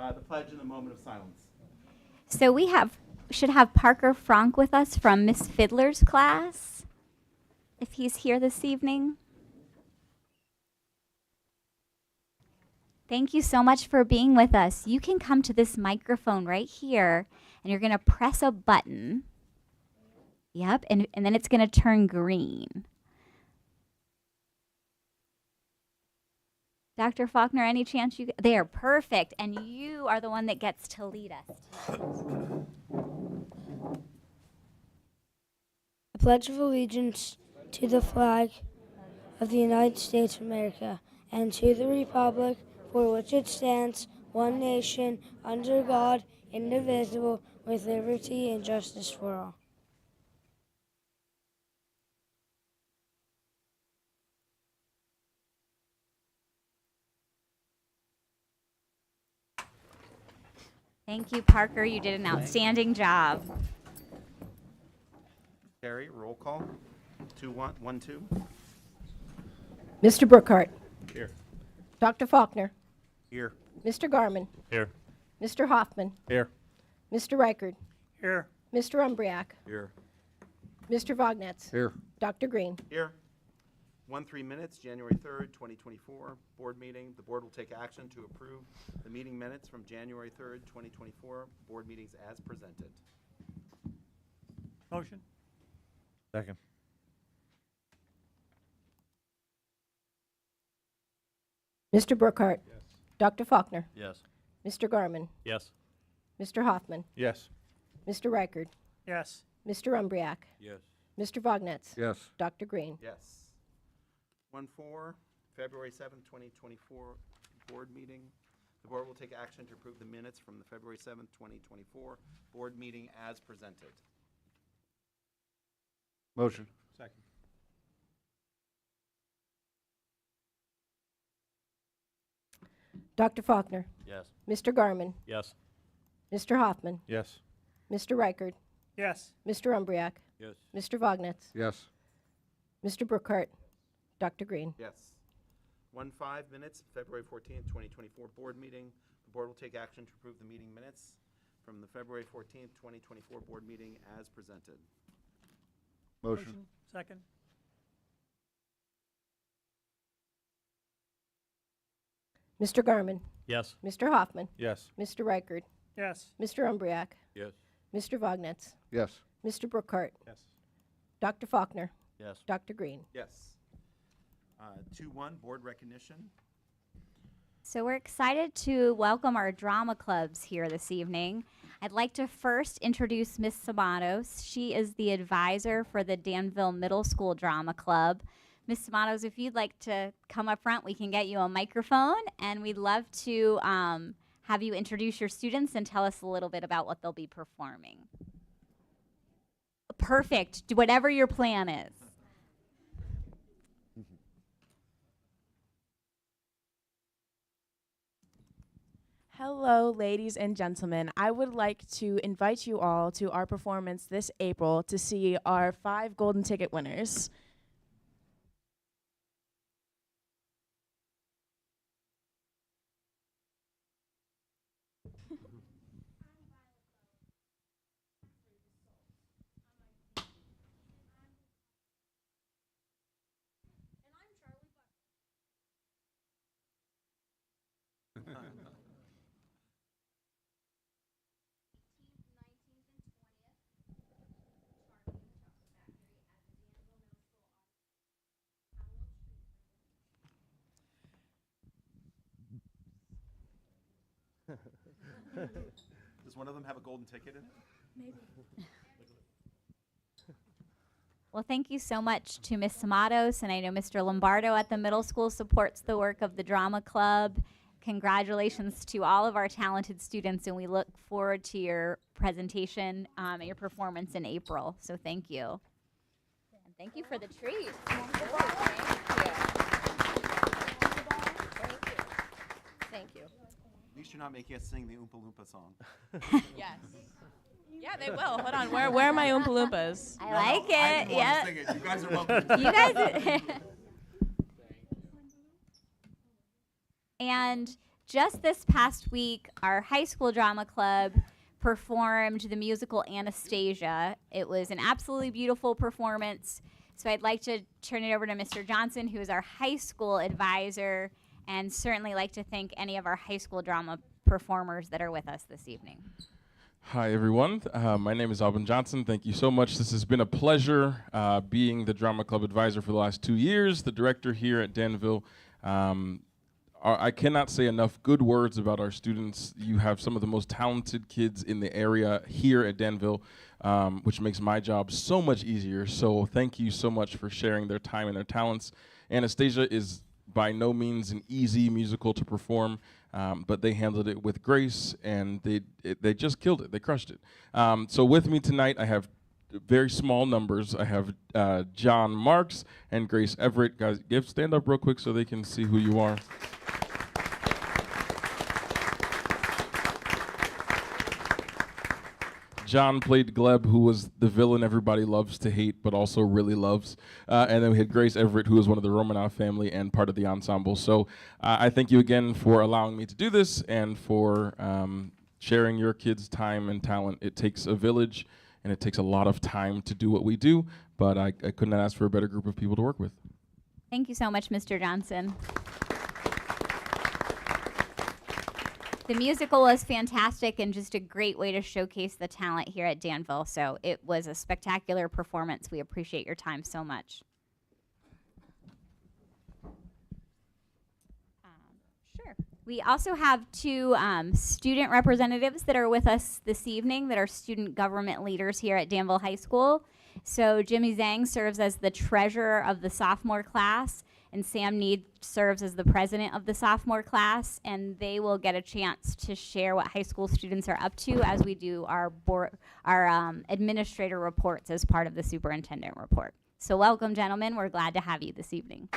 the pledge and the moment of silence. So we should have Parker Frank with us from Miss Fiddler's class, if he's here this evening. Thank you so much for being with us. You can come to this microphone right here, and you're going to press a button. Yep, and then it's going to turn green. Dr. Faulkner, any chance you... There, perfect. And you are the one that gets to lead us tonight. I pledge of allegiance to the flag of the United States of America and to the republic for which it stands, one nation, under God, indivisible, with liberty and justice for all. Thank you, Parker. You did an outstanding job. Carrie, roll call. 2-1-1-2. Mr. Brookhart. Here. Dr. Faulkner. Here. Mr. Garman. Here. Mr. Hoffman. Here. Mr. Reichard. Here. Mr. Umbriak. Here. Mr. Vognetz. Here. Dr. Green. Here. 3 minutes, January 3rd, 2024, board meeting. The board will take action to approve the meeting minutes from January 3rd, 2024, board meetings as presented. Motion. Second. Mr. Brookhart. Yes. Dr. Faulkner. Yes. Mr. Garman. Yes. Mr. Hoffman. Yes. Mr. Reichard. Yes. Mr. Umbriak. Yes. Mr. Vognetz. Yes. Dr. Green. Yes. 1-4, February 7th, 2024, board meeting. The board will take action to approve the minutes from the February 7th, 2024, board meeting as presented. Motion. Second. Dr. Faulkner. Yes. Mr. Garman. Yes. Mr. Hoffman. Yes. Mr. Reichard. Yes. Mr. Umbriak. Yes. Mr. Vognetz. Yes. Mr. Brookhart. Dr. Green. Yes. 1-5 minutes, February 14th, 2024, board meeting. The board will take action to approve the meeting minutes from the February 14th, 2024, board meeting as presented. Motion. Second. Mr. Garman. Yes. Mr. Hoffman. Yes. Mr. Reichard. Yes. Mr. Umbriak. Yes. Mr. Vognetz. Yes. Mr. Brookhart. Yes. Dr. Faulkner. Yes. Dr. Green. Yes. 2-1, board recognition. So we're excited to welcome our drama clubs here this evening. I'd like to first introduce Miss Samados. She is the advisor for the Danville Middle School Drama Club. Miss Samados, if you'd like to come up front, we can get you a microphone, and we'd love to have you introduce your students and tell us a little bit about what they'll be performing. Perfect. Do whatever your plan is. Hello, ladies and gentlemen. I would like to invite you all to our performance this April to see our 5 golden ticket winners. Does one of them have a golden ticket in it? Maybe. Well, thank you so much to Ms. Samados, and I know Mr. Lombardo at the middle school supports the work of the drama club. Congratulations to all of our talented students, and we look forward to your presentation and your performance in April. So thank you. And thank you for the treat. Thank you. Thank you. At least you're not making us sing the Oompa Loompa song. Yes. Yeah, they will. Hold on. Where are my Oompa Loompas? I like it. I didn't want to Yeah. sing it. You guys are welcome. You guys. And just this past week, our high school drama club performed the musical Anastasia. It was an absolutely beautiful performance. So I'd like to turn it over to Mr. Johnson, who is our high school advisor, and certainly like to thank any of our high school drama performers that are with us this evening. Hi, everyone. My name is Alvin Johnson. Thank you so much. This has been a pleasure being the Drama Club advisor for the last 2 years, the director here at Danville. I cannot say enough good words about our students. You have some of the most talented kids in the area here at Danville, which makes my job so much easier. So thank you so much for sharing their time and their talents. Anastasia is by no means an easy musical to perform, but they handled it with grace, and they just killed it. They crushed it. So with me tonight, I have very small numbers. I have John Marks and Grace Everett. Guys, stand up real quick so they can see who you are. John played Gleb, who was the villain everybody loves to hate, but also really loves. And then we had Grace Everett, who is one of the Romanoff family and part of the ensemble. So I thank you again for allowing me to do this and for sharing your kids' time and talent. It takes a village, and it takes a lot of time to do what we do, but I couldn't ask for a better group of people to work with. Thank you so much, Mr. Johnson. The musical was fantastic and just a great way to showcase the talent here at Danville. So it was a spectacular performance. We appreciate your time so much. Sure. We also have two student representatives that are with us this evening that are student government leaders here at Danville High School. So Jimmy Zhang serves as the treasurer of the sophomore class, and Sam Need serves as the president of the sophomore class, and they will get a chance to share what high school students are up to as we do our administrator reports as part of the superintendent report. So welcome, gentlemen. We're glad to have you this evening.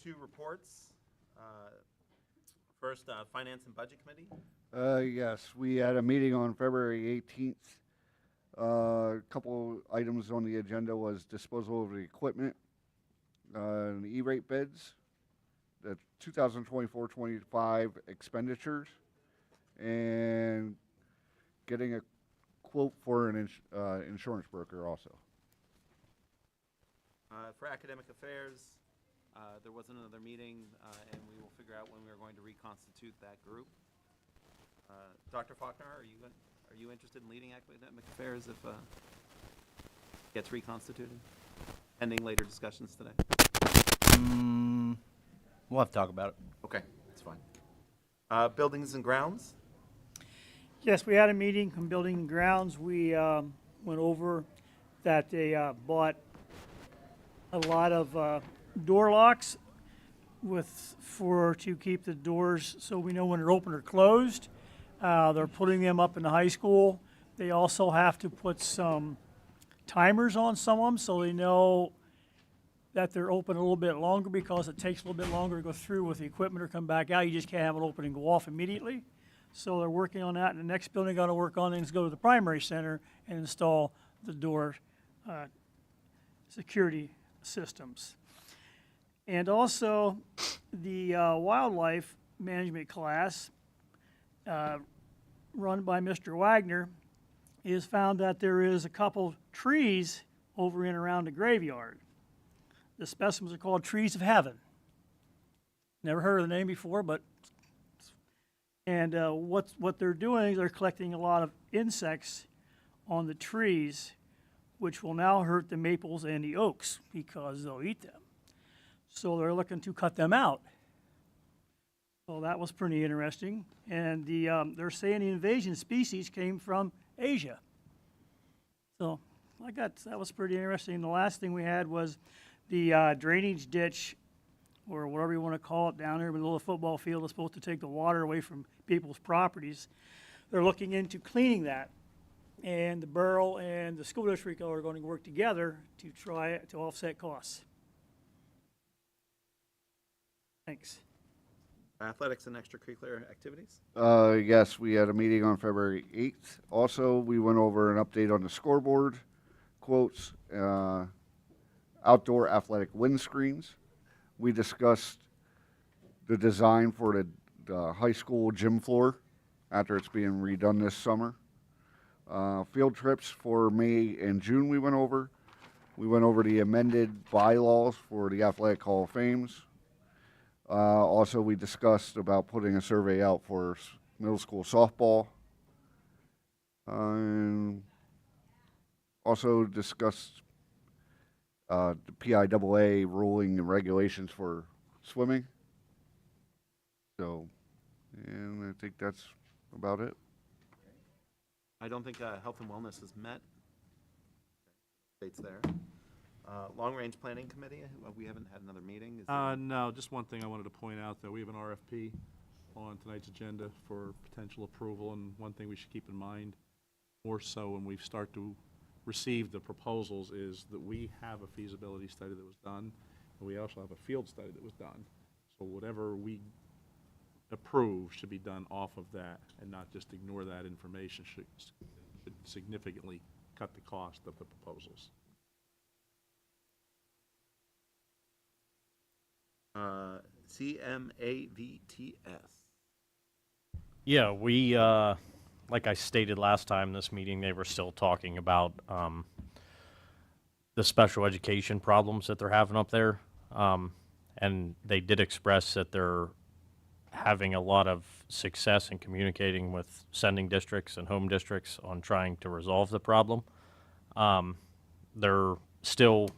Two reports. First, Finance and Budget Committee. Yes, we had a meeting on February 18th. A couple items on the agenda was disposal of the equipment, the E-rate bids, the 2024-25 expenditures, and getting a quote for an insurance broker also. For Academic Affairs, there was another meeting, and we will figure out when we are going to reconstitute that group. Dr. Faulkner, are you interested in leading Academic Affairs if it gets reconstituted? Pending later discussions today. We'll have to talk about it. Okay, that's fine. Buildings and Grounds. Yes, we had a meeting on Building and Grounds. We went over that they bought a lot of door locks to keep the doors so we know when they're open or closed. They're putting them up in the high school. They also have to put some timers on some of them so they know that they're open a little bit longer, because it takes a little bit longer to go through with the equipment or come back out. You just can't have it open and go off immediately. So they're working on that. And the next building got to work on is go to the primary center and install the door security systems. And also the wildlife management class run by Mr. Wagner is found that there is a couple trees over and around the graveyard. The specimens are called trees of heaven. Never heard of the name before, but what they're doing is they're collecting a lot of insects on the trees, which will now hurt the maples and the oaks because they'll eat them. So they're looking to cut them out. So that was pretty interesting. And they're saying the invasion species came from Asia. So that was pretty interesting. The last thing we had was the drainage ditch, or whatever you want to call it, down there in the middle of the football field. Is supposed to take the water away from people's properties. They're looking into cleaning that. And the borough and the school district are going to work together to try to offset costs. Thanks. Athletics and extracurricular activities. Yes, we had a meeting on February 8th. Also, we went over an update on the scoreboard, quotes, outdoor athletic windscreens. We discussed the design for the high school gym floor after it's being redone this summer. Field trips for May and June we went over. We went over the amended bylaws for the Athletic Hall of Fames. Also, we discussed about putting a survey out for middle school softball. Also discussed the PIAA ruling and regulations for swimming. So, and I think that's about it. I don't think health and wellness is met. States there. Long-range planning committee, we haven't had another meeting. Is there- No, just one thing I wanted to point out, that we have an RFP on tonight's agenda for potential approval, and one thing we should keep in mind, more so when we start to receive the proposals, is that we have a feasibility study that was done, and we also have a field study that was done. So whatever we approve should be done off of that, and not just ignore that information. Should significantly cut the cost of the proposals. CMAVTS. Yeah, we, like I stated last time, this meeting, they were still talking about the special education problems that they're having up there. And they did express that they're having a lot of success in communicating with sending districts and home districts on trying to resolve the problem. They're still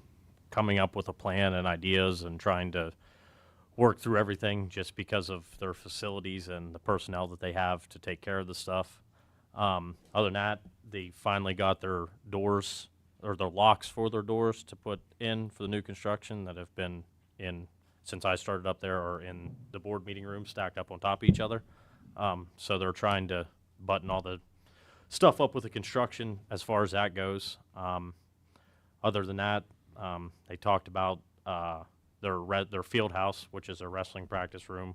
coming up with a plan and ideas and trying to work through everything, just because of their facilities and the personnel that they have to take care of the stuff. Other than that, they finally got their doors, or their locks for their doors to put in for the new construction that have been in since I started up there, or in the board meeting room stacked up on top of each other. So they're trying to button all the stuff up with the construction as far as that goes. Other than that, they talked about their field house, which is a wrestling practice room.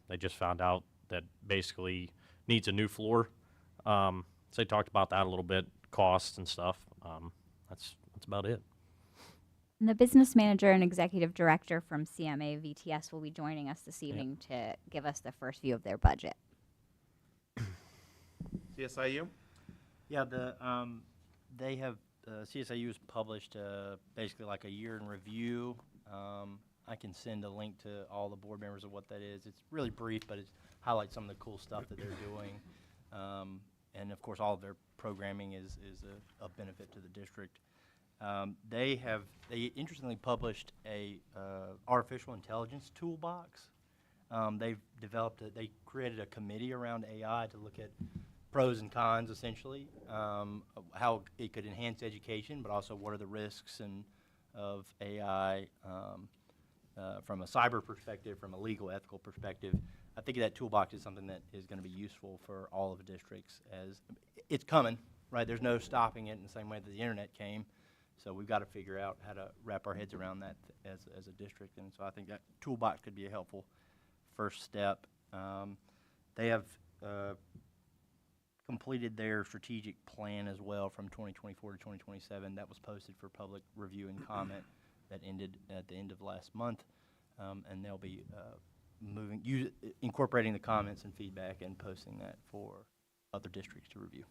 They just found out that basically needs a new floor. So they talked about that a little bit, costs and stuff. That's about it. And the business manager and executive director from CMA VTS will be joining us this evening to give us the first view of their budget. CSIU? Yeah, they have CSIU has published basically like a year in review. I can send a link to all the board members of what that is. It's really brief, but it highlights some of the cool stuff that they're doing. And of course, all of their programming is a benefit to the district. They interestingly published a artificial intelligence toolbox. They created a committee around AI to look at pros and cons, essentially, how it could enhance education, but also what are the risks of AI from a cyber perspective, from a legal, ethical perspective. I think that toolbox is something that is going to be useful for all of the districts, as it's coming, right? There's no stopping it in the same way that the internet came. So we've got to figure out how to wrap our heads around that as a district. And so I think that toolbox could be a helpful first step. They have completed their strategic plan as well from 2024 to 2027. That was posted for public review and comment. That ended at the end of last month. And they'll be incorporating the comments and feedback and posting that for other districts to review.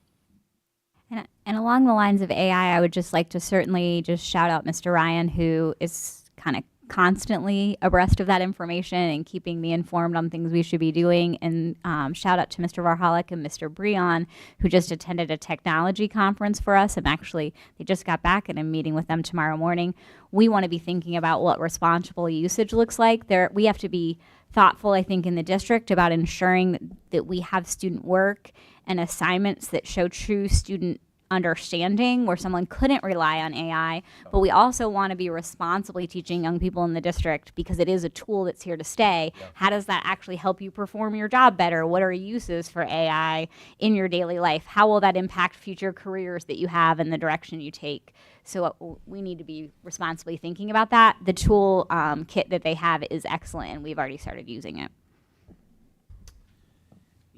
And along the lines of AI, I would just like to certainly just shout out Mr. Ryan, who is kind of constantly abreast of that information and keeping me informed on things we should be doing. And shout out to Mr. Varhalik and Mr. Breon, who just attended a technology conference for us. And actually, they just got back, and I'm meeting with them tomorrow morning. We want to be thinking about what responsible usage looks like. We have to be thoughtful, I think, in the district about ensuring that we have student work and assignments that show true student understanding, where someone couldn't rely on AI, but we also want to be responsibly teaching young people in the district, because it is a tool that's here to stay. Yeah. How does that actually help you perform your job better? What are uses for AI in your daily life? How will that impact future careers that you have and the direction you take? So we need to be responsibly thinking about that. The tool kit that they have is excellent, and we've already started using it.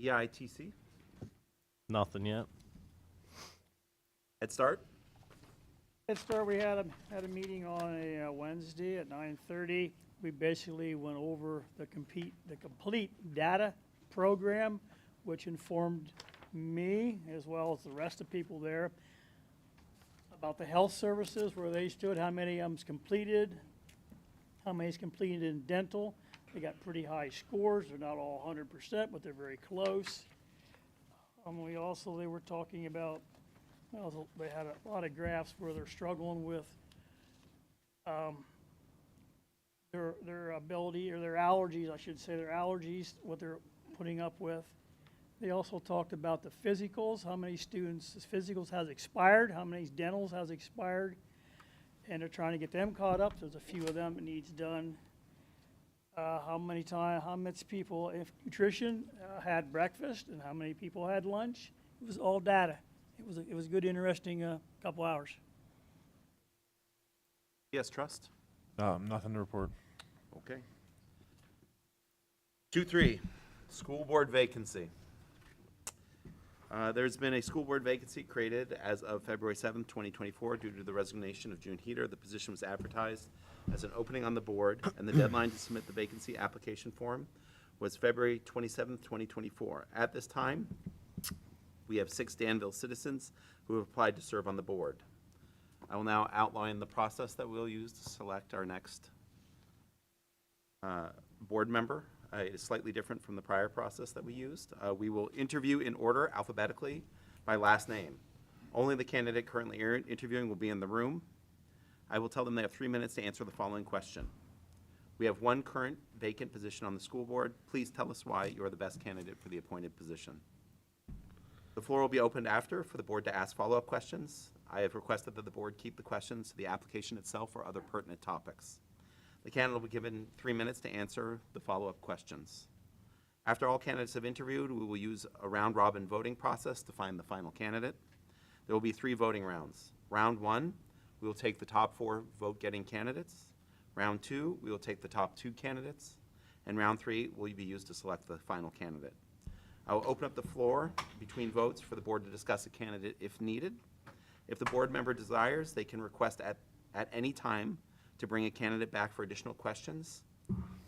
EITC? Nothing yet. Head Start? Let's start, we had a meeting on a Wednesday at 9:30. We basically went over the complete data program, which informed me, as well as the rest of people there, about the health services, where they stood, how many of them's completed, how many's completed in dental. They got pretty high scores. They're not all 100%, but they're very close. They were talking about, well, they had a lot of graphs where they're struggling with their ability, or their allergies, I should say, their allergies, what they're putting up with. They also talked about the physicals, how many students' physicals has expired, how many dentals has expired, and they're trying to get them caught up. There's a few of them that needs done. How much people, if nutrition had breakfast, and how many people had lunch. It was all data. It was a good, interesting couple hours. Yes, Trust? Nothing to report. Okay. 2-3, school board vacancy. There's been a school board vacancy created as of February 7th, 2024, due to the resignation of June Heater. The position was advertised as an opening on the board, and the deadline to submit the vacancy application form was February 27th, 2024. At this time, we have 6 Danville citizens who have applied to serve on the board. I will now outline the process that we'll use to select our next board member. It is slightly different from the prior process that we used. We will interview in order alphabetically by last name. Only the candidate currently interviewing will be in the room. I will tell them they have 3 minutes to answer the following question. We have 1 current vacant position on the school board. Please tell us why you are the best candidate for the appointed position. The floor will be opened after for the board to ask follow-up questions. I have requested that the board keep the questions to the application itself or other pertinent topics. The candidate will be given 3 minutes to answer the follow-up questions. After all candidates have interviewed, we will use a round-robin voting process to find the final candidate. There will be 3 voting rounds. Round 1, we will take the top 4 vote-getting candidates. Round 2, we will take the top 2 candidates. And round 3 will be used to select the final candidate. I will open up the floor between votes for the board to discuss a candidate if needed. If the board member desires, they can request at any time to bring a candidate back for additional questions.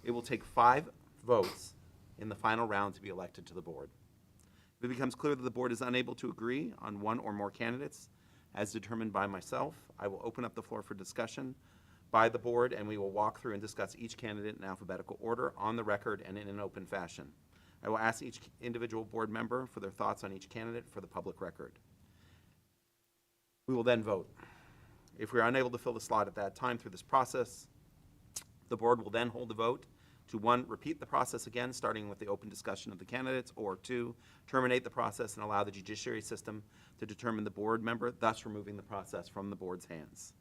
It will take 5 votes in the final round to be elected to the board. If it becomes clear that the board is unable to agree on 1 or more candidates, as determined by myself, I will open up the floor for discussion by the board, and we will walk through and discuss each candidate in alphabetical order on the record and in an open fashion. I will ask each individual board member for their thoughts on each candidate for the public record. We will then vote. If we are unable to fill the slot at that time through this process, the board will then hold a vote to 1, repeat the process again, starting with the open discussion of the candidates, or 2, terminate the process and allow the judiciary system to determine the board member, thus removing the process from the board's hands.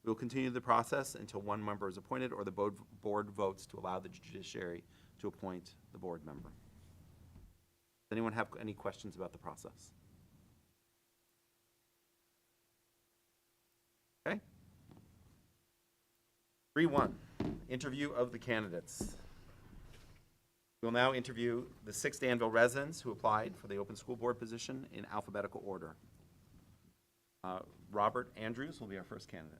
We will continue the process until 1 member is appointed or the board votes to allow the judiciary to appoint the board member. Does anyone have any questions about the process? Okay. 3-1, interview of the candidates. We will now interview the 6 Danville residents who applied for the open school board position in alphabetical order. Robert Andrews will be our first candidate.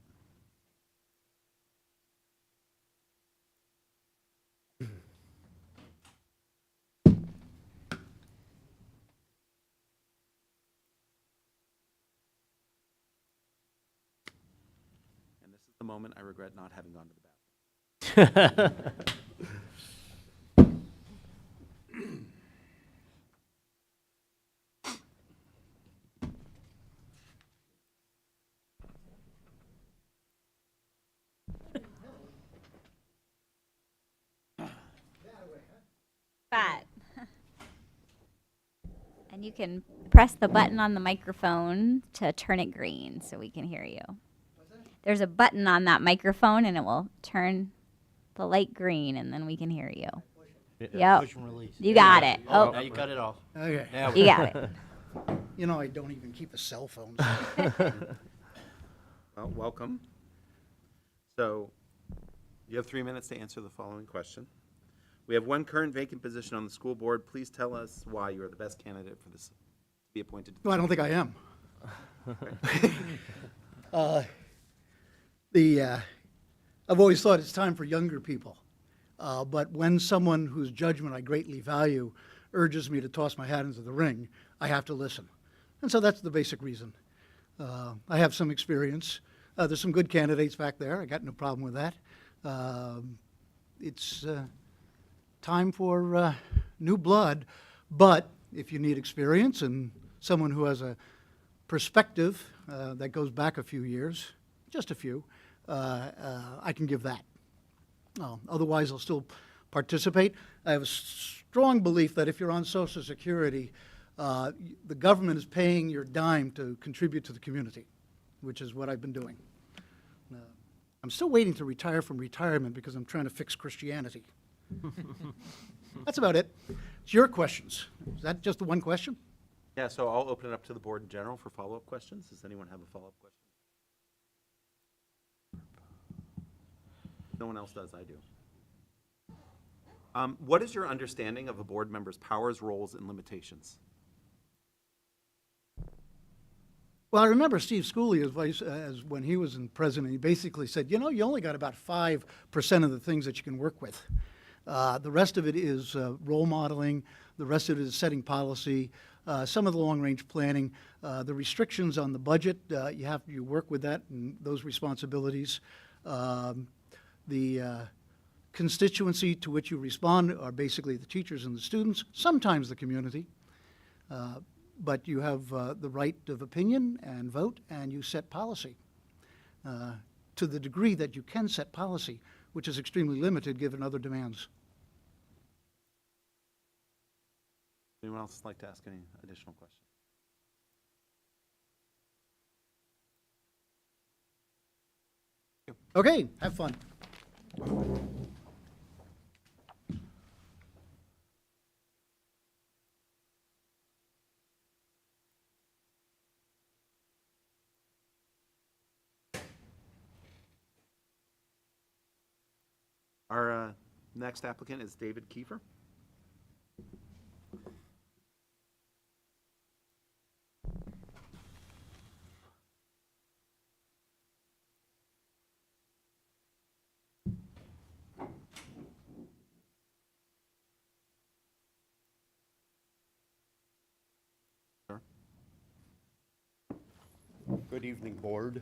The moment I regret not having gone to the bathroom. But and you can press the button on the microphone to turn it green so we can hear you. There's a button on that microphone, and it will turn the light green, and then we can hear you. Yep. Push and release. You got it. Oh, Oh, now you cut it off. Okay. Now you got it. You know, I don't even keep a cell phone. Welcome. So you have 3 minutes to answer the following question. We have 1 current vacant position on the school board. Please tell us why you are the best candidate for this to be appointed. No, I don't think I am. I've always thought it's time for younger people. But when someone whose judgment I greatly value urges me to toss my hat into the ring, I have to listen. And so that's the basic reason. I have some experience. There's some good candidates back there. I got no problem with that. It's time for new blood. But if you need experience and someone who has a perspective that goes back a few years, just a few, I can give that. Otherwise, I'll still participate. I have a strong belief that if you're on Social Security, the government is paying your dime to contribute to the community, which is what I've been doing. I'm still waiting to retire from retirement because I'm trying to fix Christianity. That's about it. It's your questions. Is that just the one question? Yeah, so I'll open it up to the board in general for follow-up questions. Does anyone have a follow-up question? No one else does, I do. What is your understanding of a board member's powers, roles, and limitations? Well, I remember Steve Schooley as when he was in president, he basically said, you know, you only got about 5% of the things that you can work with. The rest of it is role modeling. The rest of it is setting policy. Some of the long-range planning. The restrictions on the budget, you work with that and those responsibilities. The constituency to which you respond are basically the teachers and the students, sometimes the community. But you have the right of opinion and vote, and you set policy to the degree that you can set policy, which is extremely limited given other demands. Anyone else like to ask any additional questions? Okay, have fun. Our next applicant is David Kiefer. Good evening, Board.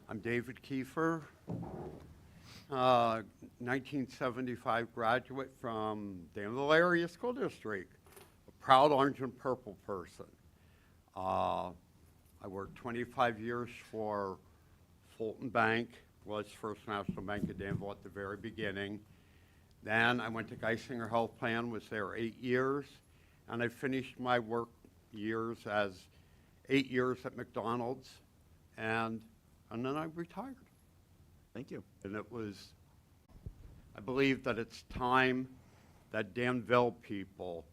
I'm David Kiefer, 1975 graduate from Danville Area School District, a proud orange and purple person. I worked 25 years for Fulton Bank, was First National Bank of Danville at the very beginning. Then I went to Geisinger Health Plan, was there 8 years, and I finished my work years as 8 years at McDonald's, and then I retired. Thank you. And I believe that it's time that Danville people,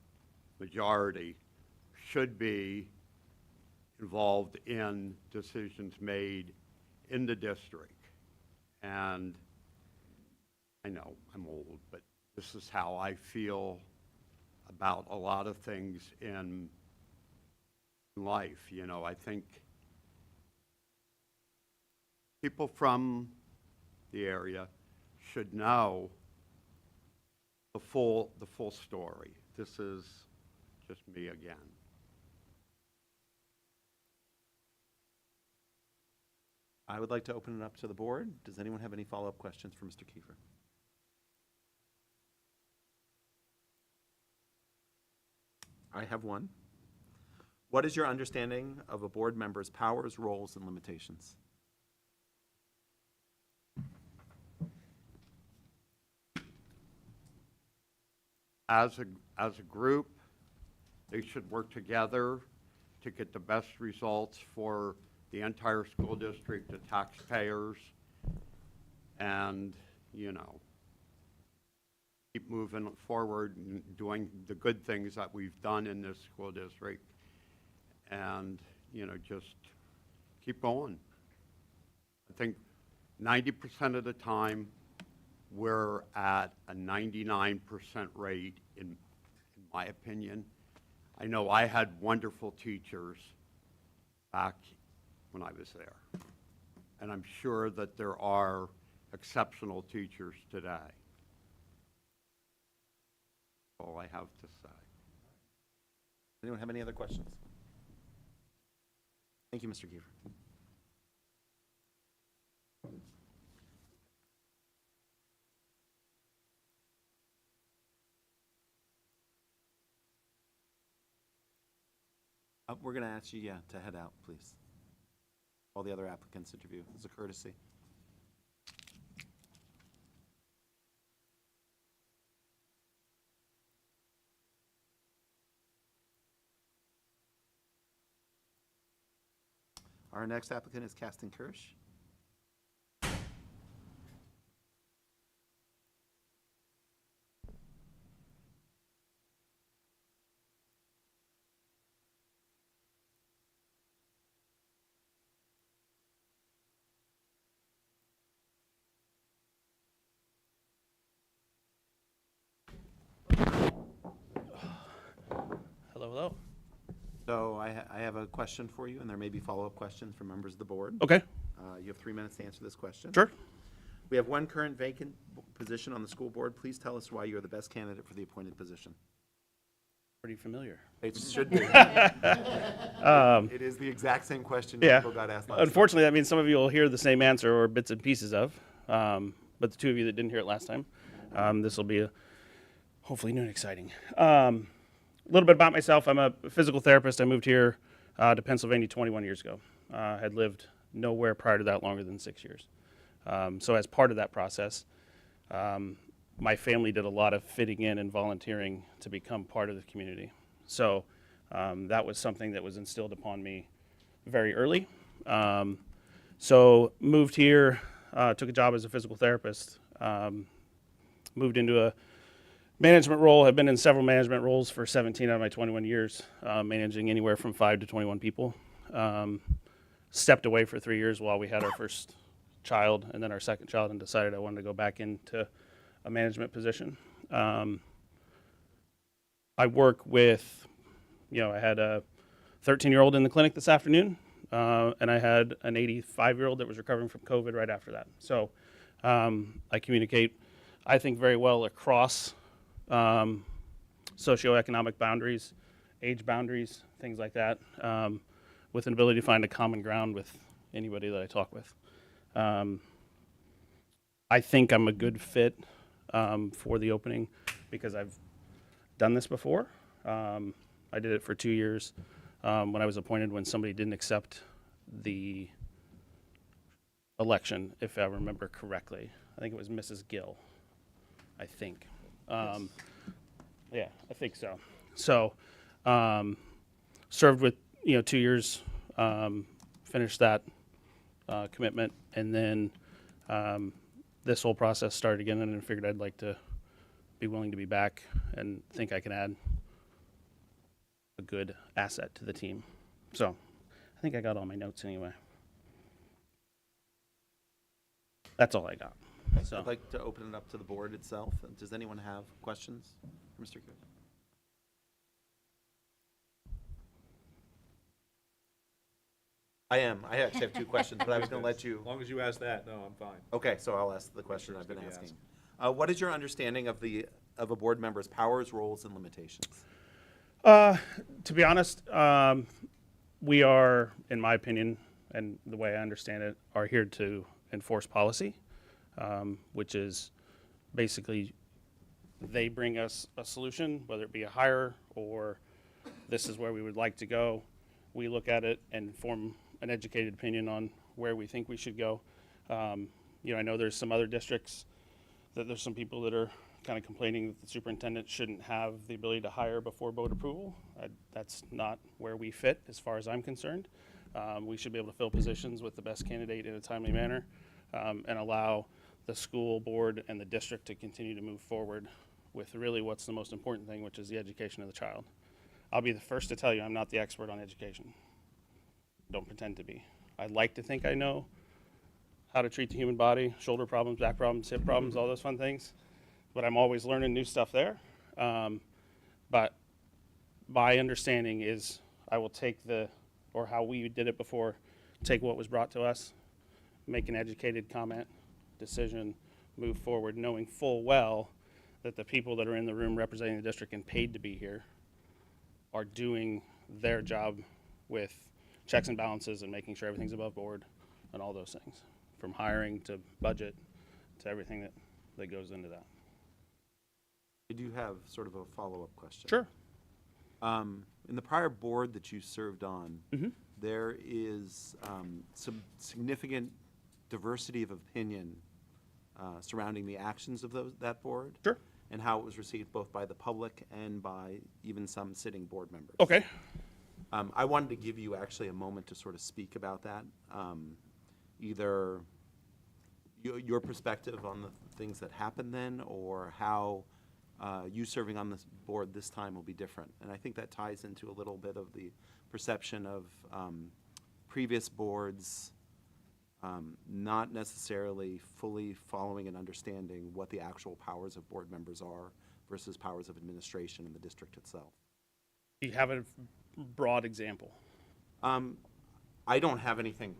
majority, should be involved in decisions made in the district. And I know I'm old, but this is how I feel about a lot of things in life. You know, I think people from the area should know the full story. This is just me again. I would like to open it up to the board. Does anyone have any follow-up questions for Mr. Kiefer? I have one. What is your understanding of a board member's powers, roles, and limitations? As a group, they should work together to get the best results for the entire school district, the taxpayers, and, you know, keep moving forward and doing the good things that we've done in this school district, and, you know, just keep going. I think 90% of the time, we're at a 99% rate, in my opinion. I know I had wonderful teachers back when I was there. and I'm sure that there are exceptional teachers today. All I have to say. Anyone have any other questions? Thank you, Mr. Kiefer. We're going to ask you, to head out, please. All the other applicants interview as a courtesy. Our next applicant is Kasten Kirsch. Hello, hello. So I have a question for you, and there may be follow-up questions from members of the board. Okay. You have 3 minutes to answer this question. Sure. We have one current vacant position on the school board. Please tell us why you're the best candidate for the appointed position. Pretty familiar. It should be. It is the exact same question Yeah. people got asked last time. Unfortunately, that means some of you will hear the same answer or bits and pieces of. But the two of you that didn't hear it last time, this will be hopefully new and exciting. A little bit about myself. I'm a physical therapist. I moved here to Pennsylvania 21 years ago. Had lived nowhere prior to that longer than 6 years. So as part of that process, my family did a lot of fitting in and volunteering to become part of the community. So that was something that was instilled upon me very early. So moved here, took a job as a physical therapist, moved into a management role. I've been in several management roles for 17 out of my 21 years, managing anywhere from 5 to 21 people. Stepped away for 3 years while we had our first child and then our second child, and decided I wanted to go back into a management position. I work with, I had a 13-year-old in the clinic this afternoon, and I had an 85-year-old that was recovering from COVID right after that. So I communicate, I think, very well across socioeconomic boundaries, age boundaries, things like that, with an ability to find a common ground with anybody that I talk with. I think I'm a good fit for the opening because I've done this before. I did it for 2 years when I was appointed when somebody didn't accept the election, if I remember correctly. I think it was Mrs. Gill, I think. Yeah, I think so. So served with, 2 years, finished that commitment, and then this whole process started again, and I figured I'd like to be willing to be back and think I can add a good asset to the team. So I think I got all my notes anyway. That's all I got. So I'd like to open it up to the board itself. Does anyone have questions for Mr. Kirsch? I actually have 2 questions, but I was going to let you. As long as you ask that, no, I'm fine. Okay, so I'll ask the question sure I've been it's gonna be asking. What is your understanding of a board member's powers, roles, and limitations? to be honest, we are, in my opinion, and the way I understand it, are here to enforce policy, which is basically they bring us a solution, whether it be a hire or this is where we would like to go. We look at it and form an educated opinion on where we think we should go. I know there's some other districts that there's some people that are kind of complaining that the superintendent shouldn't have the ability to hire before board approval. That's not where we fit as far as I'm concerned. We should be able to fill positions with the best candidate in a timely manner and allow the school board and the district to continue to move forward with really what's the most important thing, which is the education of the child. I'll be the first to tell you I'm not the expert on education. Don't pretend to be. I like to think I know how to treat the human body, shoulder problems, back problems, hip problems, all those fun things. But I'm always learning new stuff there. But my understanding is I will take or how we did it before, take what was brought to us, make an educated comment, decision, move forward, knowing full well that the people that are in the room representing the district and paid to be here are doing their job with checks and balances and making sure everything's above board and all those things, from hiring to budget to everything that goes into that. I do have sort of a follow-up question. Sure. In the prior board that you served on, Mhm. there is some significant diversity of opinion surrounding the actions of that board. Sure. And how it was received both by the public and by even some sitting board members. Okay. I wanted to give you actually a moment to sort of speak about that. Either your perspective on the things that happened then, or how you serving on this board this time will be different. And I think that ties into a little bit of the perception of previous boards not necessarily fully following and understanding what the actual powers of board members are versus powers of administration in the district itself. Do you have a broad example? I don't have anything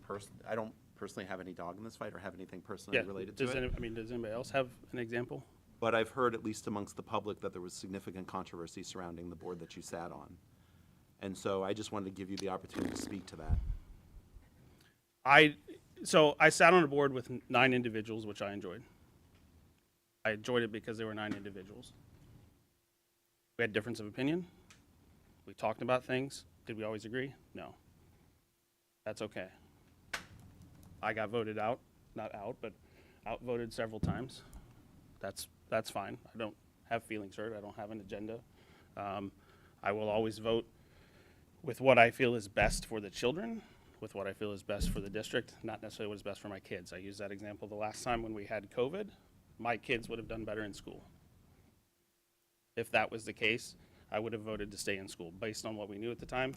I don't personally have any dog in this fight or have anything personally related to it. Does anybody else have an example? But I've heard, at least amongst the public, that there was significant controversy surrounding the board that you sat on. And so I just wanted to give you the opportunity to speak to that. So I sat on a board with 9 individuals, which I enjoyed. I enjoyed it because there were 9 individuals. We had difference of opinion. We talked about things. Did we always agree? No. That's okay. I got voted out, not out, but outvoted several times. That's fine. I don't have feelings hurt. I don't have an agenda. I will always vote with what I feel is best for the children, with what I feel is best for the district, not necessarily what is best for my kids. I used that example the last time when we had COVID. My kids would have done better in school. If that was the case, I would have voted to stay in school. Based on what we knew at the time,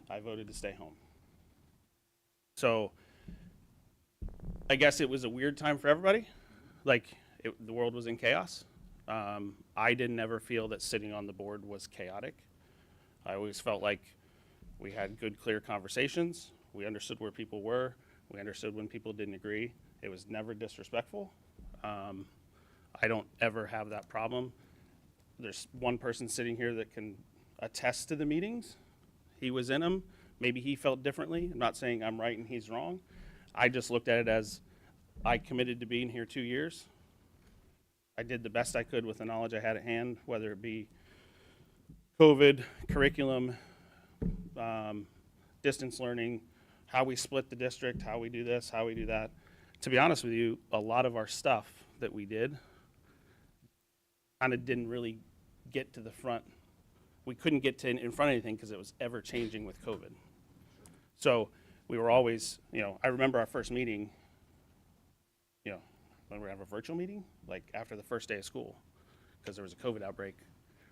I voted to stay home. So I guess it was a weird time for everybody. The world was in chaos. I didn't ever feel that sitting on the board was chaotic. I always felt like we had good, clear conversations. We understood where people were. We understood when people didn't agree. It was never disrespectful. I don't ever have that problem. There's one person sitting here that can attest to the meetings. He was in them. Maybe he felt differently. I'm not saying I'm right and he's wrong. I just looked at it as I committed to being here 2 years. I did the best I could with the knowledge I had at hand, whether it be COVID, curriculum, distance learning, how we split the district, how we do this, how we do that. To be honest with you, a lot of our stuff that we did kind of didn't really get to the front. We couldn't get to in front of anything because it was ever changing with COVID. So we were always, I remember our first meeting, when we were having a virtual meeting, like after the first day of school, because there was a COVID outbreak,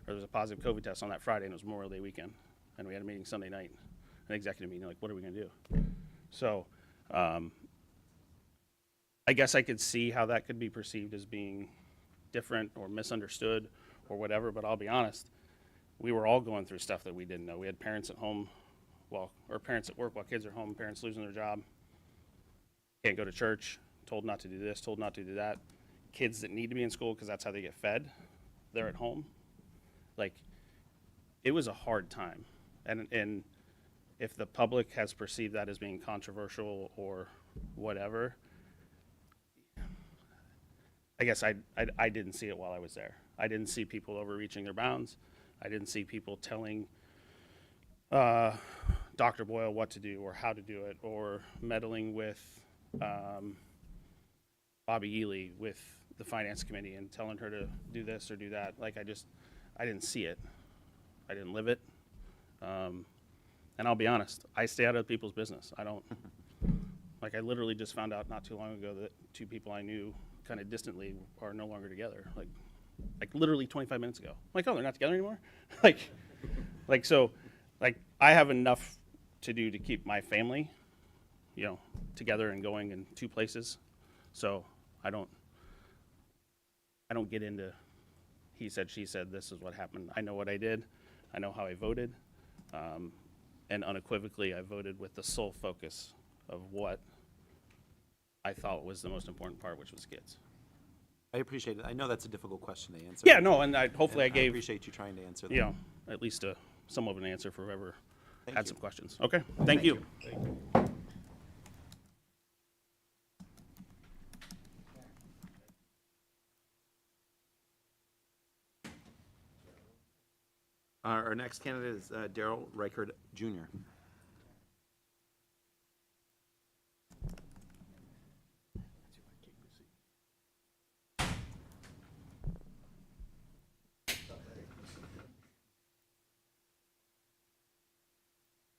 or there was a positive COVID test on that Friday, and it was Memorial Day weekend, and we had a meeting Sunday night, an executive meeting, like, what are we going to do? So I guess I could see how that could be perceived as being different or misunderstood or whatever, but I'll be honest, we were all going through stuff that we didn't know. We had parents at home, or parents at work while kids are home, parents losing their job, can't go to church, told not to do this, told not to do that. Kids that need to be in school because that's how they get fed, they're at home. It was a hard time. And if the public has perceived that as being controversial or whatever, I guess I didn't see it while I was there. I didn't see people overreaching their bounds. I didn't see people telling Dr. Boyle what to do or how to do it, or meddling with Bobby Ely with the finance committee and telling her to do this or do that. I didn't see it. I didn't live it. And I'll be honest, I stay out of people's business. I don't, I literally just found out not too long ago that 2 people I knew kind of distantly are no longer together. Like literally 25 minutes ago. I'm like, oh, they're not together anymore? So I have enough to do to keep my family, together and going in 2 places. So I don't get into he said, she said, this is what happened. I know what I did. I know how I voted. And unequivocally, I voted with the sole focus of what I thought was the most important part, which was kids. I appreciate it. I know that's a difficult question to answer. Yeah, no, and hopefully I And gave, appreciate you trying to answer that. you know, at least somewhat of an answer for whoever Thank had you. some questions. Okay, thank you. Our next candidate is Daryl Reichard Jr.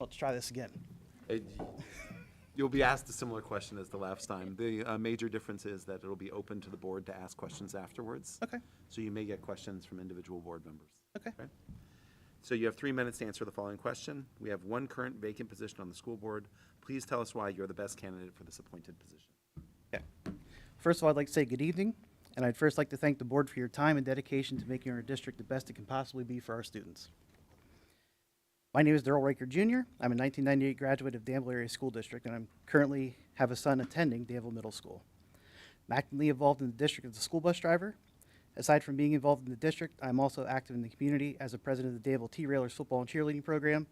Let's try this again. You'll be asked a similar question as the last time. The major difference is that it'll be open to the board to ask questions afterwards. Okay. So you may get questions from individual board members. Okay. So you have 3 minutes to answer the following question. We have one current vacant position on the school board. Please tell us why you're the best candidate for this appointed position. Okay. First of all, I'd like to say good evening, and I'd first like to thank the board for your time and dedication to making our district the best it can possibly be for our students. My name is Daryl Reichard Jr. I'm a 1998 graduate of Danville Area School District, and I'm currently have a son attending Danville Middle School. I'm actively involved in the district as a school bus driver. Aside from being involved in the district, I'm also active in the community as a president of the Danville T-Railers football and cheerleading program,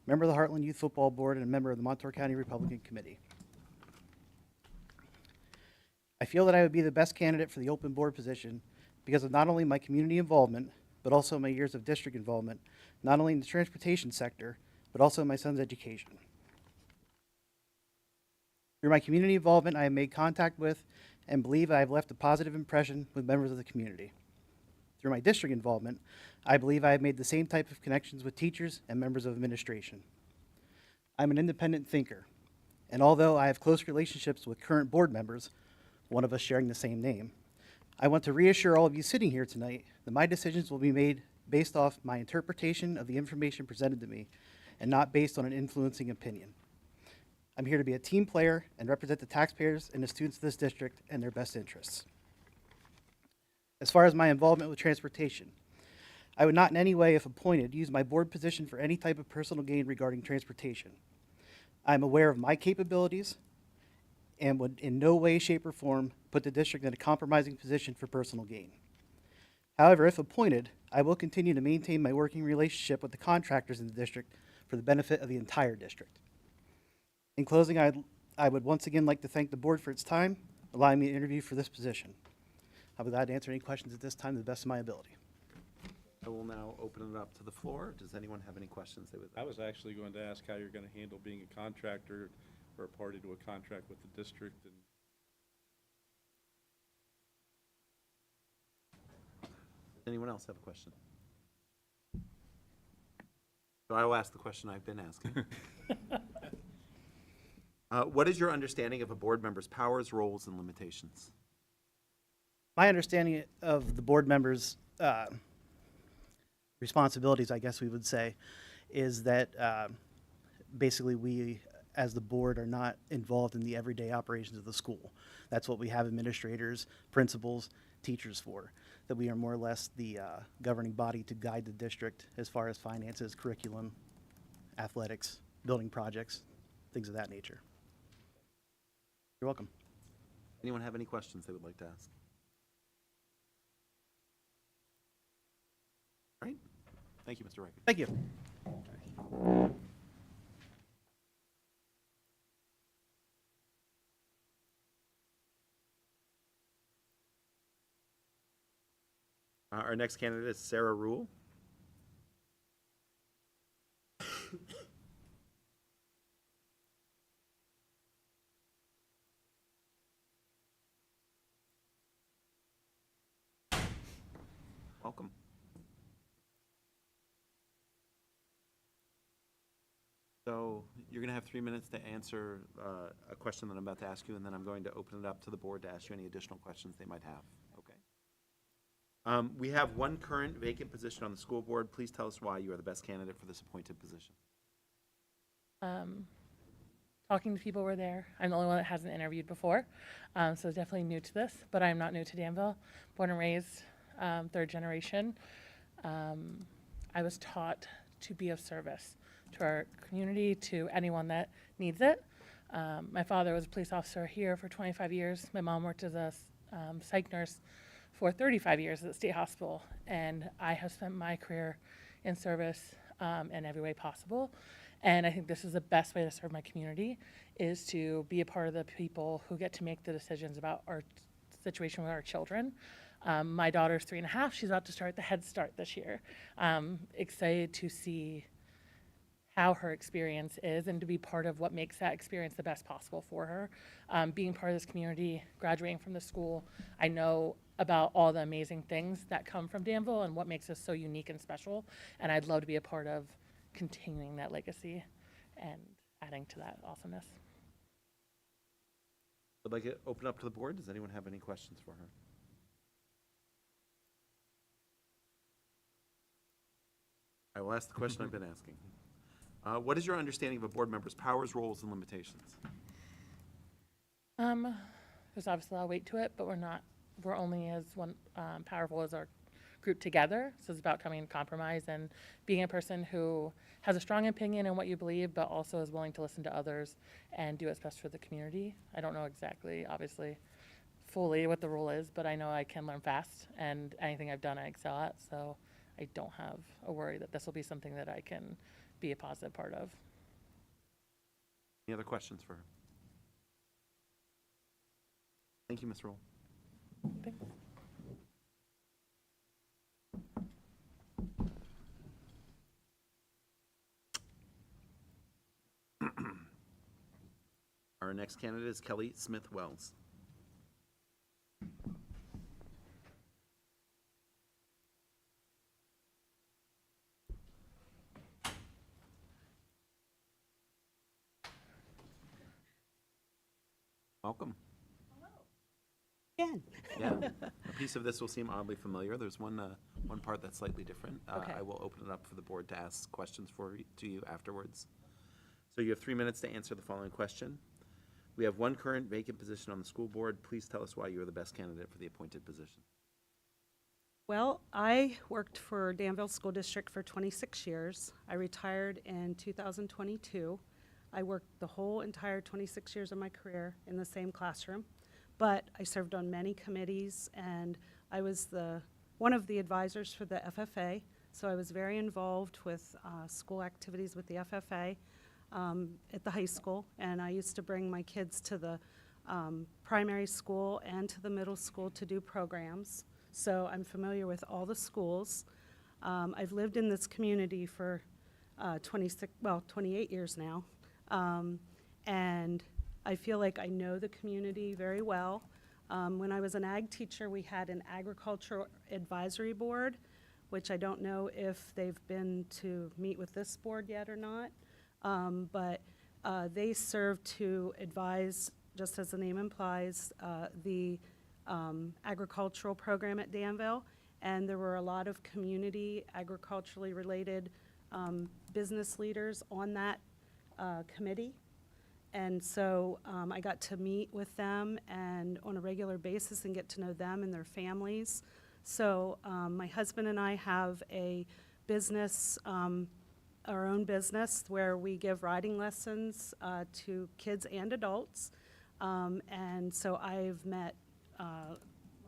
member of the Heartland Youth Football Board, and a member of the Montour County Republican Committee. I feel that I would be the best candidate for the open board position because of not only my community involvement, but also my years of district involvement, not only in the transportation sector, but also in my son's education. Through my community involvement, I have made contact with and believe I have left a positive impression with members of the community. Through my district involvement, I believe I have made the same type of connections with teachers and members of administration. I'm an independent thinker, and although I have close relationships with current board members, one of us sharing the same name, I want to reassure all of you sitting here tonight that my decisions will be made based off my interpretation of the information presented to me and not based on an influencing opinion. I'm here to be a team player and represent the taxpayers and the students of this district and their best interests. As far as my involvement with transportation, I would not in any way, if appointed, use my board position for any type of personal gain regarding transportation. I'm aware of my capabilities and would in no way, shape, or form put the district in a compromising position for personal gain. However, if appointed, I will continue to maintain my working relationship with the contractors in the district for the benefit of the entire district. In closing, I would once again like to thank the board for its time, allowing me to interview for this position. I'll be glad to answer any questions at this time to the best of my ability. I will now open it up to the floor. Does anyone have any questions they would? I was actually going to ask how you're going to handle being a contractor or a party to a contract with the district. And Anyone else have a question? So I will ask the question I've been asking. What is your understanding of a board member's powers, roles, and limitations? My understanding of the board members' responsibilities, I guess we would say, is that basically we, as the board, are not involved in the everyday operations of the school. That's what we have administrators, principals, teachers for, that we are more or less the governing body to guide the district as far as finances, curriculum, athletics, building projects, things of that nature. You're welcome. Anyone have any questions they would like to ask? All right. Thank you, Mr. Riker. Thank you. Our next candidate is Sarah Rule. Welcome. So you're going to have 3 minutes to answer a question that I'm about to ask you, and then I'm going to open it up to the board to ask you any additional questions they might have. Okay. We have one current vacant position on the school board. Please tell us why you are the best candidate for this appointed position. Talking to people were there. I'm the only one that hasn't interviewed before, so definitely new to this, but I'm not new to Danville. Born and raised, third generation. I was taught to be of service to our community, to anyone that needs it. My father was a police officer here for 25 years. My mom worked as a psych nurse for 35 years at the state hospital, and I have spent my career in service in every way possible. And I think this is the best way to serve my community, is to be a part of the people who get to make the decisions about our situation with our children. My daughter's 3.5. She's about to start the Head Start this year. Excited to see how her experience is and to be part of what makes that experience the best possible for her. Being part of this community, graduating from the school, I know about all the amazing things that come from Danville and what makes us so unique and special. And I'd love to be a part of continuing that legacy and adding to that awesomeness. I'd like to open up to the board. Does anyone have any questions for her? I will ask the question I've been asking. What is your understanding of a board member's powers, roles, and limitations? There's obviously a lot of weight to it, but we're only as powerful as our group together. So it's about coming to compromise and being a person who has a strong opinion in what you believe, but also is willing to listen to others and do what's best for the community. I don't know exactly, obviously, fully what the role is, but I know I can learn fast, and anything I've done I excel at, so I don't have a worry that this will be something that I can be a positive part of. Any other questions for her? Thank you, Ms. Roll. Thanks. Our next candidate is Kelly Smith-Wells. Welcome. Again. Yeah, a piece of this will seem oddly familiar. There's one part that's slightly different. Okay. I will open it up for the board to ask questions to you afterwards. So you have 3 minutes to answer the following question. We have one current vacant position on the school board. Please tell us why you are the best candidate for the appointed position. Well, I worked for Danville School District for 26 years. I retired in 2022. I worked the whole entire 26 years of my career in the same classroom, but I served on many committees, and I was one of the advisors for the FFA, so I was very involved with school activities with the FFA at the high school, and I used to bring my kids to the primary school and to the middle school to do programs, so I'm familiar with all the schools. I've lived in this community for 28 years now. And I feel like I know the community very well. When I was an ag teacher, we had an agricultural advisory board, which I don't know if they've been to meet with this board yet or not. But they serve to advise, just as the name implies, the agricultural program at Danville. And there were a lot of community agriculturally related business leaders on that committee, and so I got to meet with them and on a regular basis and get to know them and their families. So my husband and I have a business, our own business, where we give riding lessons to kids and adults, and so I've met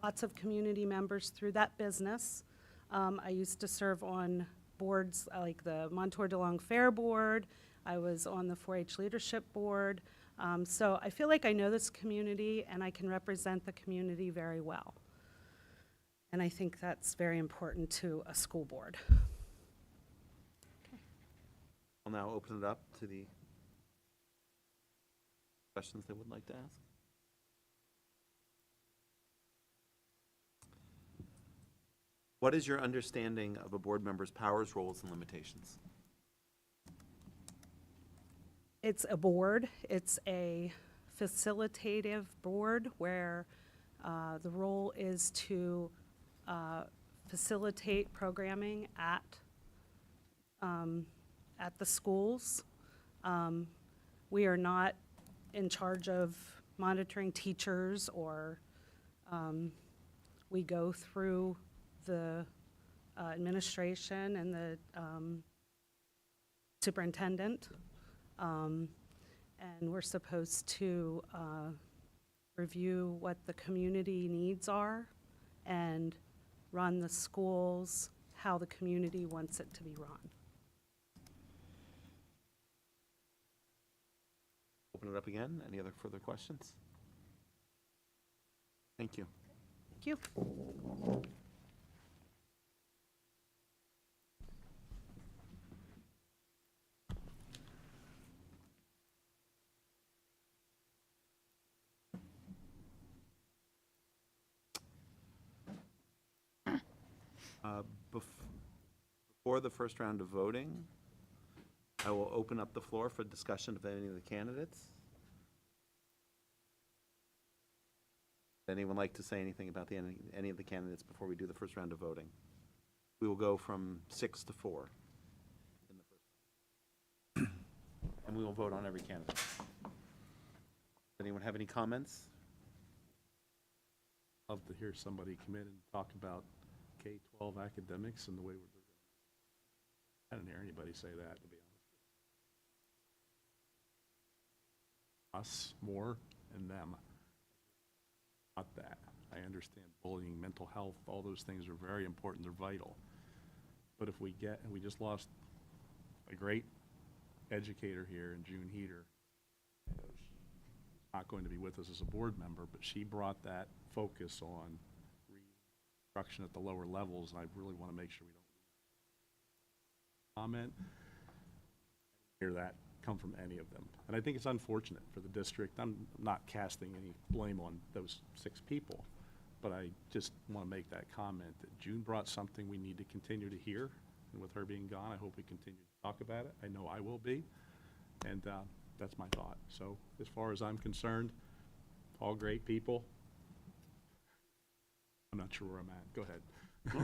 lots of community members through that business. I used to serve on boards like the Montour DeLong Fair Board. I was on the 4-H Leadership Board. So I feel like I know this community and I can represent the community very well. And I think that's very important to a school board. I'll now open it up to the questions they would like to ask. What is your understanding of a board member's powers, roles, and limitations? It's a board. It's a facilitative board where the role is to facilitate programming at the schools. We are not in charge of monitoring teachers, or we go through the administration and the superintendent. and we're supposed to review what the community needs are and run the schools how the community wants it to be run. Open it up again. Any other further questions? Thank you. Thank you. Before the first round of voting, I will open up the floor for discussion of any of the candidates. Would anyone like to say anything about any of the candidates before we do the first round of voting? We will go from 6 to 4 in the first. And we will vote on every candidate. Does anyone have any comments? Love to hear somebody come in and talk about K-12 academics and the way we're doing. I didn't hear anybody say that, to be honest. Us more and them. Not that. I understand bullying, mental health, all those things are very important, they're vital. But if we just lost a great educator here in June Heater. She's not going to be with us as a board member, but she brought that focus on instruction at the lower levels, and I really want to make sure we don't comment, hear that come from any of them. And I think it's unfortunate for the district. I'm not casting any blame on those 6 people, but I just want to make that comment that June brought something we need to continue to hear, and with her being gone, I hope we continue to talk about it. I know I will be, and that's my thought. So as far as I'm concerned, all great people. I'm not sure where I'm at. Go ahead.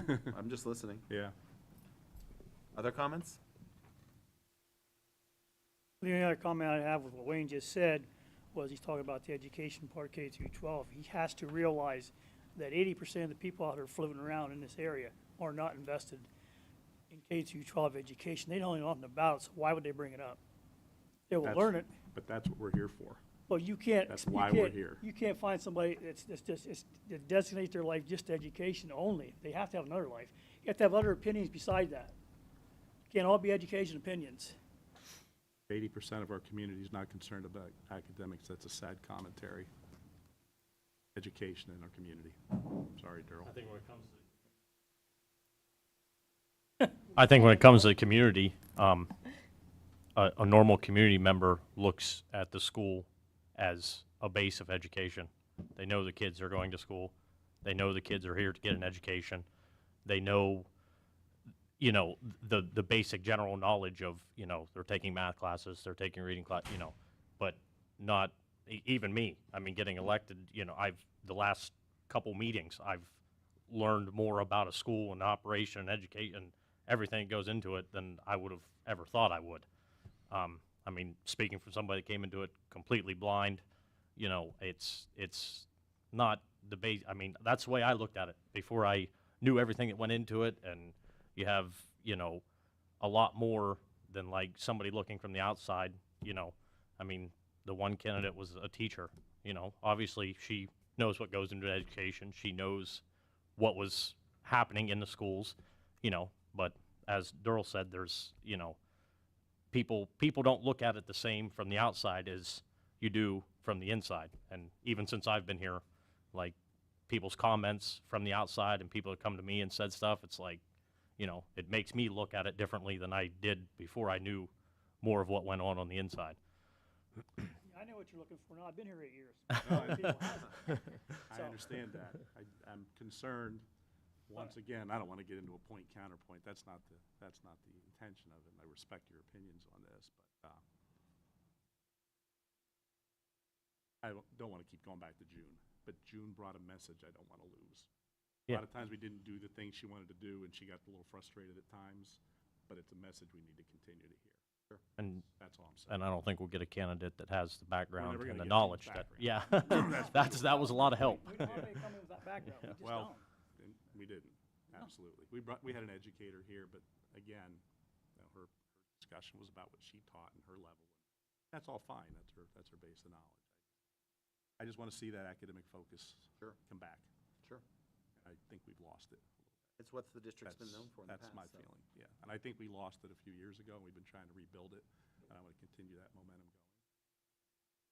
Well, I'm just listening. Yeah. Other comments? The only other comment I have with what Wayne just said was he's talking about the education part K through 12. He has to realize that 80% of the people out there floating around in this area are not invested in K through 12 education. They don't know nothing about it, so why would they bring it up? They will learn it. But that's what we're here for. Well, you can't. That's why we're here. You can't find somebody that designates their life just to education only. They have to have another life. You have to have other opinions beside that. Can't all be education opinions. 80% of our community is not concerned about academics. That's a sad commentary. Education in our community. Sorry, Daryl. I think when it comes to the community, a normal community member looks at the school as a base of education. They know the kids are going to school. They know the kids are here to get an education. They know, you know, the basic general knowledge of, you know, they're taking math classes, they're taking reading class, you know, but not even me. I mean, getting elected, you know, the last couple meetings, I've learned more about a school and operation and education, everything that goes into it than I would have ever thought I would. I mean, speaking from somebody that came into it completely blind, you know, it's not the base. I mean, that's the way I looked at it before I knew everything that went into it. And you have, you know, a lot more than like somebody looking from the outside, you know. I mean, the one candidate was a teacher, you know. Obviously, she knows what goes into education. She knows what was happening in the schools, you know. But as Durrell said, there's, you know, people don't look at it the same from the outside as you do from the inside. And even since I've been here, like, people's comments from the outside and people that come to me and said stuff, it's like, you know, it makes me look at it differently than I did before I knew more of what went on the inside. I know what you're looking for now. I've been here 8 years. I understand that. I'm concerned. Once again, I don't want to get into a point counterpoint. That's not the intention of it. And I respect your opinions on this, but I don't want to keep going back to June. But June brought a message I don't want to lose. A lot of times we didn't do the things she wanted to do, and she got a little frustrated at times. But it's a message we need to continue to hear. Sure. And that's all I'm saying. And I don't think we'll get a candidate that has the background never and gonna the get knowledge June's that, yeah, that was a lot of help. We don't have any coming with that background. We just Well, don't. we didn't. Absolutely. We had an educator here, but again, you know, her discussion was about what she taught and her level. That's all fine. That's her base of knowledge. I just want to see that academic focus come back. Sure. I think we've lost it. It's what the district's been known for in the That's past. my so. feeling, yeah. And I think we lost it a few years ago, and we've been trying to rebuild it, and I want to continue that momentum going.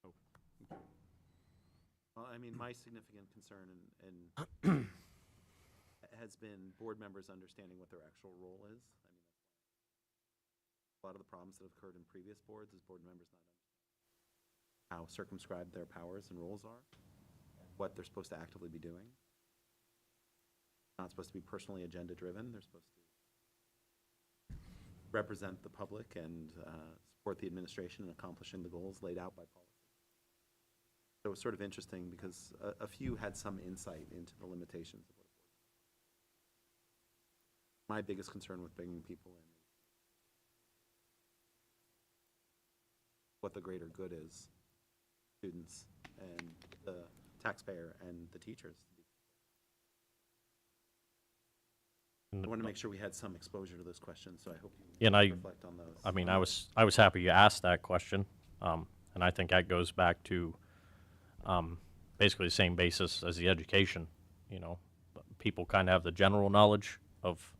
So, okay. Well, I mean, my significant concern and has been board members understanding what their actual role is. I mean, that's why a lot of the problems that have occurred in previous boards is board members not understanding how circumscribed their powers and roles are, what they're supposed to actively be doing. Not supposed to be personally agenda driven. They're supposed to represent the public and support the administration in accomplishing the goals laid out by policy. So it was sort of interesting because a few had some insight into the limitations of what a board does. My biggest concern with bringing people in is what the greater good is, students and the taxpayer and the teachers. I want to make sure we had some exposure to those questions, so I hope you reflect on those. I mean, I was happy you asked that question, and I think that goes back to basically the same basis as the education. You know, people kind of have the general knowledge of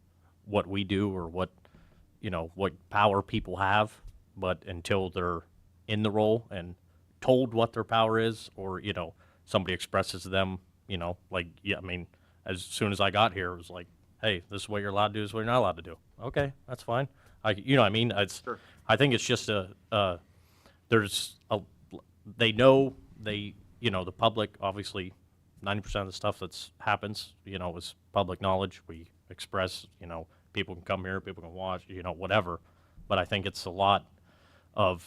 what we do or what power people have, but until they're in the role and told what their power is, or somebody expresses to them, I mean, as soon as I got here, it was like, hey, this is what you're allowed to do, this is what you're not allowed to do. Okay, that's fine. What I mean? Sure. I think it's just the public, obviously, 90% of the stuff that's happens, is public knowledge. We express, people can come here, people can watch, whatever. But I think it's a lot of,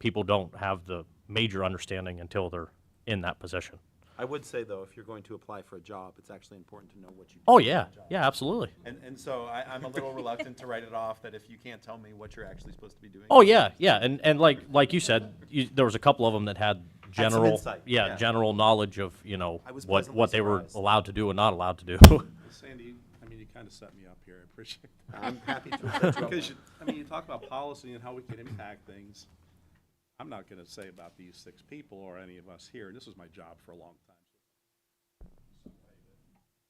people don't have the major understanding until they're in that position. I would say, though, if you're going to apply for a job, it's actually important to know what you do. Oh, for yeah. that job. Yeah, absolutely. And so I'm a little reluctant to write it off that if you can't tell me what you're actually supposed to be doing. Oh, yeah, yeah. And like you said, there was a couple of them that had Had some general, insight, yeah. general knowledge of, I was what pleasantly they were surprised. allowed to do and not allowed to do. Sandy, I mean, you kind of set me up here. I appreciate that. I'm happy to set you up. Because, you talk about policy and how we can impact things. I'm not going to say about these 6 people or any of us here, and this was my job for a long time.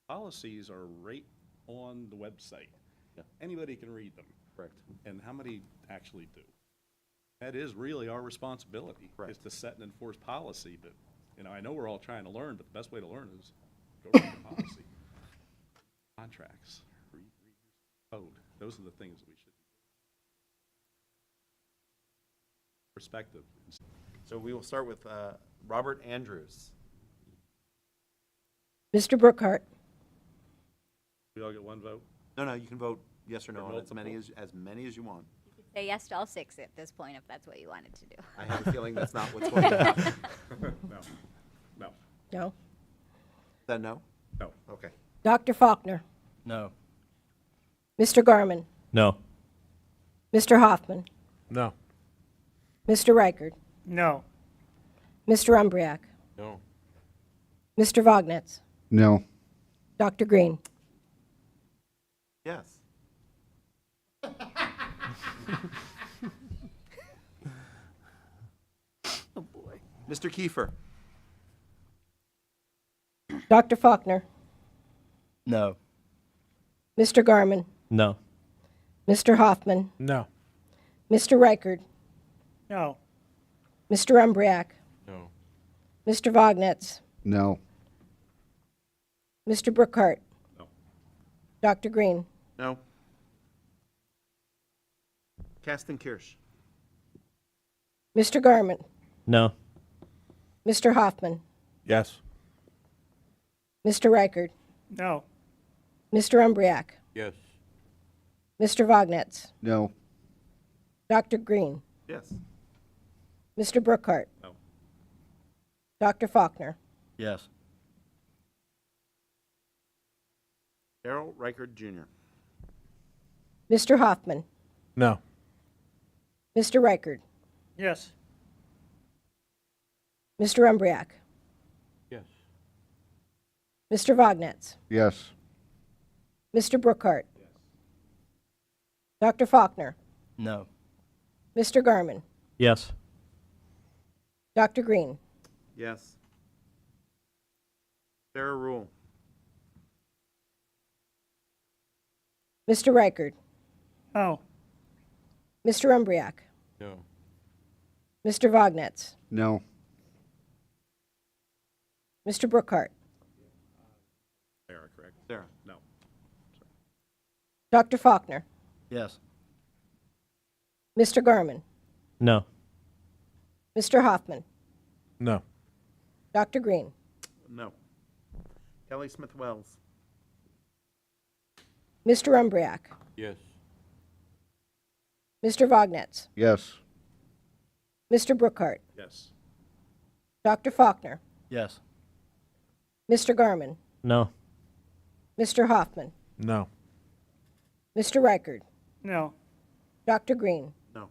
Policies are right on the website. Yeah. Anybody can read them. Correct. And how many actually do? That is really our responsibility, Correct. is to set and enforce policy. But, I know we're all trying to learn, but the best way to learn is go read the policy. Contracts, read your code. Those are the things that we should do. Perspective. So we will start with Robert Andrews. Mr. Brookhart. We all get one vote? No, you can vote yes or no Or on multiple? as many as you want. Say yes to all 6 at this point, if that's what you wanted to do. I have a feeling that's not what's going to happen. No. No. No. Is that no? No. Okay. Dr. Faulkner. No. Mr. Garman. No. Mr. Hoffman. No. Mr. Reichard. No. Mr. Umbriak. No. Mr. Vognetz. No. Dr. Green. Yes. Oh, boy. Mr. Kiefer. Dr. Faulkner. No. Mr. Garman. No. Mr. Hoffman. No. Mr. Reichard. No. Mr. Umbriak. No. Mr. Vognetz. No. Mr. Brookhart. No. Dr. Green. No. Kasten Kirsch. Mr. Garman. No. Mr. Hoffman. Yes. Mr. Reichard. No. Mr. Umbriak. Yes. Mr. Vognetz. No. Dr. Green. Yes. Mr. Brookhart. No. Dr. Faulkner. Yes. Darrell Reichard Jr. Mr. Hoffman. No. Mr. Reichard. Yes. Mr. Umbriak. Yes. Mr. Vognetz. Yes. Mr. Brookhart. Dr. Faulkner. No. Mr. Garman. Yes. Dr. Green. Yes. Sarah Rule. Mr. Reichard. No. Mr. Umbriak. No. Mr. Vognetz. No. Mr. Brookhart. Sarah, correct? Sarah. No. Dr. Faulkner. Yes. Mr. Garman. No. Mr. Hoffman. No. Dr. Green. No. Kelly Smith Wells. Mr. Umbriak. Yes. Mr. Vognetz. Yes. Mr. Brookhart. Yes. Dr. Faulkner. Yes. Mr. Garman. No. Mr. Hoffman. No. Mr. Reichard. No. Dr. Green. No.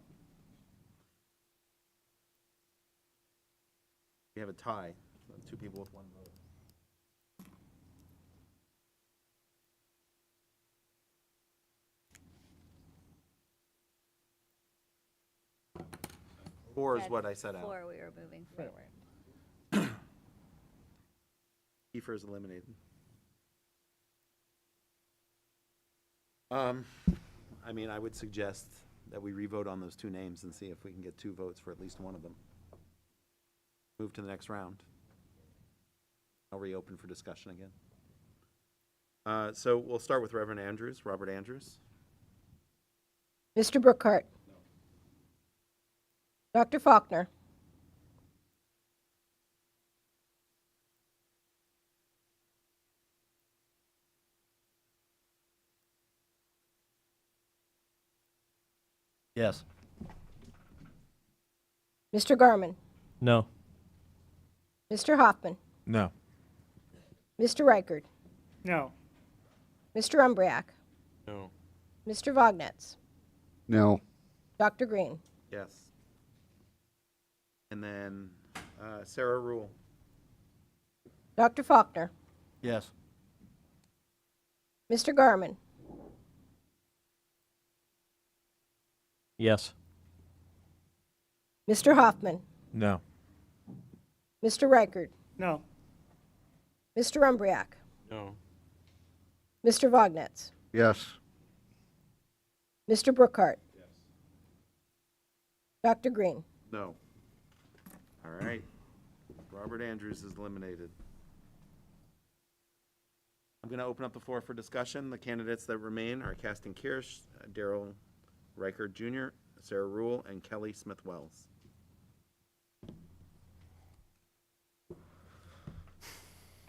We have a tie. 2 people with 1 vote. Four is what I set out. 4 we were moving forward. Kiefer is eliminated. I mean, I would suggest that we revote on those 2 names and see if we can get 2 votes for at least one of them. Move to the next round. I'll reopen for discussion again. So we'll start with Reverend Andrews, Robert Andrews. Mr. Brookhart. Dr. Faulkner. Yes. Mr. Garman. No. Mr. Hoffman. No. Mr. Reichard. No. Mr. Umbriak. No. Mr. Vognetz. No. Dr. Green. Yes. And then Sarah Rule. Dr. Faulkner. Yes. Mr. Garman. Yes. Mr. Hoffman. No. Mr. Reichard. No. Mr. Umbriak. No. Mr. Vognetz. Yes. Mr. Brookhart. Dr. Green. No. All right. Robert Andrews is eliminated. I'm going to open up the floor for discussion. The candidates that remain are Caston Kirsch, Daryl Reichard Jr., Sarah Rule, and Kelly Smith Wells.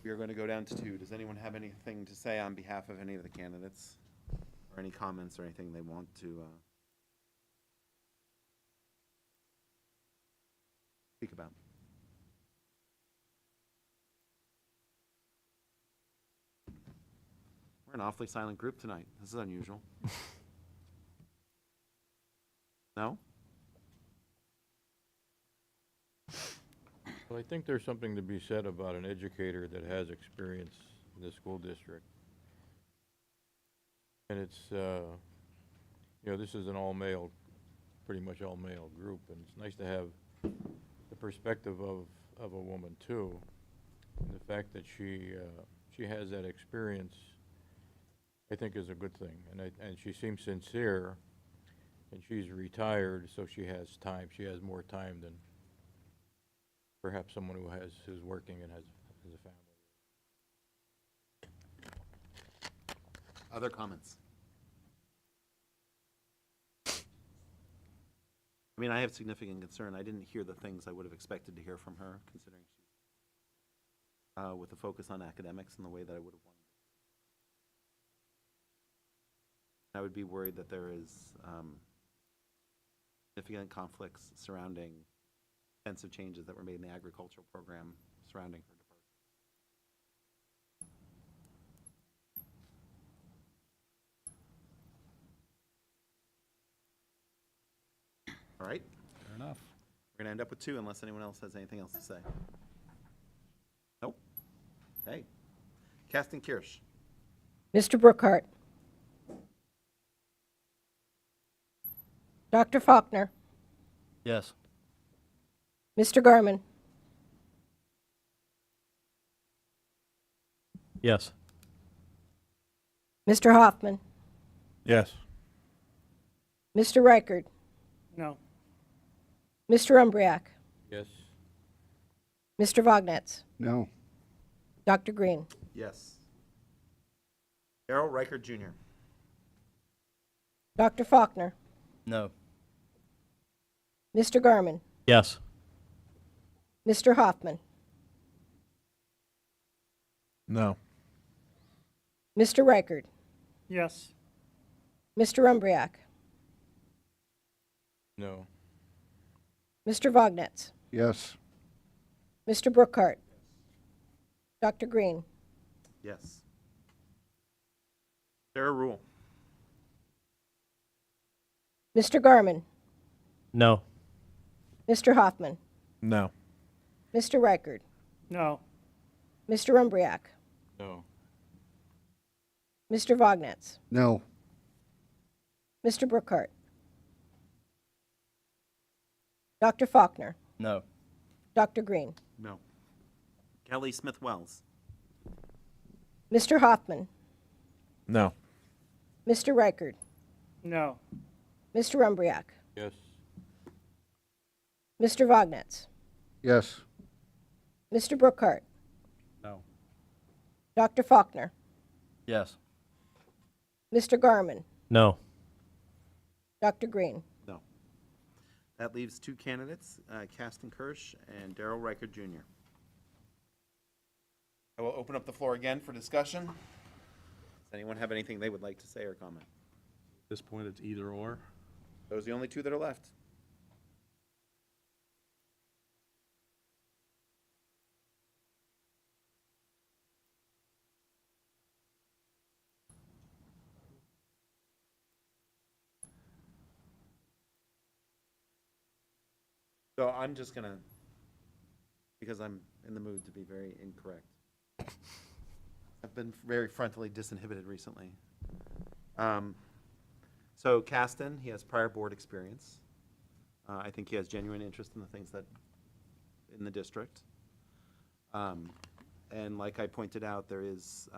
We are going to go down to 2. Does anyone have anything to say on behalf of any of the candidates? Or any comments or anything they want to speak about? We're an awfully silent group tonight. This is unusual. No? Well, I think there's something to be said about an educator that has experience in the school district. And it's, you know, this is an all-male, pretty much all-male group, and it's nice to have the perspective of a woman, too. And the fact that she has that experience, I think, is a good thing. And she seems sincere, and she's retired, so she has time. She has more time than perhaps someone who's working and has a family. Other comments? I mean, I have significant concern. I didn't hear the things I would have expected to hear from her, considering she's with a focus on academics in the way that I would have wanted. I would be worried that there is significant conflicts surrounding extensive changes that were made in the agricultural program surrounding her department. All right. Fair enough. We're going to end up with 2 unless anyone else has anything else to say. Nope. Okay. Caston Kirsch. Mr. Brookhart. Dr. Faulkner. Yes. Mr. Garman. Yes. Mr. Hoffman. Yes. Mr. Reichard. No. Mr. Umbriak. Yes. Mr. Vognetz. No. Dr. Green. Yes. Darrell Reichert Jr. Dr. Faulkner. No. Mr. Garman. Yes. Mr. Hoffman. No. Mr. Reichard. Yes. Mr. Umbriak. No. Mr. Vognetz. Yes. Mr. Brookhart. Dr. Green. Yes. Sarah Rule. Mr. Garman. No. Mr. Hoffman. No. Mr. Reichard. No. Mr. Umbriak. No. Mr. Vognetz. No. Mr. Brookhart. Dr. Faulkner. No. Dr. Green. No. Kelly Smith Wells. Mr. Hoffman. No. Mr. Reichard. No. Mr. Umbriak. Yes. Mr. Vognetz. Yes. Mr. Brookhart. No. Dr. Faulkner. Yes. Mr. Garman. No. Dr. Green. No. That leaves two candidates, Kasten Kirsch and Darrell Reichert Jr. I will open up the floor again for discussion. Does anyone have anything they would like to say or comment? At this point, it's either or. Those are the only two that are left. So I'm just gonna, because I'm in the mood to be very incorrect. I've been very frontally disinhibited recently. So Kasten, he has prior board experience. I think he has genuine interest in the things that, in the district. And like I pointed out, there is,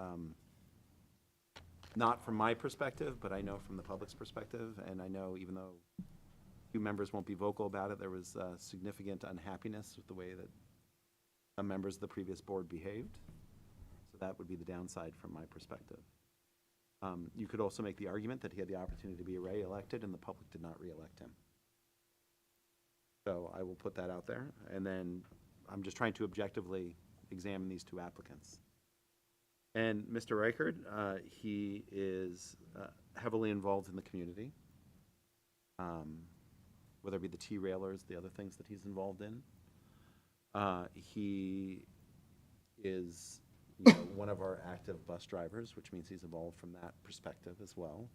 not from my perspective, but I know from the public's perspective, and I know even though few members won't be vocal about it, there was significant unhappiness with the way that some members of the previous board behaved. So that would be the downside from my perspective. You could also make the argument that he had the opportunity to be re-elected and the public did not re-elect him. So I will put that out there. And then I'm just trying to objectively examine these two applicants. And Mr. Reichard, he is heavily involved in the community. Whether it be the T-railers, the other things that he's involved in. He is one of our active bus drivers, which means he's involved from that perspective as well.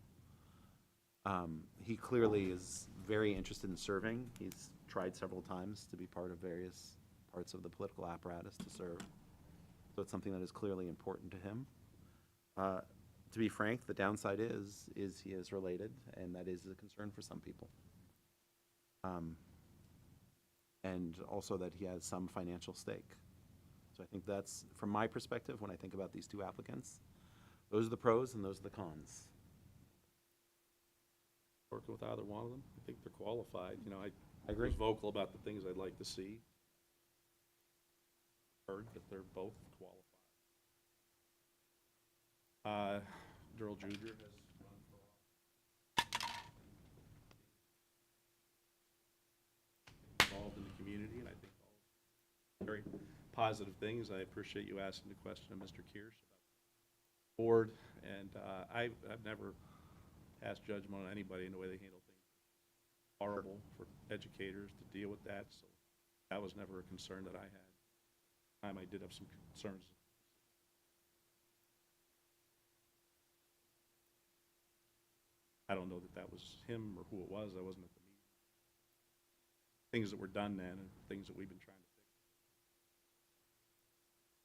He clearly is very interested in serving. He's tried several times to be part of various parts of the political apparatus to serve. So it's something that is clearly important to him. To be frank, the downside is he is related, and that is a concern for some people. And also that he has some financial stake. So I think that's, from my perspective, when I think about these two applicants, those are the pros and those are the cons. Worked with either one of them. I think they're qualified. You know, I agree. was vocal about the things I'd like to see. Heard that they're both qualified. Darrell Jr. has run for involved in the community, and I think all very positive things. I appreciate you asking the question of Mr. Kirsch about the board, and I've never passed judgment on anybody in the way they handle things. Horrible for educators to deal with that, so that was never a concern that I had. Time I did have some concerns. I don't know that that was him or who it was. I wasn't at the meeting. Things that were done then and things that we've been trying to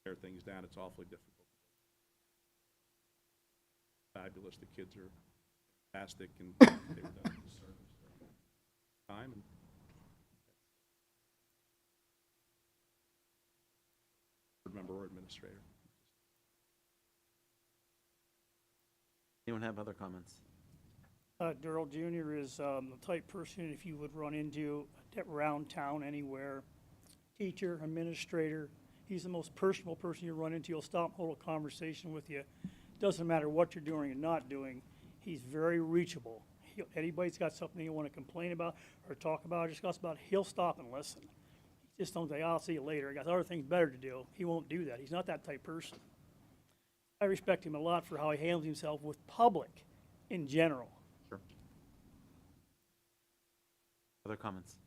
fix. Tear things down, it's awfully difficult. Fabulous. The kids are fantastic and they've done service during time. And member or administrator. Anyone have other comments? Daryl Jr. is the type person, if you would run into around town anywhere, teacher, administrator, he's the most personable person you run into. He'll stop and hold a conversation with you. Doesn't matter what you're doing and not doing. He's very reachable. Anybody's got something you want to complain about or talk about or discuss about, he'll stop and listen. He just don't say, I'll see you later. I got other things better to do. He won't do that. He's not that type person. I respect him a lot for how he handles himself with public in general. Sure. Other comments?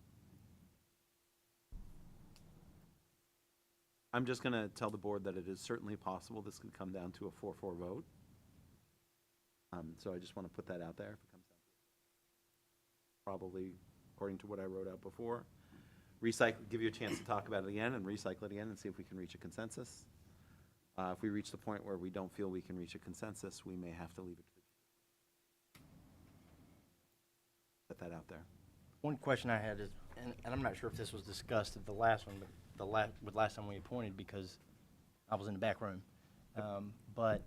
I'm just going to tell the board that it is certainly possible this could come down to a 4-4 vote. So I just want to put that out there. If it comes down to probably, according to what I wrote out before, give you a chance to talk about it again and recycle it again and see if we can reach a consensus. If we reach the point where we don't feel we can reach a consensus, we may have to leave it. Put that out there. One question I had is, and I'm not sure if this was discussed at the last one, but last time we appointed, because I was in the back room. But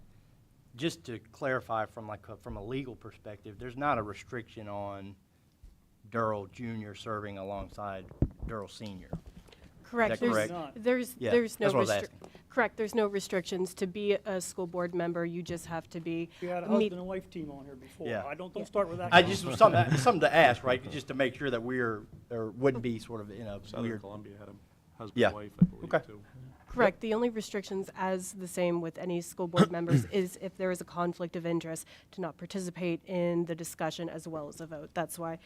just to clarify from a legal perspective, there's not a restriction on Daryl Jr. serving alongside Daryl Sr. Correct. Is that correct? There's Yeah, there's no that's what I was asking. correct. There's no restrictions to be a school board member. You just have to be. We had a husband and wife team on here before. Yeah. Don't start with that. I just was something to ask, right? Just to make sure that or wouldn't be sort of in a Southern weird. Columbia had a husband Yeah. and wife, I believe, Okay. too. Correct. The only restrictions, as the same with any school board members, is if there is a conflict of interest to not participate in the discussion as well as a vote. That's why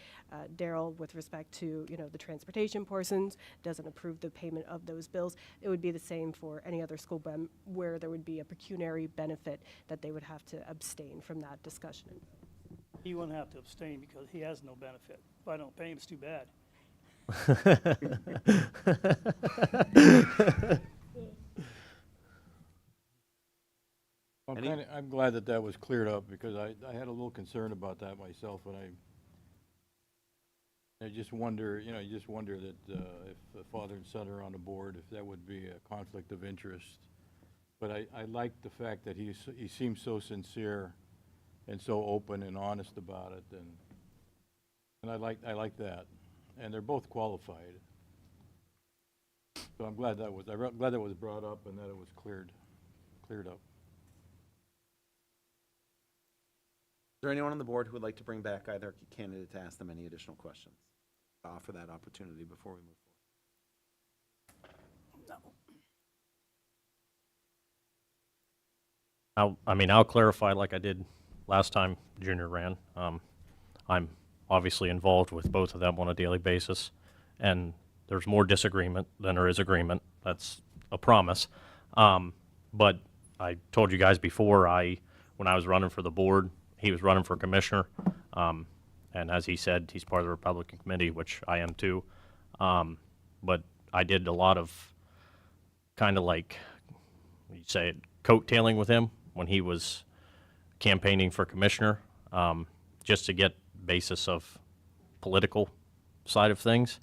Daryl, with respect to the transportation portions, doesn't approve the payment of those bills. It would be the same for any other school board where there would be a pecuniary benefit that they would have to abstain from that discussion. He wouldn't have to abstain because he has no benefit. If I don't pay him, it's too bad. I'm glad that was cleared up, because I had a little concern about that myself, and I just wonder, you just wonder that if the father and son are on the board, if that would be a conflict of interest. But I like the fact that he seems so sincere and so open and honest about it, and I like that. And they're both qualified. So I'm glad that was brought up and that it was cleared up. Is there anyone on the board who would like to bring back either candidate to ask them any additional questions? Offer that opportunity before we move forward. I'll clarify like I did last time Junior ran. I'm obviously involved with both of them on a daily basis, and there's more disagreement than there is agreement. That's a promise. But I told you guys before, when I was running for the board, he was running for commissioner, and as he said, he's part of the Republican committee, which I am too. But I did a lot of kind of like, you say it, coattailing with him when he was campaigning for commissioner, just to get basis of political side of things.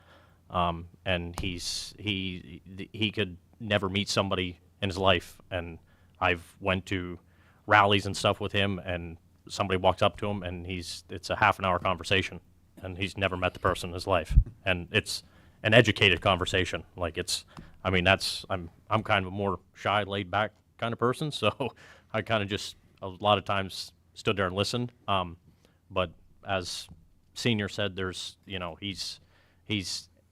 And he could never meet somebody in his life, and I've went to rallies and stuff with him, and somebody walks up to him and it's a half an hour conversation, and he's never met the person in his life, and it's an educated conversation. Like I'm kind of a more shy, laid back kind of person, so I kind of just a lot of times stood there and listened. But as Senior said, there's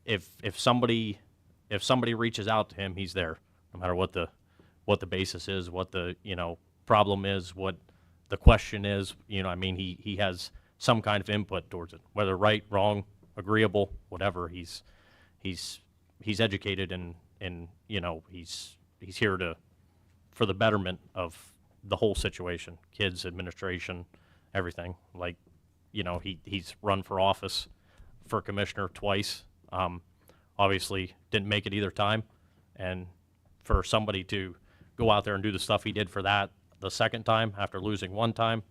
if somebody reaches out to him, he's there, no matter what the basis is, what the problem is, what the question is. He has some kind of input towards it, whether right, wrong, agreeable, whatever. He's educated, and he's here for the betterment of the whole situation, kids, administration, everything. Like, he's run for office for commissioner twice. Obviously didn't make it either time, and for somebody to go out there and do the stuff he did for that the second time after losing one time,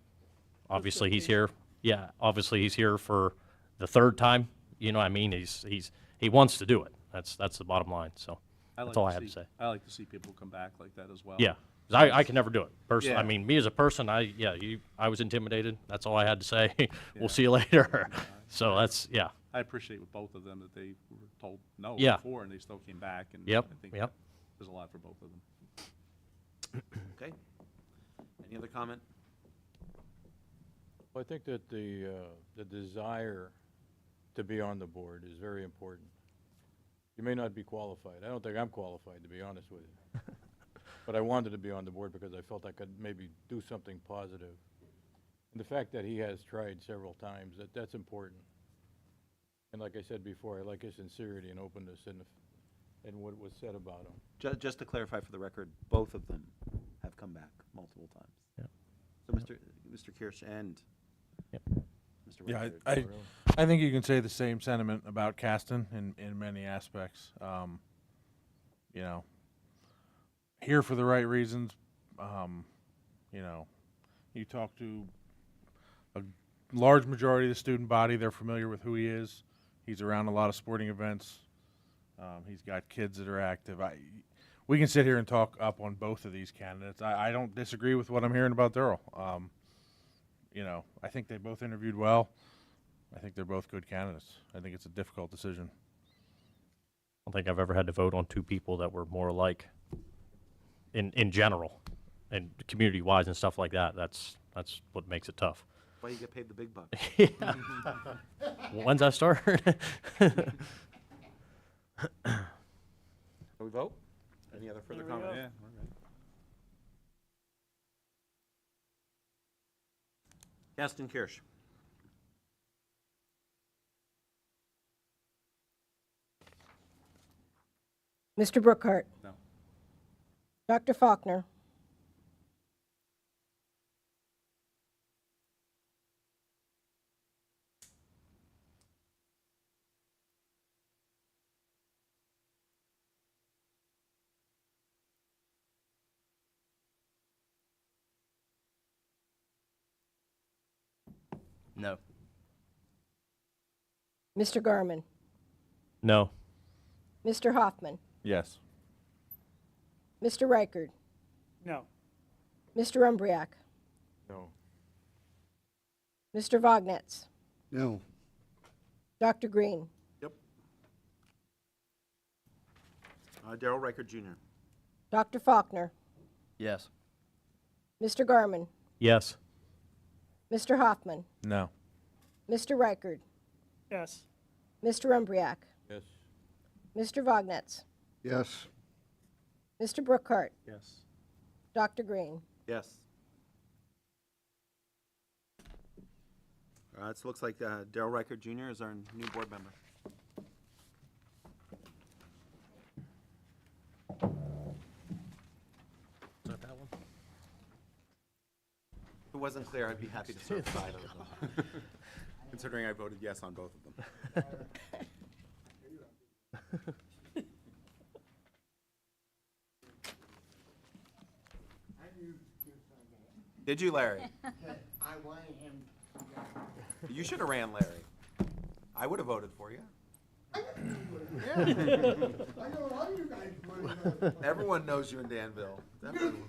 obviously he's here. Yeah, obviously he's here for the third time. He wants to do it. That's the bottom line. So That's all I had to say. I like to see people come back like that as well. Yeah, 'cause I can never do it. Personally, Yeah. I mean, me as a person, I was intimidated. That's all I had to say. We'll see you later. So that's, yeah. I appreciate with both of them that they were told no Yeah. before and they still came back. And Yep, I think yep. there's a lot for both of them. Okay. Any other comment? Well, I think that the desire to be on the board is very important. You may not be qualified. I don't think I'm qualified, to be honest with you. But I wanted to be on the board because I felt I could maybe do something positive. And the fact that he has tried several times, that's important. And like I said before, I like his sincerity and openness and what was said about him. Just to clarify for the record, both of them have come back multiple times. Yeah. So Mr. Kirsch and Mr. Yeah, Rickard. I think you can say the same sentiment about Caston in many aspects. You know, here for the right reasons. You know, you talk to a large majority of the student body, they're familiar with who he is. He's around a lot of sporting events. He's got kids that are active. We can sit here and talk up on both of these candidates. I don't disagree with what I'm hearing about Daryl. You know, I think they both interviewed well. I think they're both good candidates. I think it's a difficult decision. I don't think I've ever had to vote on two people that were more alike in general and community-wise and stuff like that. That's what makes it tough. Why you get paid the big bucks. Yeah. When's that start? Can we vote? Any other further Here we comment? go. Yeah, all right. Gaston Kirsch. Mr. Brookhart. No. Dr. Faulkner. No. Mr. Garman. No. Mr. Hoffman. Yes. Mr. Reichard. No. Mr. Umbriak. No. Mr. Vognetz. No. Dr. Green. Yep. Daryl Rickard Jr. Dr. Faulkner. Yes. Mr. Garman. Yes. Mr. Hoffman. No. Mr. Reichard. Yes. Mr. Umbriak. Yes. Mr. Vognetz. Yes. Mr. Brookhart. Yes. Dr. Green. Yes. All right, so it looks like Daryl Rickard Jr. is our new board member. Is that one? If it wasn't clear, I'd be happy to serve either of them, considering I voted yes on both of them. Did you, Larry? I wanted him. You should have ran, Larry. I would have voted for you. I know all you guys would. Everyone knows you in Danville. Definitely.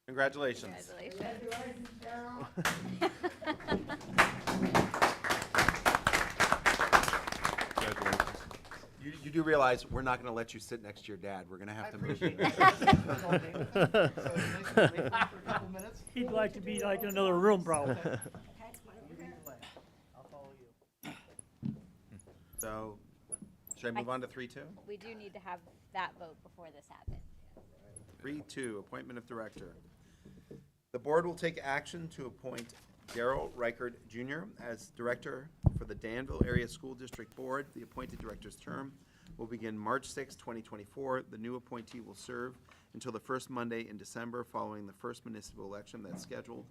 Congratulations. You do realize we're not going to let you sit next to your dad. We're going to have to move you. He'd like to be like in another room, probably. So, should I move on to 3-2? We do need to have that vote before this happens. 3-2, appointment of director. The board will take action to appoint Daryl Rickard Jr. as director for the Danville Area School District Board. The appointed director's term will begin March 6, 2024. The new appointee will serve until the first Monday in December following the first municipal election that's scheduled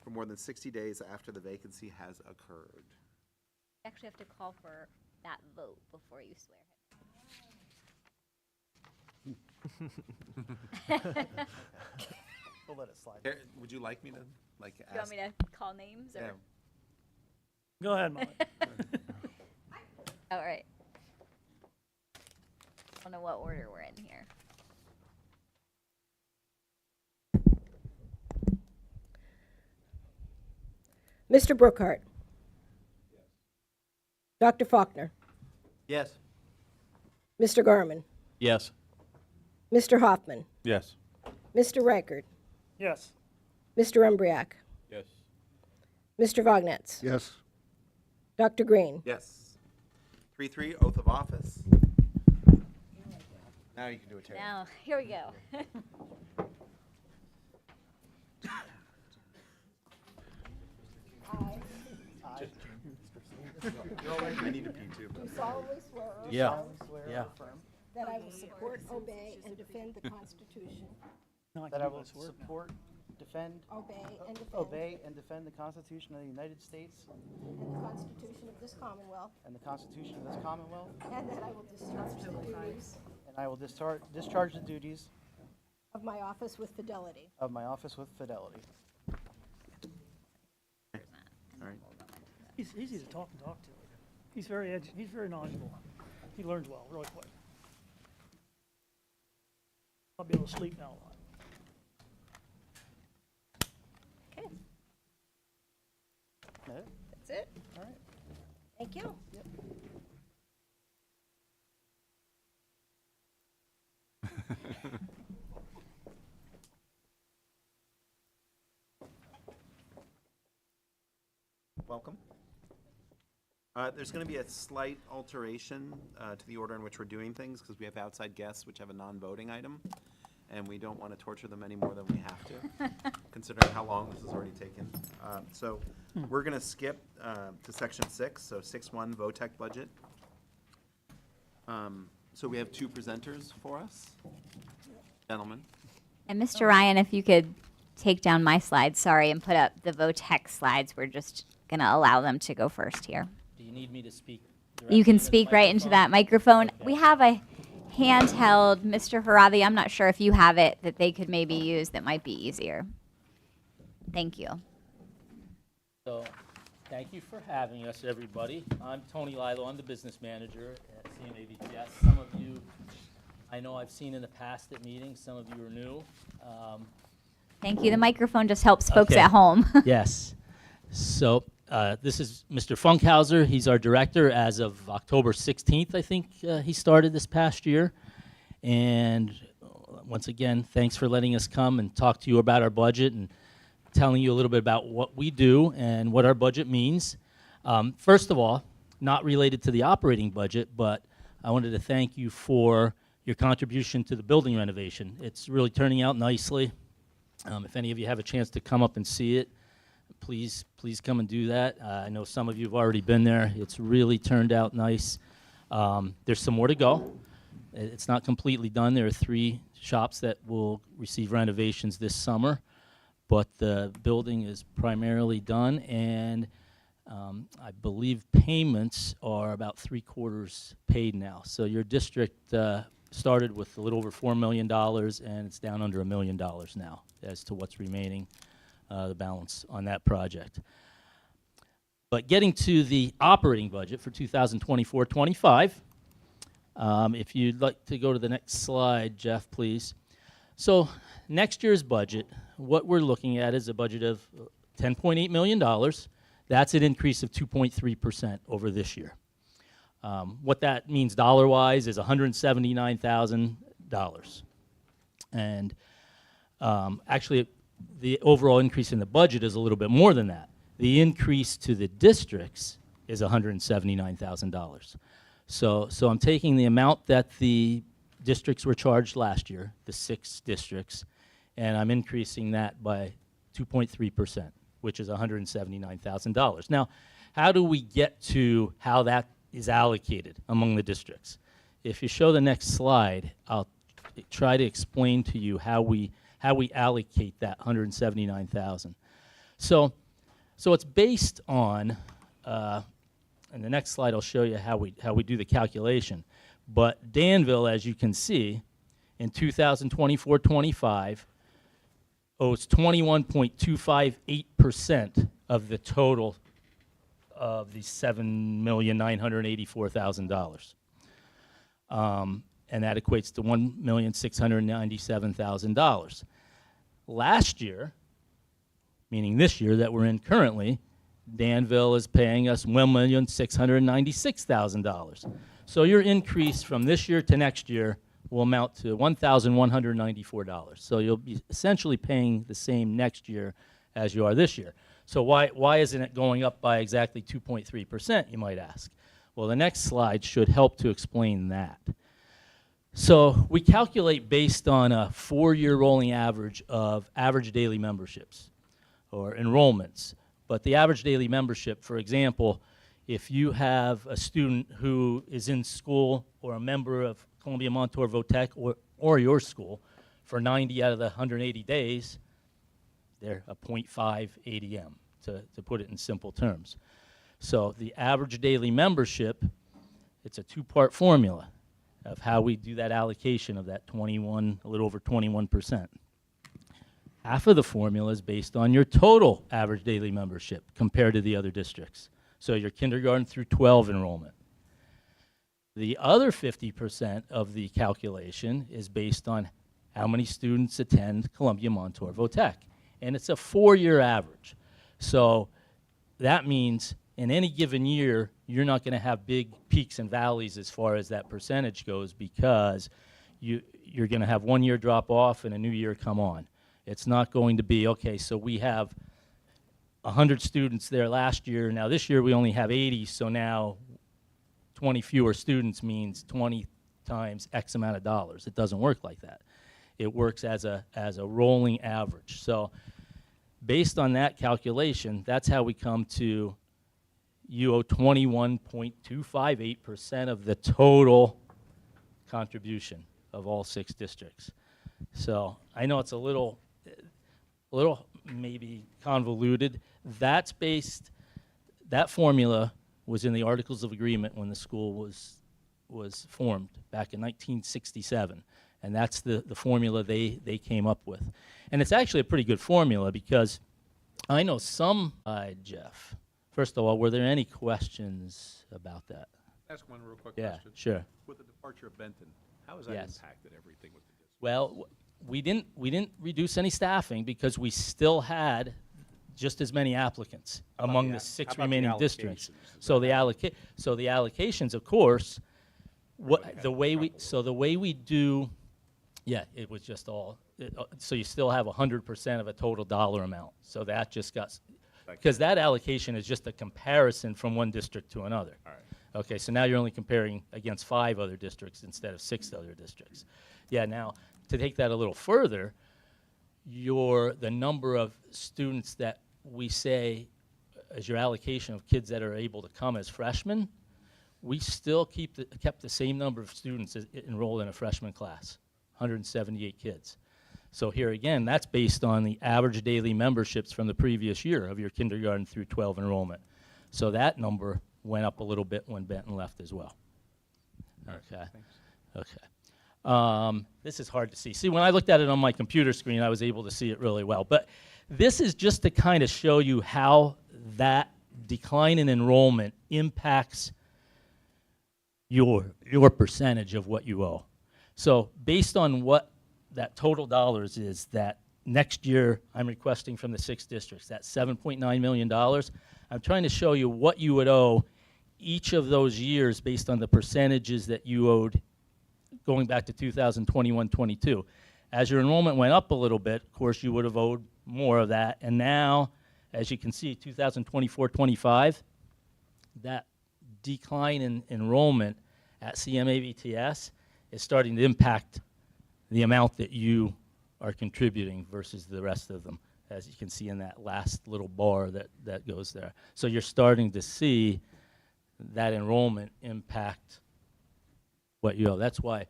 for more than 60 days after the vacancy has occurred. You actually have to call for that vote before you swear him. We'll let it slide. Would you like me to, like, Do you want ask? me to call names or? Yeah. Go ahead, Molly. All right. I don't know what order we're in here. Mr. Brookhart. Dr. Faulkner. Yes. Mr. Garman. Yes. Mr. Hoffman. Yes. Mr. Reichert. Yes. Mr. Umbriak. Yes. Mr. Vognetz. Yes. Dr. Green. Yes. 3-3, oath of office. Now you can do it, Terry. Now, here we go. I need to pee too. Do solemnly swear. Yeah. Yeah. That I will support, obey, and defend the Constitution. That I will support, defend, Obey and defend. obey, and defend the Constitution of the United States And the Constitution of this Commonwealth. and the Constitution of this Commonwealth, And that I will discharge the duties and I will discharge the duties of my office with fidelity. of my office with fidelity. All right. He's easy to talk to. He's very knowledgeable. He learns well, really quick. I'll be able to sleep now a lot. Okay. That's it. All right. Thank you. Yep. Welcome. There's going to be a slight alteration to the order in which we're doing things because we have outside guests which have a non-voting item, and we don't want to torture them any more than we have to, considering how long this has already taken. So we're going to skip to section 6, so 6.1 VOTEC budget. So we have two presenters for us. Gentlemen. And Mr. Ryan, if you could take down my slides, sorry, and put up the VOTEC slides. We're just going to allow them to go first here. Do you need me to speak? You can speak right into that microphone. We have a handheld, Mr. Haravi, I'm not sure if you have it, that they could maybe use that might be easier. Thank you. So, thank you for having us, everybody. I'm Tony Lilo. I'm the business manager at CMAVTS. Some of you, I know I've seen in the past at meetings. Some of you are new. Thank you. The microphone just helps folks Okay. at home. Yes. So, this is Mr. Funkhauser. He's our director as of October 16th, I think he started this past year. And once again, thanks for letting us come and talk to you about our budget and telling you a little bit about what we do and what our budget means. First of all, not related to the operating budget, but I wanted to thank you for your contribution to the building renovation. It's really turning out nicely. If any of you have a chance to come up and see it, please come and do that. I know some of you have already been there. It's really turned out nice. There's some more to go. It's not completely done. There are 3 shops that will receive renovations this summer, but the building is primarily done, and I believe payments are about 3/4 paid now. So your district started with a little over $4 million, and it's down under $1 million now as to what's remaining, the balance on that project. But getting to the operating budget for 2024-25, if you'd like to go to the next slide, Jeff, please. So next year's budget, what we're looking at is a budget of $10.8 million. That's an increase of 2.3% over this year. What that means dollar-wise is $179,000. And actually, the overall increase in the budget is a little bit more than that. The increase to the districts is $179,000. So I'm taking the amount that the districts were charged last year, the 6 districts, and I'm increasing that by 2.3%, which is $179,000. Now, how do we get to how that is allocated among the districts? If you show the next slide, I'll try to explain to you how we allocate that $179,000. So it's based on, and the next slide I'll show you how we do the calculation. But Danville, as you can see, in 2024-25 owes 21.258% of the total of the $7,984,000. And that equates to $1,697,000. Last year, meaning this year that we're in currently, Danville is paying us $1,696,000. So your increase from this year to next year will amount to $1,194. So you'll be essentially paying the same next year as you are this year. So why isn't it going up by exactly 2.3%, you might ask? Well, the next slide should help to explain that. So we calculate based on a 4-year rolling average of average daily memberships or enrollments. But the average daily membership, for example, if you have a student who is in school or a member of Columbia Montour Votech or your school for 90 out of the 180 days, they're a 0.5 ADM, to put it in simple terms. So the average daily membership, it's a 2-part formula of how we do that allocation of that 21, a little over 21%. Half of the formula is based on your total average daily membership compared to the other districts. So your kindergarten through 12 enrollment. The other 50% of the calculation is based on how many students attend Columbia Montour Votech. And it's a 4-year average. So that means in any given year, you're not going to have big peaks and valleys as far as that percentage goes, because you're going to have 1 year drop off and a new year come on. It's not going to be, okay, so we have 100 students there last year. Now this year we only have 80, so now 20 fewer students means 20 times X amount of dollars. It doesn't work like that. It works as a rolling average. So based on that calculation, that's how we come to you owe 21.258% of the total contribution of all 6 districts. So I know it's a little maybe convoluted. That's based, that formula was in the Articles of Agreement when the school was formed back in 1967. And that's the formula they came up with. And it's actually a pretty good formula, because I know some, Jeff, first of all, were there any questions about that? Ask one real quick Yeah, question. sure. With the departure of Benton, how has that Yes. impacted everything with the district? Well, we didn't reduce any staffing because we still had just as many applicants How about among the the how 6 about the remaining districts. allocations? Does So that the allocations, of course, Really had the way we do, yeah, it was just all. So you still have 100% of a total dollar amount. So that just got, because that allocation is just a comparison from one district to another. All right. Okay, so now you're only comparing against 5 other districts instead of 6 other districts. Yeah, now, to take that a little further, the number of students that we say as your allocation of kids that are able to come as freshmen, we still kept the same number of students enrolled in a freshman class, 178 kids. So here again, that's based on the average daily memberships from the previous year of your kindergarten through 12 enrollment. So that number went up a little bit when Benton left as well. Okay. Okay. This is hard to see. See, when I looked at it on my computer screen, I was able to see it really well. But this is just to kind of show you how that decline in enrollment impacts your percentage of what you owe. So based on what that total dollars is that next year I'm requesting from the 6 districts, that $7.9 million, I'm trying to show you what you would owe each of those years based on the percentages that you owed going back to 2021-22. As your enrollment went up a little bit, of course, you would have owed more of that. And now, as you can see, 2024-25, that decline in enrollment at CMAVTS is starting to impact the amount that you are contributing versus the rest of them, as you can see in that last little bar that goes there. So you're starting to see that enrollment impact what you owe. That's why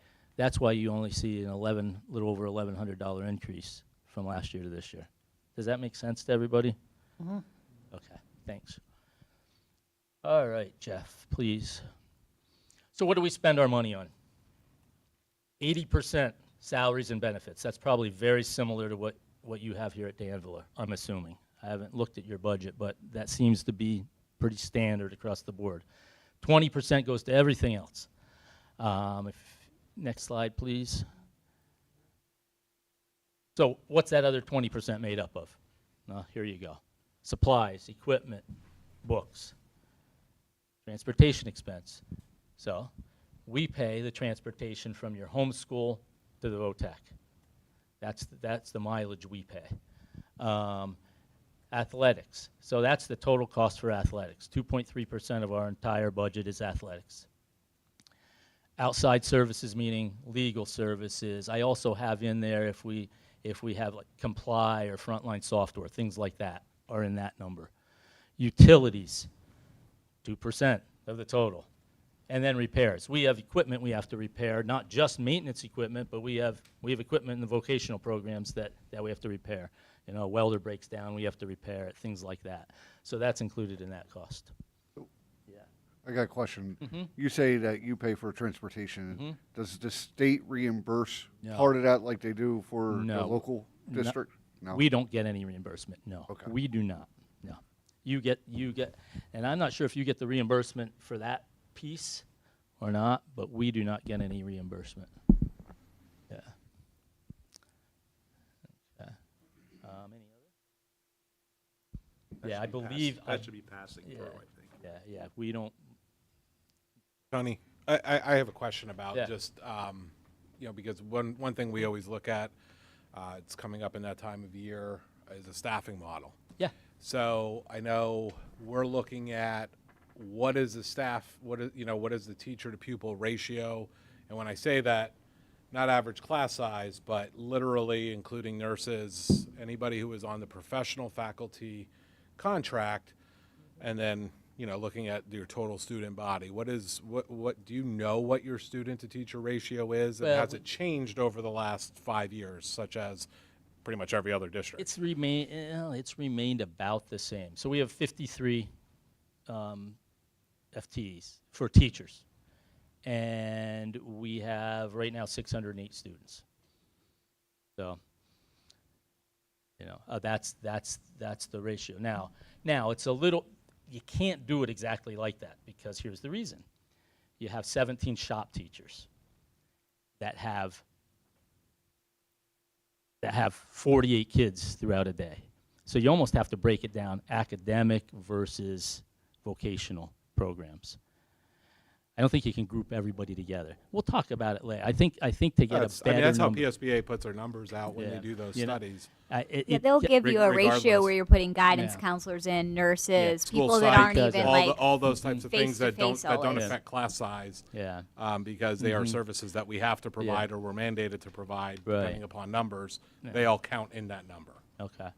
you only see a little over $1,100 increase from last year to this year. Does that make sense to everybody? Mm-hmm. Okay, thanks. All right, Jeff, please. So what do we spend our money on? 80% salaries and benefits. That's probably very similar to what you have here at Danville, I'm assuming. I haven't looked at your budget, but that seems to be pretty standard across the board. 20% goes to everything else. Next slide, please. So what's that other 20% made up of? Here you go. Supplies, equipment, books, transportation expense. So we pay the transportation from your home school to the VOTEC. That's the mileage we pay. Athletics. So that's the total cost for athletics. 2.3% of our entire budget is athletics. Outside services, meaning legal services. I also have in there if we have like comply or frontline software, things like that are in that number. Utilities, 2% of the total. And then repairs. We have equipment we have to repair, not just maintenance equipment, but we have equipment in the vocational programs that we have to repair. You know, a welder breaks down, we have to repair it, things like that. So that's included in that cost. I got a question. Mhm. You say that you pay for transportation. Mhm. Does the state reimburse No. part of that like they do for the No. local No. district? No. We don't get any reimbursement, no. Okay. We do not, no. You get, and I'm not sure if you get the reimbursement for that piece or not, but we do not get any reimbursement. Yeah. Okay. Any other? Yeah, I believe. That should be passing yeah, through, I think. Yeah, we don't. Tony, I have a question about Yeah. just, you know, because one thing we always look at, it's coming up in that time of year, is a staffing model. Yeah. So I know we're looking at what is the staff, what is the teacher to pupil ratio? And when I say that, not average class size, but literally including nurses, anybody who is on the professional faculty contract, and then, you know, looking at your total student body. What do you know what your student to teacher ratio is? And Well, has it changed over the last 5 years, such as pretty much every other district? It's remained about the same. So we have 53 FTEs for teachers, and we have right now 608 students. So, you know, that's the ratio. Now it's a little. You can't do it exactly like that because here's the reason: you have 17 shop teachers that have 48 kids throughout a day. So you almost have to break it down academic versus vocational programs. I don't think you can group everybody together. We'll talk about it later. I think to get a better that's how number- PSBA puts their numbers out when Yeah. they do those You know, studies. Yeah, they'll give you a ratio regardless. where you're putting guidance Yeah. counselors in, nurses, School people that psych, aren't even all, like all those types of things that don't face-to-face always. affect class size. Yeah. Because they are Mhm. services that we have to provide or we're mandated to provide Right. depending upon numbers. Yeah. They all count in that number. Okay.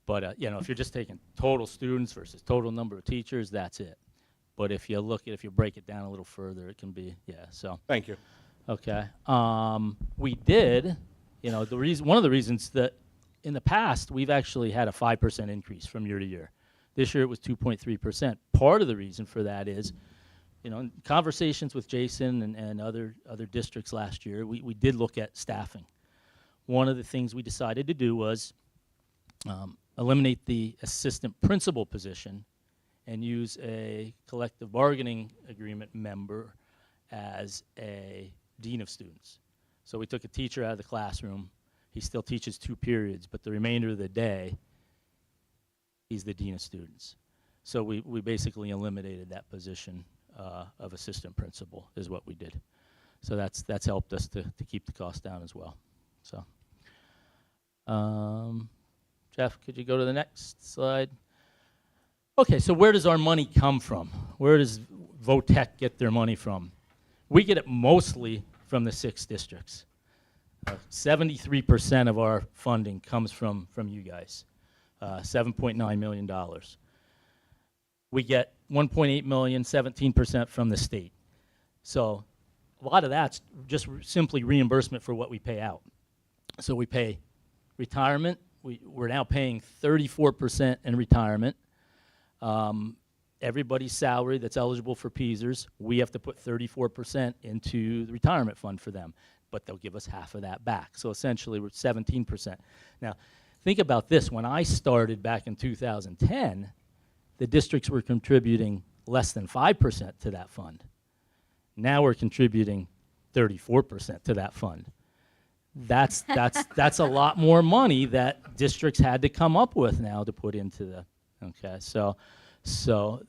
But, you know, if you're just taking total students versus total number of teachers, that's it. But if you break it down a little further, it can be, so. Thank you. Okay. We did, you know, one of the reasons that in the past, we've actually had a 5% increase from year to year. This year it was 2.3%. Part of the reason for that is, you know, in conversations with Jason and other districts last year, we did look at staffing. One of the things we decided to do was eliminate the assistant principal position and use a collective bargaining agreement member as a dean of students. So we took a teacher out of the classroom. He still teaches 2 periods, but the remainder of the day, he's the dean of students. So we basically eliminated that position of assistant principal is what we did. So that's helped us to keep the cost down as well. So, Jeff, could you go to the next slide? Okay, so where does our money come from? Where does VOTEC get their money from? We get it mostly from the 6 districts. 73% of our funding comes from you guys, $7.9 million. We get $1.8 million, 17% from the state. So a lot of that's just simply reimbursement for what we pay out. So we pay retirement. We're now paying 34% in retirement. Everybody's salary that's eligible for PESers, we have to put 34% into the retirement fund for them. but they'll give us half of that back. So essentially, we're 17%. Now, think about this. When I started back in 2010, the districts were contributing less than 5% to that fund. Now we're contributing 34% to that fund. That's a lot more money that districts had to come up with now to put into the, okay, so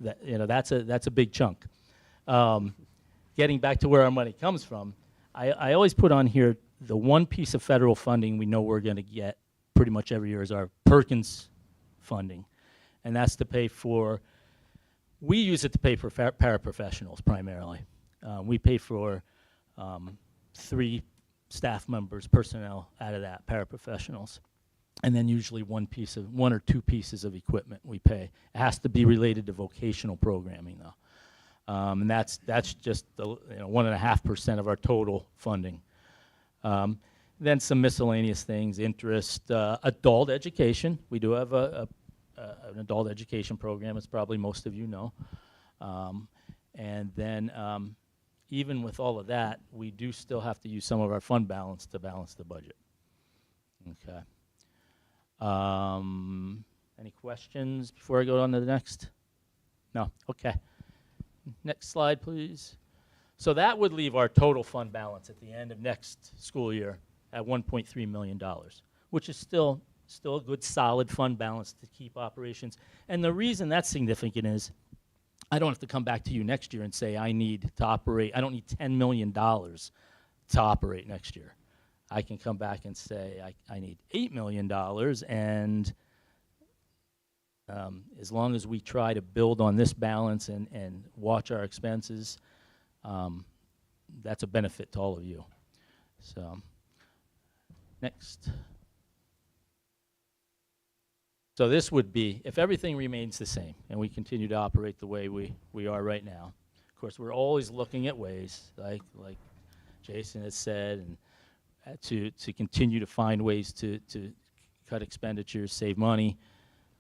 that, you know, that's a big chunk. Getting back to where our money comes from, I always put on here the one piece of federal funding we know we're going to get pretty much every year is our Perkins funding, and that's to pay for, we use it to pay for paraprofessionals primarily. We pay for 3 staff members, personnel out of that, paraprofessionals. And then usually one or two pieces of equipment we pay. It has to be related to vocational programming though. And that's just 1.5% of our total funding. Then some miscellaneous things, interest, adult education. We do have an adult education program, as probably most of you know. And then even with all of that, we do still have to use some of our fund balance to balance the budget. Okay. Any questions before I go on to the next? No? Okay. Next slide, please. So that would leave our total fund balance at the end of next school year at $1.3 million, which is still a good solid fund balance to keep operations. And the reason that's significant is I don't have to come back to you next year and say I need to operate, I don't need $10 million to operate next year. I can come back and say I need $8 million, and as long as we try to build on this balance and watch our expenses, that's a benefit to all of you. So, next. So this would be, if everything remains the same and we continue to operate the way we are right now. Of course, we're always looking at ways, like Jason has said, and to continue to find ways to cut expenditures, save money.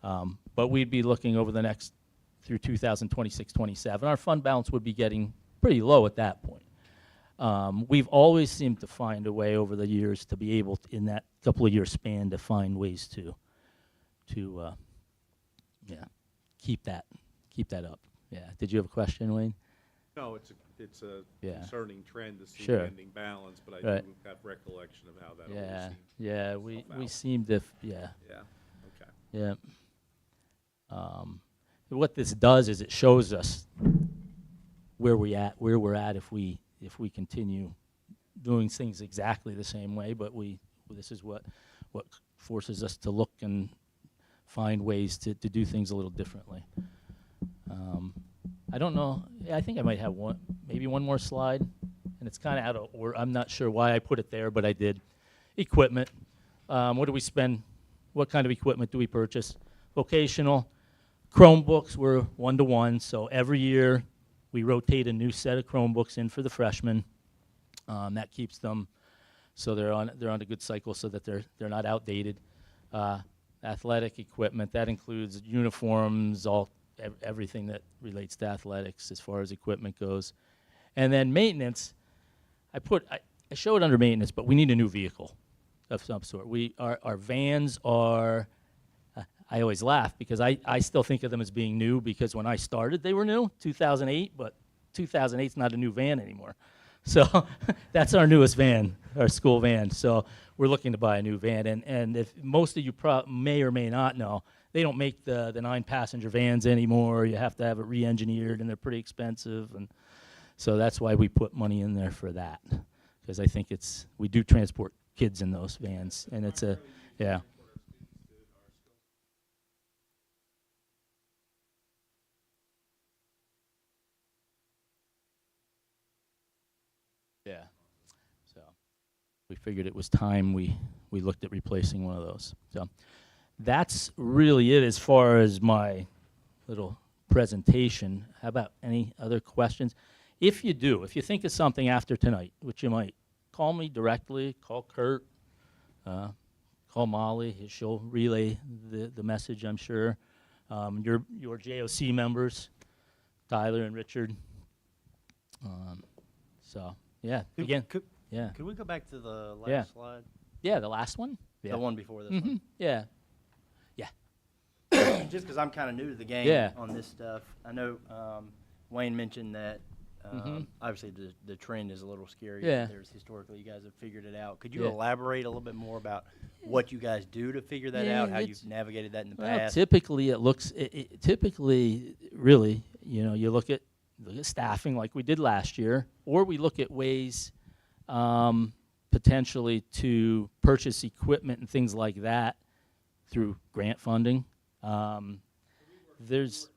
But we'd be looking over the next, through 2026-27. Our fund balance would be getting pretty low at that point. We've always seemed to find a way over the years to be able to, in that couple of year span, to find ways to keep that up. Yeah. Did you have a question, Wayne? No, it's a Yeah. concerning trend to see Sure. the ending balance, but I Right. do have recollection of how that always Yeah. seemed Yeah. We seem to. Yeah. Yeah. Okay. Yeah. What this does is it shows us where we're at if we continue doing things exactly the same way, but this is what forces us to look and find ways to do things a little differently. I don't know, I think I might have maybe one more slide, and it's kind of out of order. I'm not sure why I put it there, but I did. Equipment, what do we spend, what kind of equipment do we purchase? Vocational, Chromebooks were 1-to-1, so every year we rotate a new set of Chromebooks in for the freshmen. That keeps them, so they're on a good cycle so that they're not outdated. Athletic equipment, that includes uniforms, everything that relates to athletics as far as equipment goes. And then maintenance, I showed under maintenance, but we need a new vehicle of some sort. Our vans are, I always laugh because I still think of them as being new because when I started they were new, 2008, but 2008's not a new van anymore. So that's our newest van, our school van. So we're looking to buy a new van. And if most of you may or may not know, they don't make the 9-passenger vans anymore. You have to have it re-engineered, and they're pretty expensive. And so that's why we put money in there for that, because I think we do transport kids in those vans, and it's yeah. Yeah, so we figured it was time we looked at replacing one of those. So that's really it as far as my little presentation. How about any other questions? If you think of something after tonight, which you might, call me directly, call Kurt, call Molly. She'll relay the message, I'm sure. Your JOC members, Tyler and Richard. So. Yeah, again. Yeah. Could we go back to the last Yeah. slide? Yeah, the last one? Yeah. The one before this Mhm. one? Yeah. Yeah. Just because I'm kind of new to the game Yeah. on this stuff. I know Wayne mentioned that Mhm. obviously the trend is a little scary. Yeah. There's historically, you guys have figured it out. Could you Yeah. elaborate a little bit more about what you guys do to figure that Yeah, out, how it's- you've navigated that in the Well, past? typically it looks, typically, really, you know, you look at staffing like we did last year, or we look at ways potentially to purchase equipment and things like that through grant funding. There's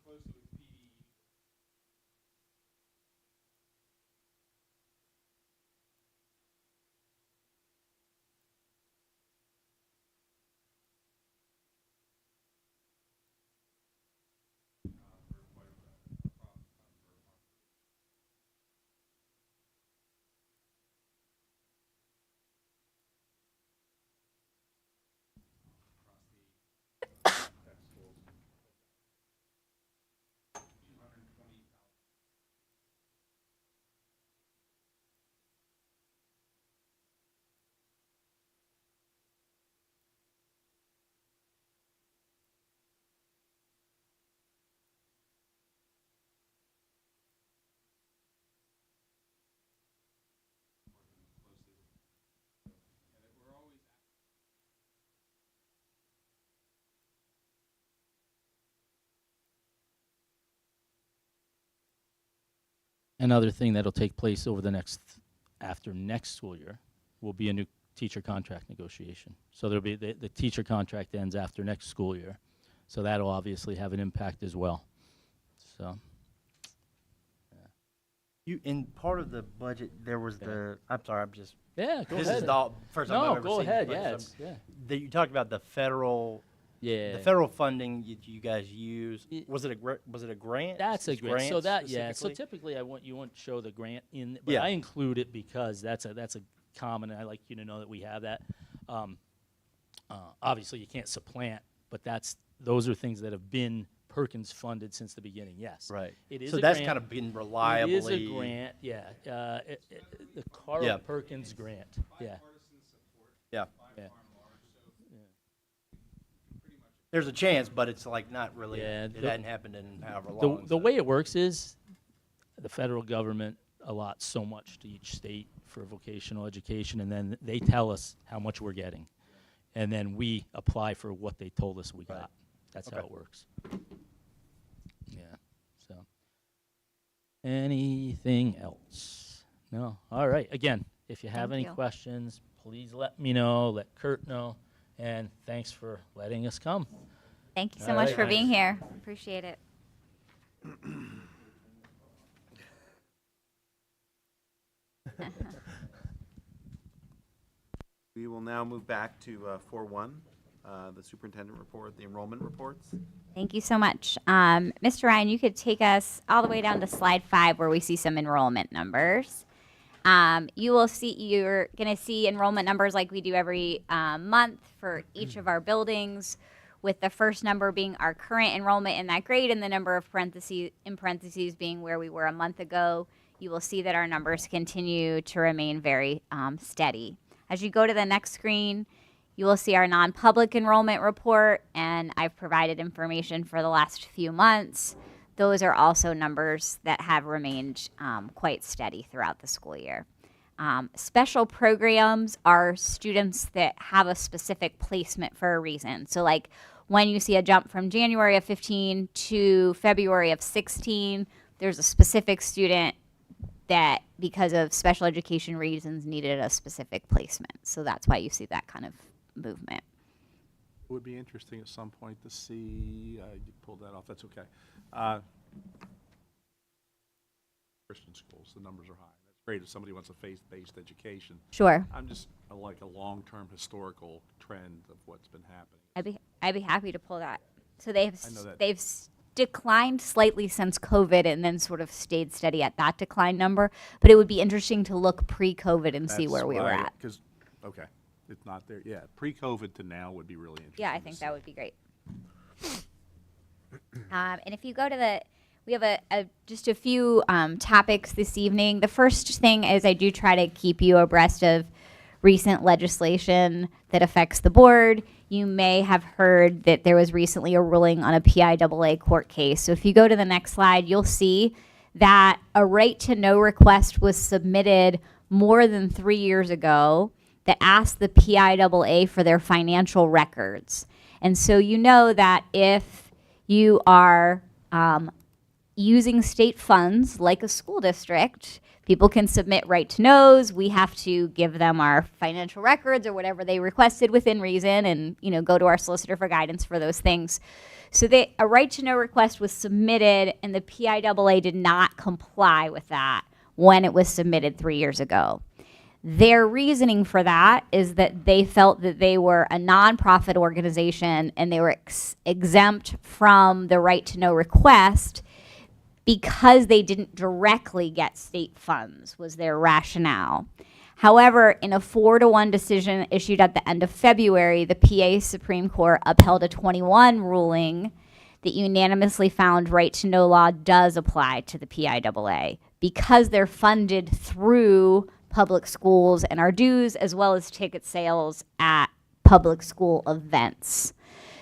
another thing that'll take place over the after next school year will be a new teacher contract negotiation. So there'll be, the teacher contract ends after next school year. So that'll obviously have an impact as well. So. You in part of the budget there was the. I'm sorry, I'm just. Yeah, go this ahead. is the first time I've No, ever go seen ahead. this budget, Yeah, so it's, yeah. you talked about the federal. Yeah. The federal funding you guys use. Was it a grant? That's a Is grant. So that, yeah. So specifically? typically, you won't show the grant in, but Yeah. I include it because that's a common, and I like you to know that we have that. Obviously, you can't supplant, but those are things that have been Perkins funded since the beginning. Yes. Right. It is. So a that's grant. kind of been reliably. It is a grant. Yeah. The Carl Yeah. Perkins grant. Yeah. Yeah. Yeah. There's a chance, but it's like not really. Yeah, It the- hadn't happened in however long. The way it works is the federal government allots so much to each state for vocational education, and then they tell us how much we're getting. And then we apply for what they told us we got. That's how Okay. it works. Yeah, so. Anything else? No? All right. Again, if you have Thank any you. questions, please let me know, let Kurt know, and thanks for letting us come. Thank you so All much right. for being here. Appreciate it. We will now move back to 4.1, the superintendent report, the enrollment reports. Thank you so much. Mr. Ryan, you could take us all the way down to slide 5 where we see some enrollment numbers. You're going to see enrollment numbers like we do every month for each of our buildings, with the first number being our current enrollment in that grade and the number of parentheses being where we were a month ago. You will see that our numbers continue to remain very steady. As you go to the next screen, you will see our non-public enrollment report, and I've provided information for the last few months. Those are also numbers that have remained quite steady throughout the school year. Special programs are students that have a specific placement for a reason. So like when you see a jump from January of 15 to February of 16, there's a specific student that because of special education reasons needed a specific placement. So that's why you see that kind of movement. It would be interesting at some point to see, you pulled that off, that's okay. Christian schools, the numbers are high. That's great if somebody wants a faith-based education. Sure. I'm just like a long-term historical trend of what's been happening. I'd be happy to pull that. So I know that. they've declined slightly since COVID and then sort of stayed steady at that decline number. But it would be interesting to look pre-COVID and see where we were at. Because, okay, it's not there, yeah. Pre-COVID to now would be really interesting. Yeah, I think that would be great. And if you go to We have just a few topics this evening. The first thing is I do try to keep you abreast of recent legislation that affects the board. You may have heard that there was recently a ruling on a PIAA court case. So if you go to the next slide, you'll see that a right to know request was submitted more than 3 years ago that asked the PIAA for their financial records. And so you know that if you are using state funds like a school district, people can submit right to knows. We have to give them our financial records or whatever they requested within reason, and go to our solicitor for guidance for those things. So a right to know request was submitted, and the PIAA did not comply with that when it was submitted 3 years ago. Their reasoning for that is that they felt that they were a nonprofit organization and they were exempt from the right to know request because they didn't directly get state funds, was their rationale. However, in a 4-1 decision issued at the end of February, the PA Supreme Court upheld a 21 ruling that unanimously found right to know law does apply to the PIAA because they're funded through public schools and our dues, as well as ticket sales at public school events.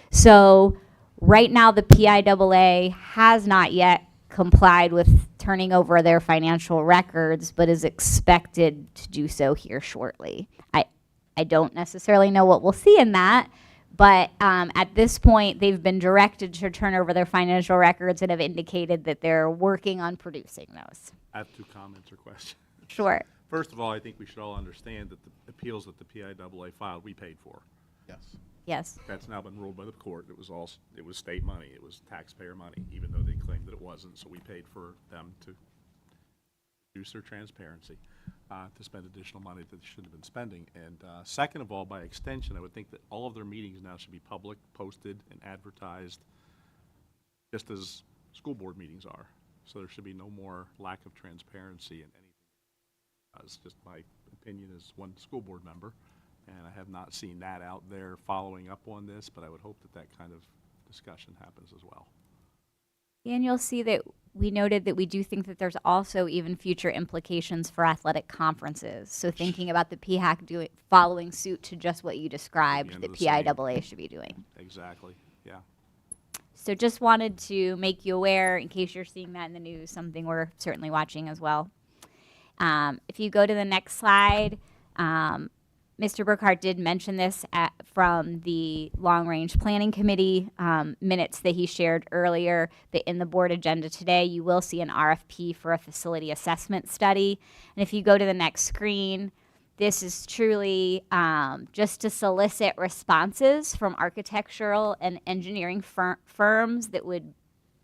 So right now the PIAA has not yet complied with turning over their financial records, but is expected to do so here shortly. I don't necessarily know what we'll see in that, but at this point, they've been directed to turn over their financial records and have indicated that they're working on producing those. I have 2 comments or questions. Sure. First of all, I think we should all understand that the appeals that the PIAA filed, we paid for. Yes. Yes. That's now been ruled by the court. It was state money. It was taxpayer money, even though they claimed that it wasn't. So we paid for them to reduce their transparency, to spend additional money that they shouldn't have been spending. And second of all, by extension, I would think that all of their meetings now should be public, posted, and advertised, just as school board meetings are. So there should be no more lack of transparency in anything. It's just my opinion as one school board member. And I have not seen that out there following up on this, but I would hope that that kind of discussion happens as well. And you'll see that we noted that we do think that there's also even future implications for athletic conferences. So thinking about the PHAC following suit to just what you described that PIAA should be doing. Exactly, yeah. So just wanted to make you aware, in case you're seeing that in the news, something we're certainly watching as well. If you go to the next slide, Mr. Burkhart did mention this from the Long Range Planning Committee minutes that he shared earlier, that in the board agenda today, you will see an RFP for a facility assessment study. And if you go to the next screen, this is truly just to solicit responses from architectural and engineering firms that would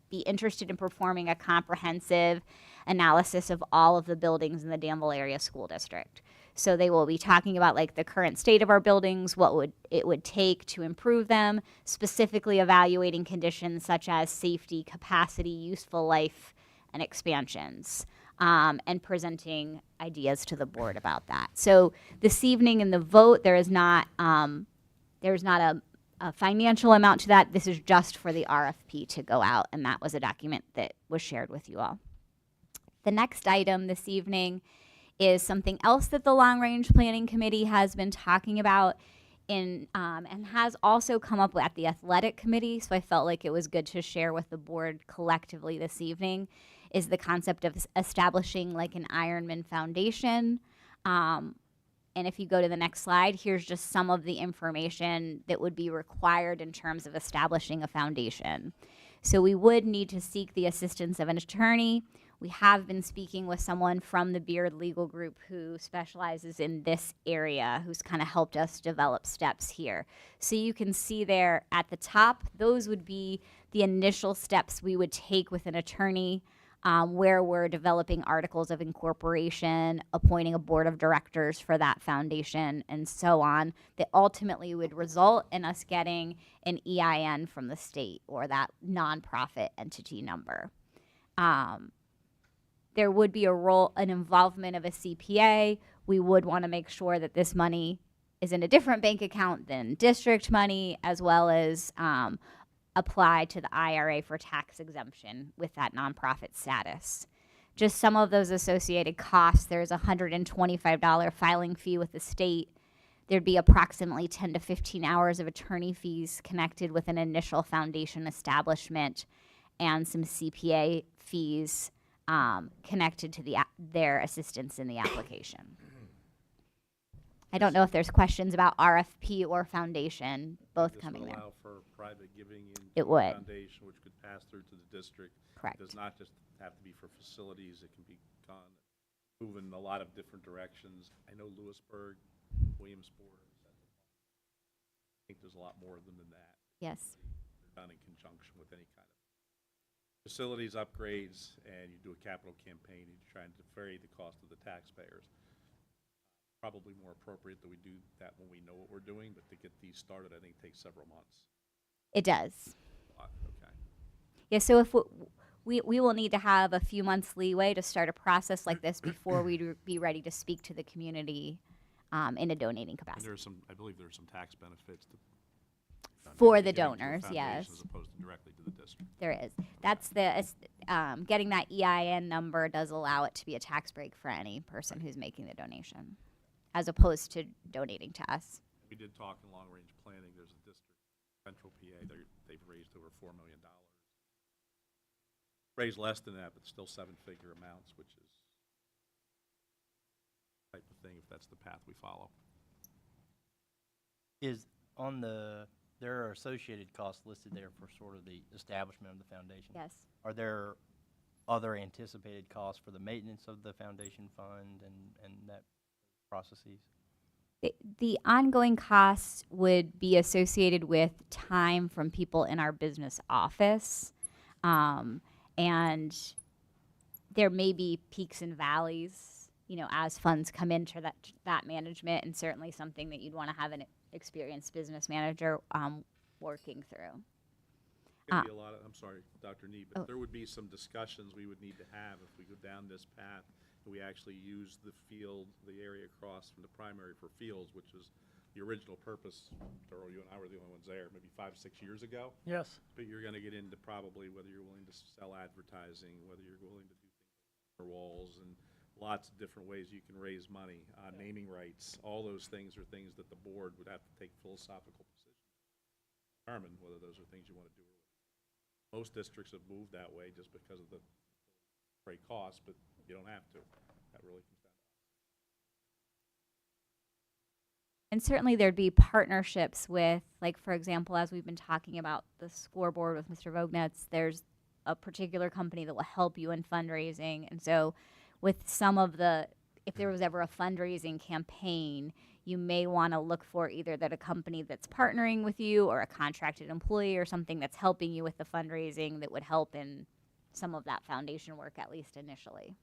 be interested in performing a comprehensive analysis of all of the buildings in the Danville Area School District. So they will be talking about like the current state of our buildings, what it would take to improve them, specifically evaluating conditions such as safety, capacity, useful life, and expansions, and presenting ideas to the board about that. So this evening in the vote, there's not a financial amount to that. This is just for the RFP to go out, and that was a document that was shared with you all. The next item this evening is something else that the Long Range Planning Committee has been talking about and has also come up at the Athletic Committee, so I felt like it was good to share with the board collectively this evening, is the concept of establishing like an Ironman Foundation. And if you go to the next slide, here's just some of the information that would be required in terms of establishing a foundation. So we would need to seek the assistance of an attorney. We have been speaking with someone from the Beard Legal Group who specializes in this area, who's kind of helped us develop steps here. So you can see there at the top, those would be the initial steps we would take with an attorney, where we're developing articles of incorporation, appointing a board of directors for that foundation, and so on, that ultimately would result in us getting an EIN from the state or that nonprofit entity number. There would be an involvement of a CPA. We would want to make sure that this money is in a different bank account than district money, as well as apply to the IRA for tax exemption with that nonprofit status. Just some of those associated costs, there's a $125 filing fee with the state. There'd be approximately 10 to 15 hours of attorney fees connected with an initial foundation establishment and some CPA fees connected to their assistance in the application. I don't know if there's questions about RFP or foundation, both This coming would there. allow for private giving into It the would. foundation, which could pass through to the district. Correct. It does not just have to be for facilities. It can be gone, move in a lot of different directions. I know Lewisburg, Williamsport. I think there's a lot more of them than that. Yes. They're done in conjunction with any kind of facilities upgrades, and you do a capital campaign, and you try and defray the cost of the taxpayers. Probably more appropriate that we do that when we know what we're doing, but to get these started, I think takes several months. It does. Okay. Yeah, so if we will need to have a few months leeway to start a process like this before we'd be ready to speak to the community in a donating And capacity. there's some, I believe there's some tax benefits to For the giving to a donors, foundation yes. As opposed to directly to the district. There is. That's the, getting that EIN number does allow it to be a tax break for any person who's making the donation, as opposed to donating to us. We did talk in long-range planning. There's a district, Central PA, they've raised over $4 million. Raised less than that, but still seven-figure amounts, which is type of thing if that's the path we follow. Is on there are associated costs listed there for sort of the establishment of the foundation? Yes. Are there other anticipated costs for the maintenance of the foundation fund and that processes? The ongoing costs would be associated with time from people in our business office. And there may be peaks and valleys, as funds come into that management, and certainly something that you'd want to have an experienced business manager working through. There'd be a lot of, I'm sorry, Dr. Nee, but Oh. there would be some discussions we would need to have if we go down this path, and we actually use the field, the area across from the primary for fields, which is the original purpose. Darrell, you and I were the only ones there, maybe 5, 6 years ago. Yes. But you're gonna get into probably whether you're willing to sell advertising, whether you're willing to do things on walls, and lots of different ways you can raise money, naming rights. All those things are things that the board would have to take philosophical position, determine whether those are things you want to do. Most districts have moved that way just because of the great cost, but you don't have to. That really comes down. And certainly there'd be partnerships with, like, for example, as we've been talking about the scoreboard with Mr. Vognetz, there's a particular company that will help you in fundraising. And so with some of if there was ever a fundraising campaign, you may want to look for either that a company that's partnering with you or a contracted employee or something that's helping you with the fundraising that would help in some of that foundation work, at least initially.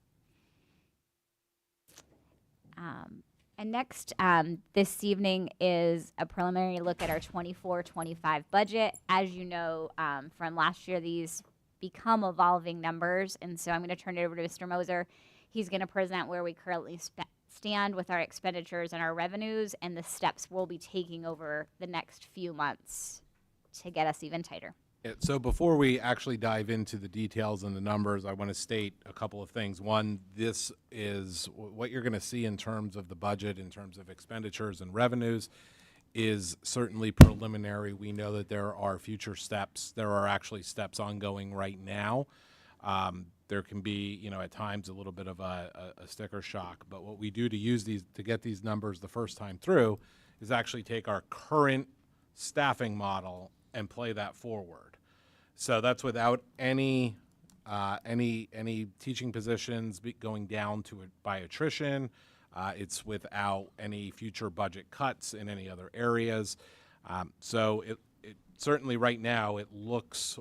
And next, this evening is a preliminary look at our 24-25 budget. As you know, from last year, these become evolving numbers, and so I'm going to turn it over to Mr. Moser. He's going to present where we currently stand with our expenditures and our revenues and the steps we'll be taking over the next few months to get us even tighter. So before we actually dive into the details and the numbers, I want to state a couple of things. One, this is what you're going to see in terms of the budget, in terms of expenditures and revenues, is certainly preliminary. We know that there are future steps. There are actually steps ongoing right now. There can be, at times a little bit of a sticker shock. But what we do to get these numbers the first time through is actually take our current staffing model and play that forward. So that's without any teaching positions going down to it by attrition. It's without any future budget cuts in any other areas. So it certainly right now it looks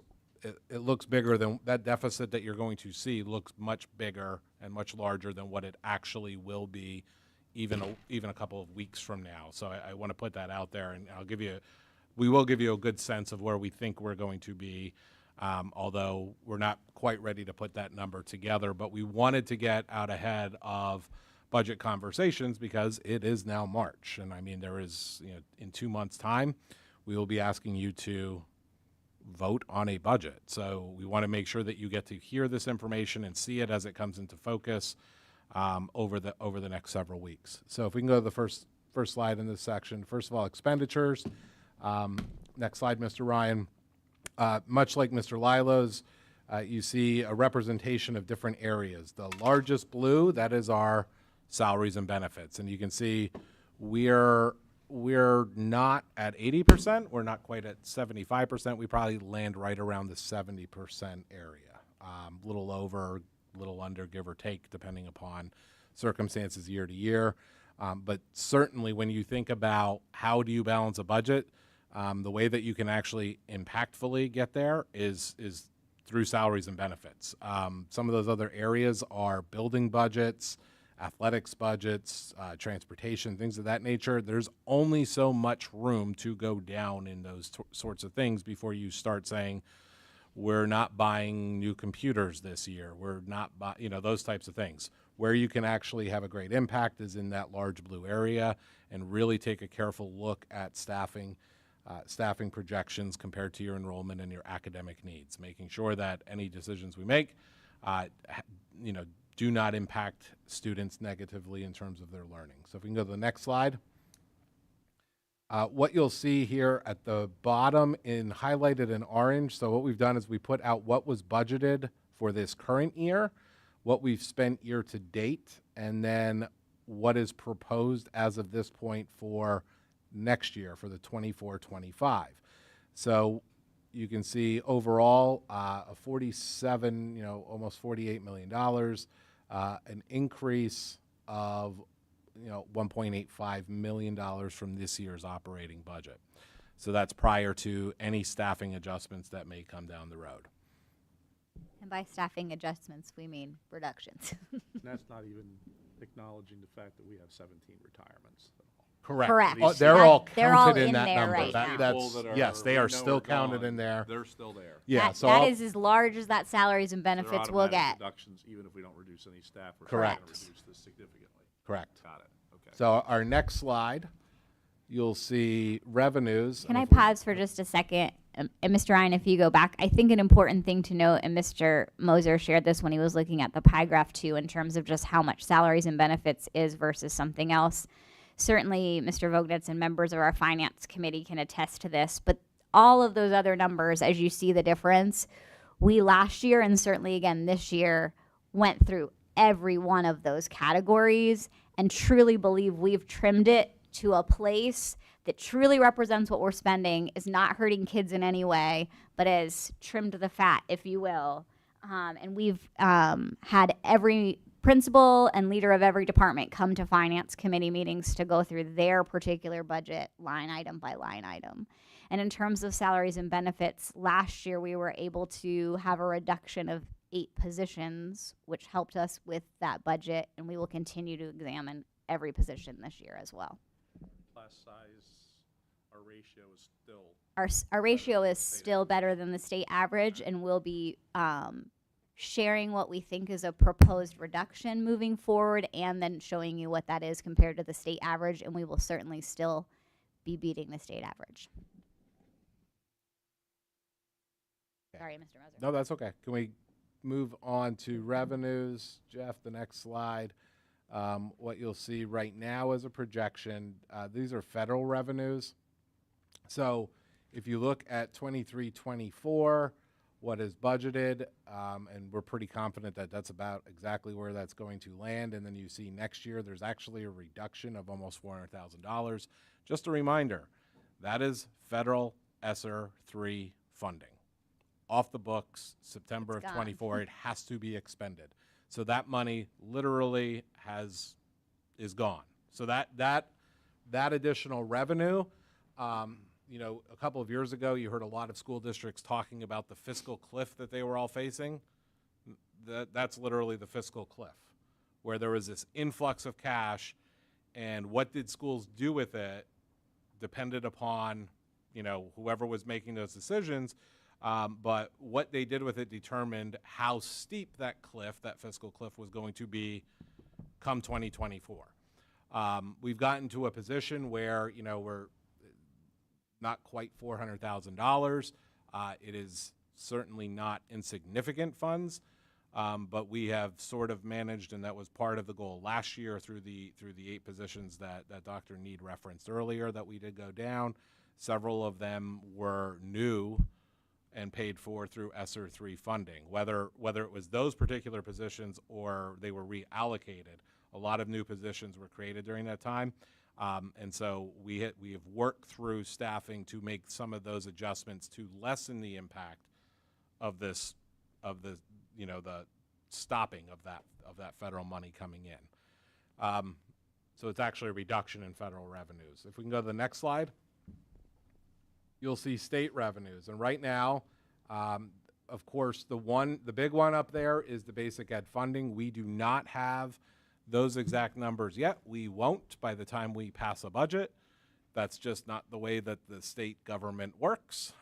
bigger than that deficit that you're going to see looks much bigger and much larger than what it actually will be even a couple of weeks from now. So I want to put that out there, and we will give you a good sense of where we think we're going to be, although we're not quite ready to put that number together. But we wanted to get out ahead of budget conversations because it is now March. And I mean, there is, in 2 months' time, we will be asking you to vote on a budget. So we want to make sure that you get to hear this information and see it as it comes into focus over the next several weeks. So if we can go to the first slide in this section. First of all, expenditures. Next slide, Mr. Ryan. Much like Mr. Lilo's, you see a representation of different areas. The largest blue, that is our salaries and benefits. And you can see we're not at 80%. We're not quite at 75%. We probably land right around the 70% area. A little over, a little under, give or take, depending upon circumstances year to year. But certainly when you think about how do you balance a budget, the way that you can actually impactfully get there is through salaries and benefits. Some of those other areas are building budgets, athletics budgets, transportation, things of that nature. There's only so much room to go down in those sorts of things before you start saying, we're not buying new computers this year. We're not those types of things. Where you can actually have a great impact is in that large blue area, and really take a careful look at staffing projections compared to your enrollment and your academic needs, making sure that any decisions we make, do not impact students negatively in terms of their learning. So if we can go to the next slide. What you'll see here at the bottom highlighted in orange, so what we've done is we put out what was budgeted for this current year, what we've spent year to date, and then what is proposed as of this point for next year for the 24-25. So you can see overall a 47, almost $48 million, an increase of $1.85 million from this year's operating budget. So that's prior to any staffing adjustments that may come down the road. And by staffing adjustments, we mean reductions. And that's not even acknowledging the fact that we have 17 retirements. Correct. Correct. Oh, they're all They're all counted in in that there number. right now. Yes, they are still counted in there. They're still there. Yeah, that, so that is as large as that salaries and benefits we'll get. Reductions, even if we don't reduce any staff, we're Correct. going to reduce this significantly. Correct. Got it. Okay. So our next slide, you'll see revenues. Can I pause for just a second? And Mr. Ryan, if you go back, I think an important thing to note, and Mr. Moser shared this when he was looking at the pie graph too, in terms of just how much salaries and benefits is versus something else. Certainly, Mr. Vognitz and members of our finance committee can attest to this, but all of those other numbers, as you see the difference, we last year and certainly again this year went through every one of those categories and truly believe we've trimmed it to a place that truly represents what we're spending, is not hurting kids in any way, but is trimmed to the fat, if you will. And we've had every principal and leader of every department come to finance committee meetings to go through their particular budget line item by line item. And in terms of salaries and benefits, last year we were able to have a reduction of 8 positions, which helped us with that budget, and we will continue to examine every position this year as well. Class size, our ratio is still... Our ratio is still better than the state average, and we'll be sharing what we think is a proposed reduction moving forward, and then showing you what that is compared to the state average, and we will certainly still be beating the state average. Sorry, Mr. Moser. No, that's okay. Can we move on to revenues? Jeff, the next slide. What you'll see right now is a projection. These are federal revenues. So if you look at 23-24, what is budgeted, and we're pretty confident that that's about exactly where that's going to land. And then you see next year, there's actually a reduction of almost $400,000. Just a reminder, that is federal ESSER 3 funding. Off the books, September of 24, it has to be expended. So that money literally is gone. So that additional revenue, a couple of years ago, you heard a lot of school districts talking about the fiscal cliff that they were all facing. That's literally the fiscal cliff, where there was this influx of cash, and what did schools do with it depended upon, whoever was making those decisions. But what they did with it determined how steep that fiscal cliff was going to be come 2024. We've gotten to a position where, we're not quite $400,000. It is certainly not insignificant funds, but we have sort of managed, and that was part of the goal last year through the 8 positions that Dr. Need referenced earlier that we did go down. Several of them were new and paid for through ESSER 3 funding. Whether it was those particular positions or they were reallocated, a lot of new positions were created during that time. And so we have worked through staffing to make some of those adjustments to lessen the impact of the stopping of that federal money coming in. So it's actually a reduction in federal revenues. If we can go to the next slide, you'll see state revenues. And right now, of course, the big one up there is the basic ed funding. We do not have those exact numbers yet. We won't by the time we pass a budget. That's just not the way that the state government works.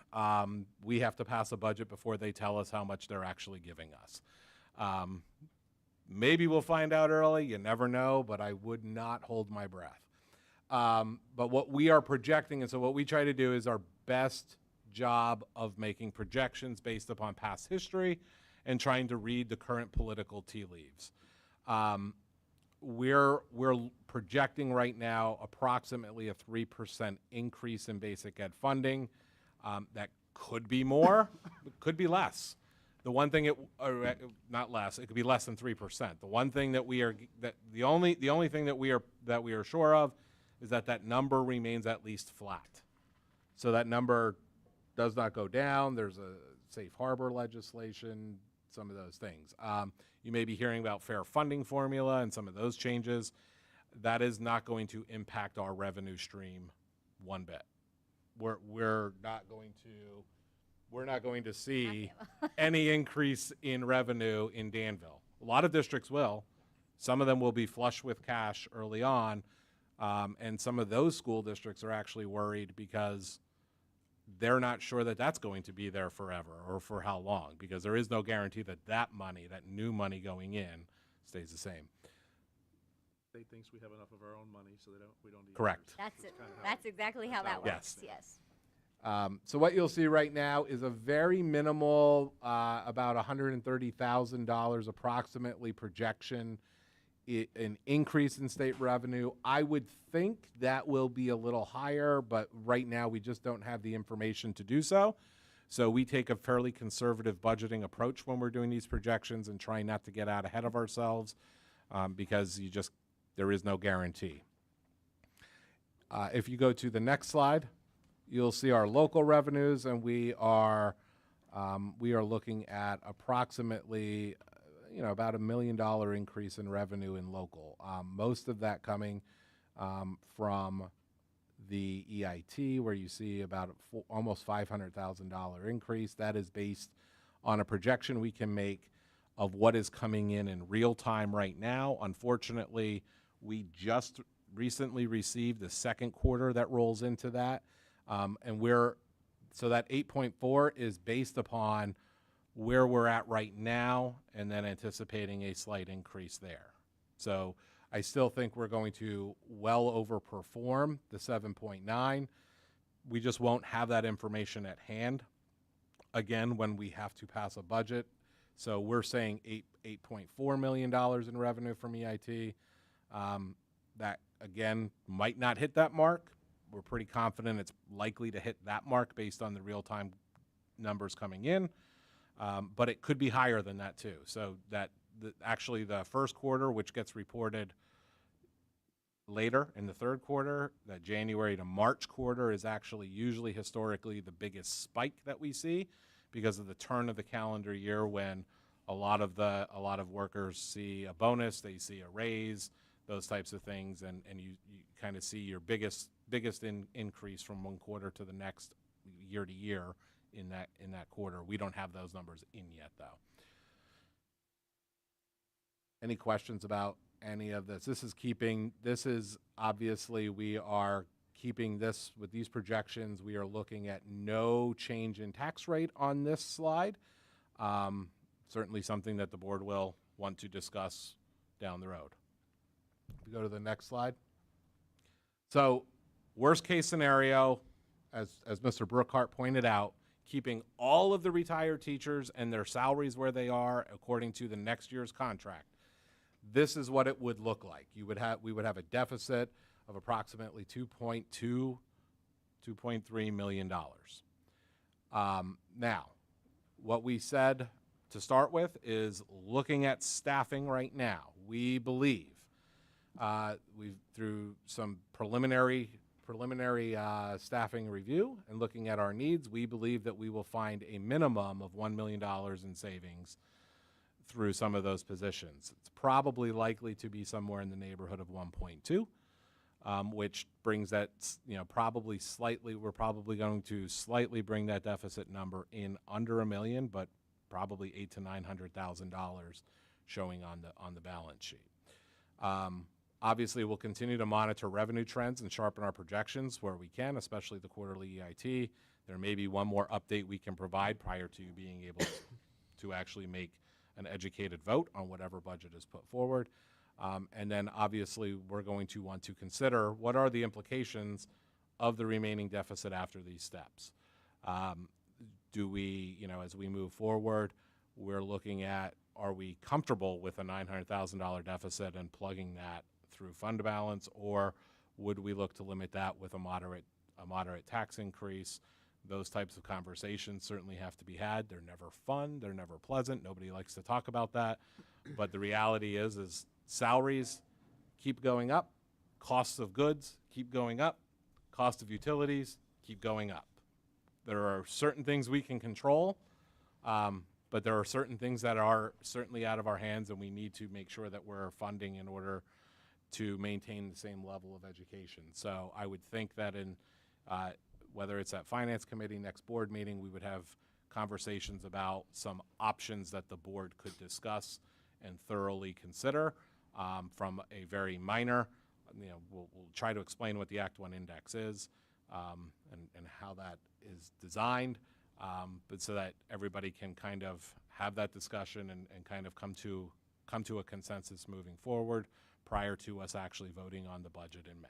We have to pass a budget before they tell us how much they're actually giving us. Maybe we'll find out early, you never know, but I would not hold my breath. But what we are projecting, and so what we try to do is our best job of making projections based upon past history and trying to read the current political tea leaves. We're projecting right now approximately a 3% increase in basic ed funding. That could be more, it could be less. The one thing not less, it could be less than 3%. The one thing that the only thing that we are sure of is that number remains at least flat. So that number does not go down. There's a safe harbor legislation, some of those things. You may be hearing about fair funding formula and some of those changes. That is not going to impact our revenue stream one bit. We're not going to see any increase in revenue in Danville. A lot of districts will. Some of them will be flush with cash early on, and some of those school districts are actually worried because they're not sure that that's going to be there forever or for how long, because there is no guarantee that money, that new money going in, stays the same. State thinks we have enough of our own money, so we don't need Correct. That's exactly how that works. Yes. So what you'll see right now is a very minimal, about $130,000 approximately projection, an increase in state revenue. I would think that will be a little higher, but right now we just don't have the information to do so. So we take a fairly conservative budgeting approach when we're doing these projections and trying not to get out ahead of ourselves, because there is no guarantee. If you go to the next slide, you'll see our local revenues, and we are looking at approximately about $1 million increase in revenue in local. Most of that coming from the EIT, where you see about almost $500,000 increase. That is based on a projection we can make of what is coming in real time right now. Unfortunately, we just recently received the second quarter that rolls into that. So that 8.4 is based upon where we're at right now and then anticipating a slight increase there. So I still think we're going to well overperform the 7.9. We just won't have that information at hand again when we have to pass a budget. So we're saying $8.4 million in revenue from EIT. That again might not hit that mark. We're pretty confident it's likely to hit that mark based on the real-time numbers coming in. But it could be higher than that too. So actually the first quarter, which gets reported later in the third quarter, that January to March quarter is actually usually historically the biggest spike that we see because of the turn of the calendar year when a lot of workers see a bonus, they see a raise, those types of things, and you kind of see your biggest increase from one quarter to the next, year to year in that quarter. We don't have those numbers in yet though. Any questions about any of this? This is obviously, we are keeping this with these projections. We are looking at no change in tax rate on this slide. Certainly something that the board will want to discuss down the road. If we go to the next slide. So worst case scenario, as Mr. Brookhart pointed out, keeping all of the retired teachers and their salaries where they are according to the next year's contract, this is what it would look like. We would have a deficit of approximately $2.3 million. Now, what we said to start with is looking at staffing right now. We believe through some preliminary staffing review and looking at our needs, we believe that we will find a minimum of $1 million in savings through some of those positions. It's probably likely to be somewhere in the neighborhood of 1.2, which brings that, probably slightly, we're probably going to slightly bring that deficit number in under $1 million, but probably $800,000 to $900,000 showing on the balance sheet. Obviously, we'll continue to monitor revenue trends and sharpen our projections where we can, especially the quarterly EIT. There may be one more update we can provide prior to being able to actually make an educated vote on whatever budget is put forward. And then obviously, we're going to want to consider what are the implications of the remaining deficit after these steps. Do we, as we move forward, we're looking at, are we comfortable with a $900,000 deficit and plugging that through fund balance, or would we look to limit that with a moderate tax increase? Those types of conversations certainly have to be had. They're never fun. They're never pleasant. Nobody likes to talk about that. But the reality is salaries keep going up, costs of goods keep going up, cost of utilities keep going up. There are certain things we can control, but there are certain things that are certainly out of our hands, and we need to make sure that we're funding in order to maintain the same level of education. So I would think that whether it's at Finance Committee, next board meeting, we would have conversations about some options that the board could discuss and thoroughly consider, from a very minor, we'll try to explain what the Act 1 index is, and how that is designed, but so that everybody can kind of have that discussion and kind of come to a consensus moving forward prior to us actually voting on the budget in May.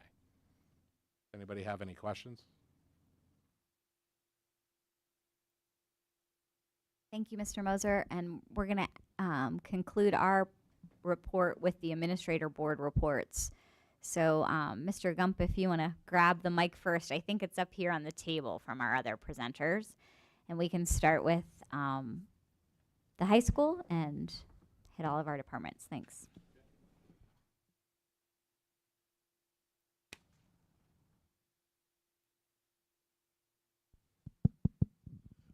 Anybody have any questions? Thank you, Mr. Moser. And we're going to conclude our report with the Administrator Board reports. So, Mr. Gump, if you want to grab the mic first, I think it's up here on the table from our other presenters. And we can start with the high school and hit all of our departments. Thanks.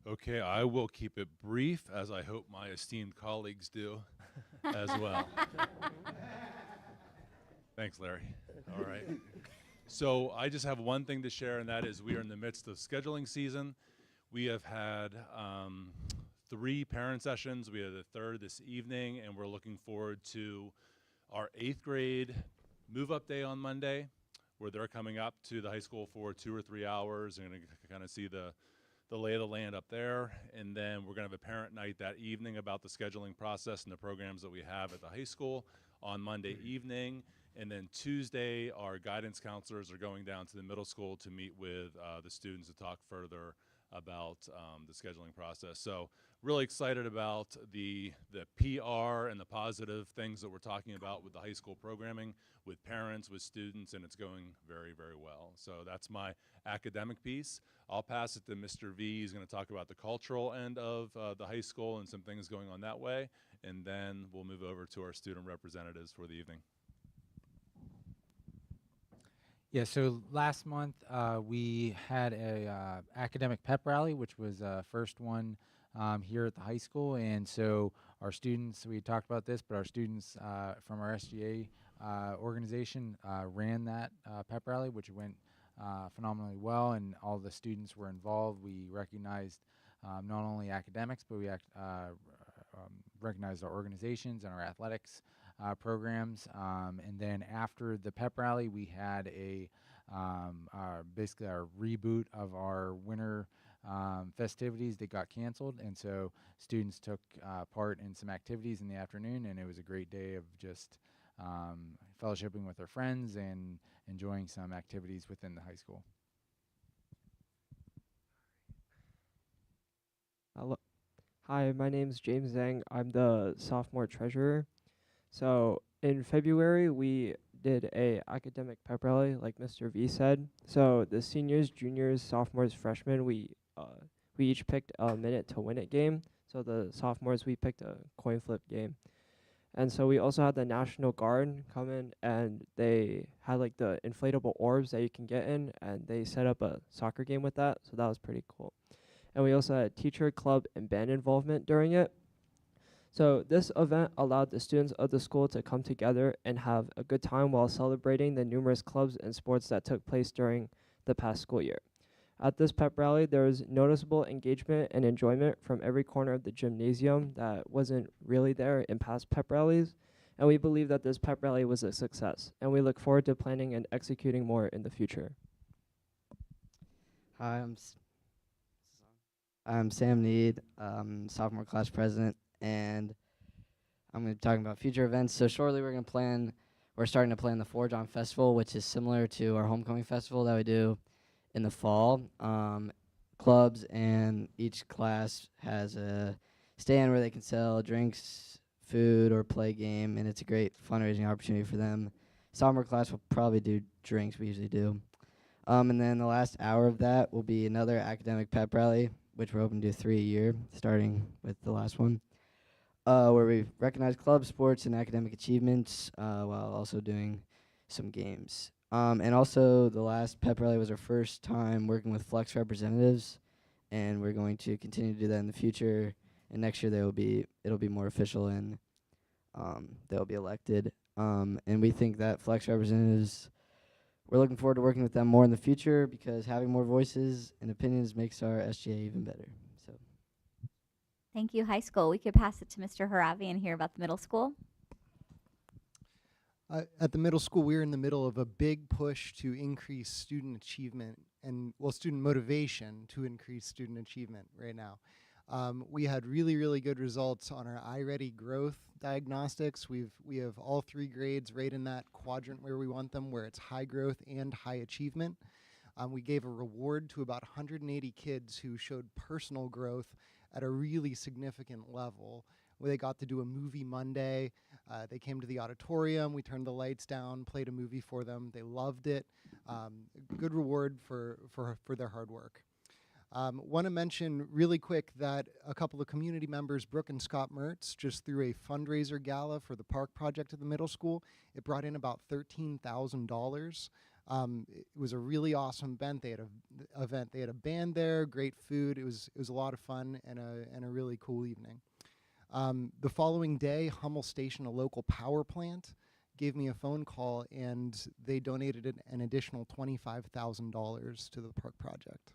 Okay, I will keep it brief, as I hope my esteemed colleagues do as well. Thanks, Larry. All right. So I just have one thing to share, and that is we are in the midst of scheduling season. We have had 3 parent sessions. We had the 3rd this evening, and we're looking forward to our 8th grade move-up day on Monday, where they're coming up to the high school for 2 or 3 hours and going to kind of see the lay of the land up there. And then we're going to have a parent night that evening about the scheduling process and the programs that we have at the high school on Monday evening. And then Tuesday, our guidance counselors are going down to the middle school to meet with the students to talk further about the scheduling process. So really excited about the PR and the positive things that we're talking about with the high school programming, with parents, with students, and it's going very, very well. So that's my academic piece. I'll pass it to Mr. V. He's going to talk about the cultural end of the high school and some things going on that way, and then we'll move over to our student representatives for the evening. Yeah, so last month we had a academic pep rally, which was first one here at the high school. And so our students, we talked about this, but our students from our SGA organization ran that pep rally, which went phenomenally well, and all the students were involved. We recognized not only academics, but we recognized our organizations and our athletics programs. And then after the pep rally, we had basically our reboot of our winter festivities that got canceled. And so students took part in some activities in the afternoon, and it was a great day of just fellowshipping with their friends and enjoying some activities within the high school. Hello. Hi, my name's James Zhang. I'm the sophomore treasurer. So in February, we did a academic pep rally, like Mr. V said. So the seniors, juniors, sophomores, freshmen, we each picked a minute to win it game. So the sophomores, we picked a coin flip game. And so we also had the National Guard come in, and they had like the inflatable orbs that you can get in, and they set up a soccer game with that. So that was pretty cool. And we also had teacher, club, and band involvement during it. So this event allowed the students of the school to come together and have a good time while celebrating the numerous clubs and sports that took place during the past school year. At this pep rally, there was noticeable engagement and enjoyment from every corner of the gymnasium that wasn't really there in past pep rallies. And we believe that this pep rally was a success, and we look forward to planning and executing more in the future. Hi, I'm Sam Need, sophomore class president, and I'm going to be talking about future events. So shortly we're starting to plan the Forge On Festival, which is similar to our homecoming festival that we do in the fall. Clubs and each class has a stand where they can sell drinks, food, or play game, and it's a great fundraising opportunity for them. Sophomore class will probably do drinks, we usually do. And then the last hour of that will be another academic pep rally, which we're hoping to do 3 a year, starting with the last one, where we recognize club sports and academic achievements while also doing some games. And also, the last pep rally was our first time working with Flex representatives, and we're going to continue to do that in the future. And next year, it'll be more official, and they'll be elected. And we think that Flex representatives, we're looking forward to working with them more in the future because having more voices and opinions makes our SGA even better. So, Thank you, high school. We could pass it to Mr. Haravi and hear about the middle school. At the middle school, we're in the middle of a big push to increase student achievement and, well, student motivation to increase student achievement right now. We had really, really good results on our iReady growth diagnostics. We have all 3 grades right in that quadrant where we want them, where it's high growth and high achievement. We gave a reward to about 180 kids who showed personal growth at a really significant level, where they got to do a movie Monday. They came to the auditorium, we turned the lights down, played a movie for them. They loved it. Good reward for their hard work. Want to mention really quick that a couple of community members, Brooke and Scott Mertz, just threw a fundraiser gala for the park project at the middle school. It brought in about $13,000. It was a really awesome event. They had a band there, great food. It was a lot of fun and a really cool evening. The following day, Hummel Station, a local power plant, gave me a phone call, and they donated an additional $25,000 to the park project.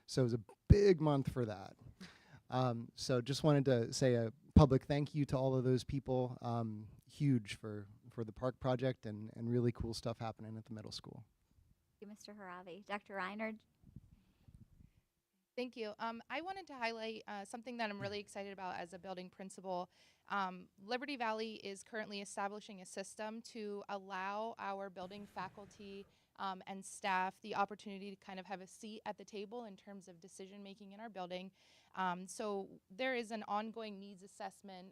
So it was a big month for that. So just wanted to say a public thank you to all of those people. Huge for the park project and really cool stuff happening at the middle school. Thank you, Mr. Haravi. Dr. Reinard? Thank you. I wanted to highlight something that I'm really excited about as a building principal. Liberty Valley is currently establishing a system to allow our building faculty and staff the opportunity to kind of have a seat at the table in terms of decision making in our building. So there is an ongoing needs assessment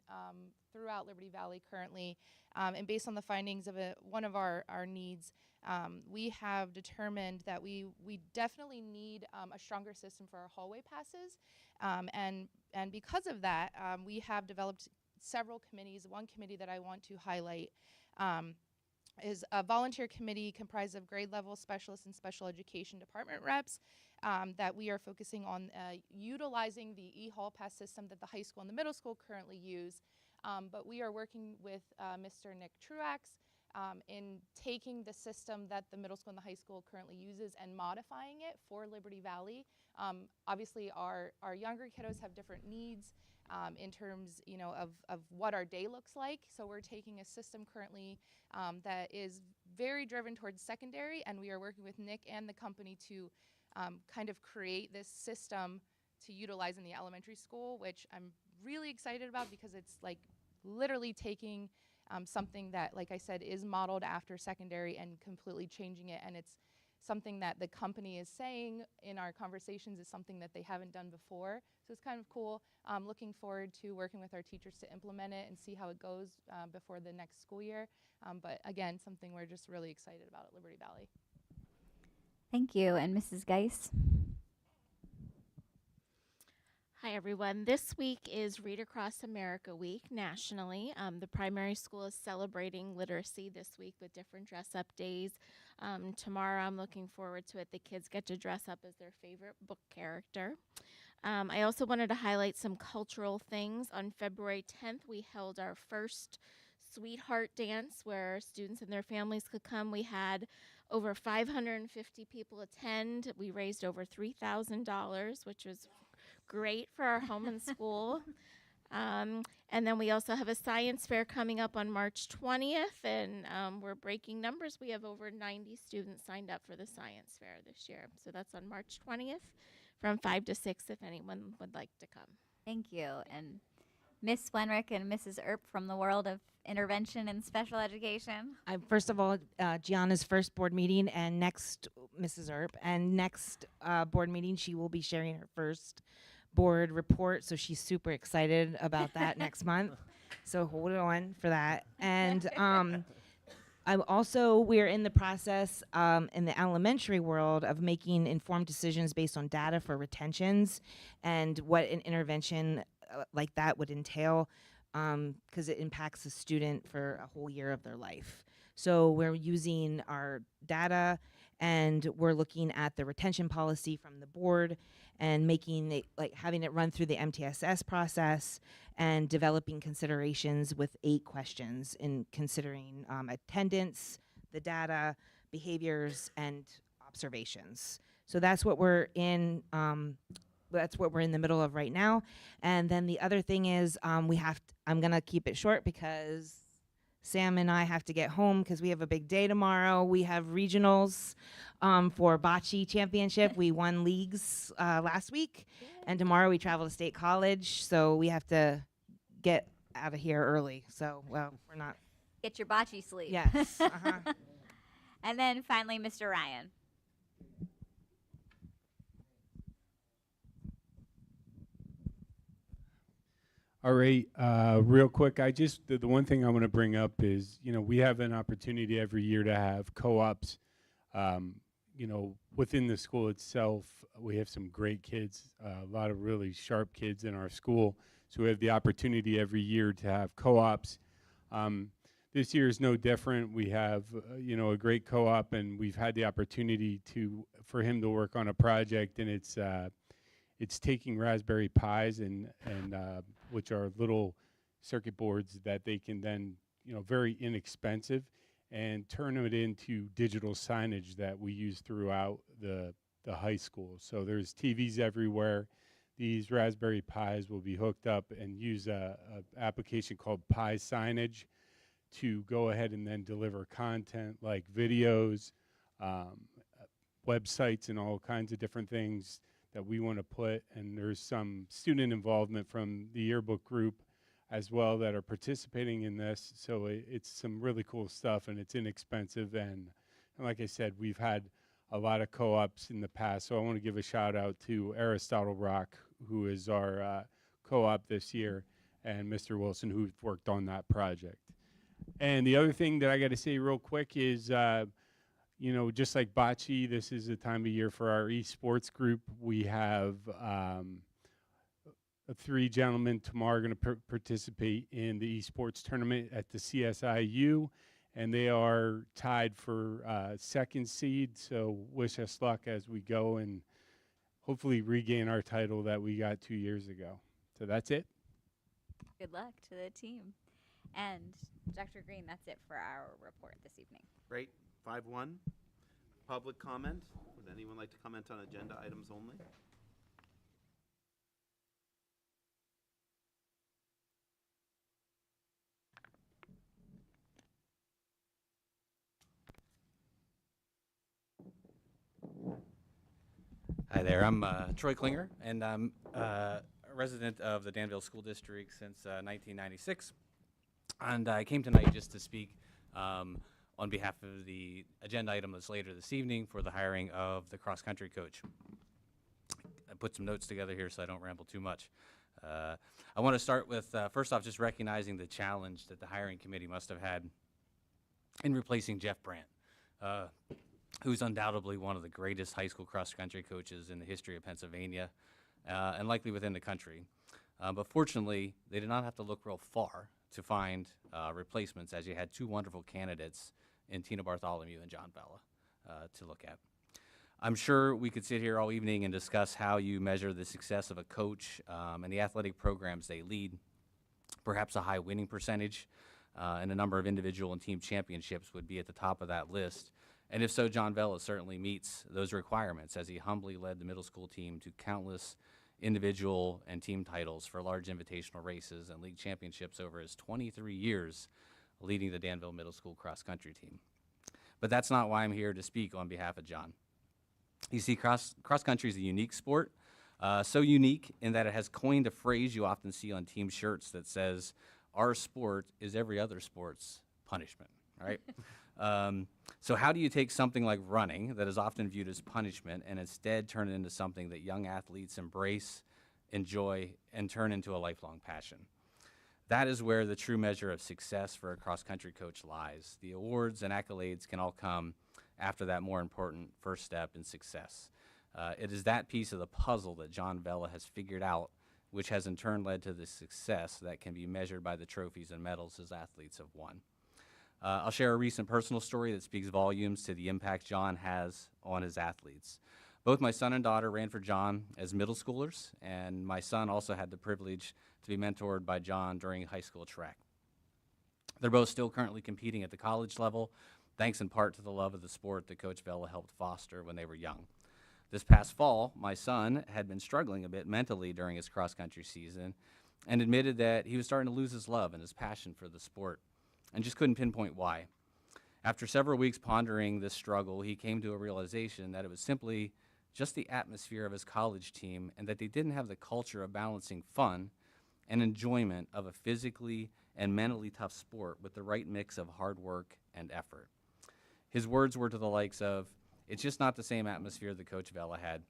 throughout Liberty Valley currently, and based on the findings of one of our needs, we have determined that we definitely need a stronger system for our hallway passes, and because of that, we have developed several committees. One committee that I want to highlight is a volunteer committee comprised of grade level specialists and special education department reps that we are focusing on utilizing the e-hall pass system that the high school and the middle school currently use. But we are working with Mr. Nick Truax in taking the system that the middle school and the high school currently uses and modifying it for Liberty Valley. Obviously, our younger kiddos have different needs in terms, of what our day looks like. So we're taking a system currently that is very driven towards secondary, and we are working with Nick and the company to kind of create this system to utilize in the elementary school, which I'm really excited about because it's like literally taking something that, like I said, is modeled after secondary and completely changing it. And it's something that the company is saying in our conversations is something that they haven't done before. So it's kind of cool. Looking forward to working with our teachers to implement it and see how it goes before the next school year. But again, something we're just really excited about at Liberty Valley. Thank you. And Mrs. Geis? Hi, everyone. This week is Read Across America Week nationally. The primary school is celebrating literacy this week with different dress-up days. Tomorrow, I'm looking forward to it. The kids get to dress up as their favorite book character. I also wanted to highlight some cultural things. On February 10th, we held our first Sweetheart Dance where students and their families could come. We had over 550 people attend. We raised over $3,000, which was great for our home and school. And then we also have a science fair coming up on March 20th, and we're breaking numbers. We have over 90 students signed up for the science fair this year. So that's on March 20th from 5 to 6 if anyone would like to come. Thank you. And Miss Wenrick and Mrs. Earp from the world of intervention and special education. First of all, Gianna's first board meeting, and next, Mrs. Earp, and next board meeting, she will be sharing her first board report, so she's super excited about that next month. So hold on for that. And we're in the process in the elementary world of making informed decisions based on data for retentions and what an intervention like that would entail, because it impacts the student for a whole year of their life. So we're using our data, and we're looking at the retention policy from the board and making it, having it run through the MTSS process and developing considerations with 8 questions in considering attendance, the data, behaviors, and observations. So that's what we're in. That's what we're in the middle of right now. And then the other thing is I'm going to keep it short because Sam and I have to get home because we have a big day tomorrow. We have regionals for bocce championship. We won leagues last week. And tomorrow we travel to State College. So we have to get out of here early. So, we're not. Get your bocce sleep. Yes. And then finally, Mr. Ryan. All right, real quick, the one thing I want to bring up is, we have an opportunity every year to have co-ops, within the school itself. We have some great kids, a lot of really sharp kids in our school. So we have the opportunity every year to have co-ops. This year is no different. We have, a great co-op, and we've had the opportunity for him to work on a project, and it's taking Raspberry Pis and which are little circuit boards that they can then, very inexpensive, and turn it into digital signage that we use throughout the high school. So there's TVs everywhere. These Raspberry Pis will be hooked up and use a application called Pi Signage to go ahead and then deliver content like videos, websites, and all kinds of different things that we want to put. And there's some student involvement from the yearbook group as well that are participating in this. So it's some really cool stuff, and it's inexpensive. And like I said, we've had a lot of co-ops in the past. So I want to give a shout out to Aristotle Rock, who is our co-op this year, and Mr. Wilson, who worked on that project. And the other thing that I got to say real quick is, just like bocce, this is the time of year for our esports group. We have 3 gentlemen tomorrow going to participate in the esports tournament at the CSIU, and they are tied for 2nd seed. So wish us luck as we go and hopefully regain our title that we got 2 years ago. So that's it. Good luck to the team. And Dr. Green, that's it for our report this evening. Great. 5-1. Public comment. Would anyone like to comment on agenda items only? Hi there, I'm Troy Klinger, and I'm a resident of the Danville School District since 1996. And I came tonight just to speak on behalf of the agenda item that's later this evening for the hiring of the cross-country coach. I put some notes together here so I don't ramble too much. I want to start with, first off, just recognizing the challenge that the hiring committee must have had in replacing Jeff Brandt, who's undoubtedly one of the greatest high school cross-country coaches in the history of Pennsylvania, and likely within the country. But fortunately, they did not have to look real far to find replacements, as you had two wonderful candidates in Tina Bartholomew and John Bella to look at. I'm sure we could sit here all evening and discuss how you measure the success of a coach and the athletic programs they lead. Perhaps a high winning percentage and a number of individual and team championships would be at the top of that list. And if so, John Bella certainly meets those requirements, as he humbly led the middle school team to countless individual and team titles for large invitational races and league championships over his 23 years leading the Danville Middle School cross-country team. But that's not why I'm here to speak on behalf of John. You see, cross-country is a unique sport, so unique in that it has coined a phrase you often see on team shirts that says, "Our sport is every other sport's punishment," right? So how do you take something like running that is often viewed as punishment and instead turn it into something that young athletes embrace, enjoy, and turn into a lifelong passion? That is where the true measure of success for a cross-country coach lies. The awards and accolades can all come after that more important first step in success. It is that piece of the puzzle that John Bella has figured out, which has in turn led to the success that can be measured by the trophies and medals his athletes have won. I'll share a recent personal story that speaks volumes to the impact John has on his athletes. Both my son and daughter ran for John as middle schoolers, and my son also had the privilege to be mentored by John during high school track. They're both still currently competing at the college level, thanks in part to the love of the sport that Coach Bella helped foster when they were young. This past fall, my son had been struggling a bit mentally during his cross-country season and admitted that he was starting to lose his love and his passion for the sport, and just couldn't pinpoint why. After several weeks pondering this struggle, he came to a realization that it was simply just the atmosphere of his college team and that they didn't have the culture of balancing fun and enjoyment of a physically and mentally tough sport with the right mix of hard work and effort. His words were to the likes of, "It's just not the same atmosphere that Coach Bella had.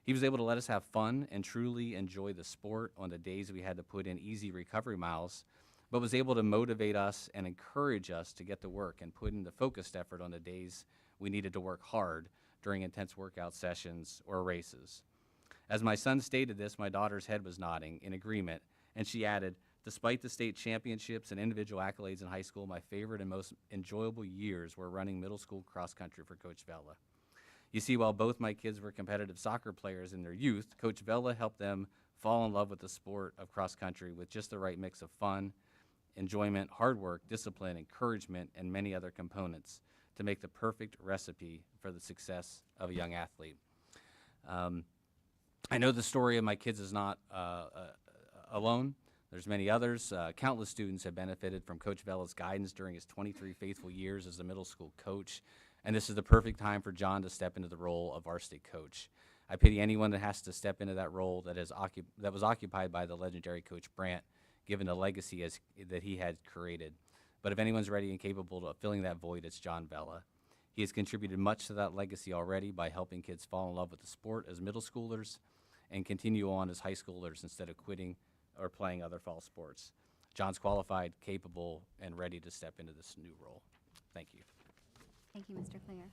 He was able to let us have fun and truly enjoy the sport on the days we had to put in easy recovery miles, but was able to motivate us and encourage us to get to work and put in the focused effort on the days we needed to work hard during intense workout sessions or races." As my son stated this, my daughter's head was nodding in agreement, and she added, "Despite the state championships and individual accolades in high school, my favorite and most enjoyable years were running middle school cross country for Coach Bella." You see, while both my kids were competitive soccer players in their youth, Coach Bella helped them fall in love with the sport of cross country with just the right mix of fun, enjoyment, hard work, discipline, encouragement, and many other components to make the perfect recipe for the success of a young athlete. I know the story of my kids is not alone. There's many others. Countless students have benefited from Coach Bella's guidance during his 23 faithful years as a middle school coach, and this is the perfect time for John to step into the role of varsity coach. I pity anyone that has to step into that role that was occupied by the legendary Coach Brandt, given the legacy that he had created. But if anyone's ready and capable of filling that void, it's John Bella. He has contributed much to that legacy already by helping kids fall in love with the sport as middle schoolers and continue on as high schoolers instead of quitting or playing other fall sports. John's qualified, capable, and ready to step into this new role. Thank you. Thank you, Mr. Klinger.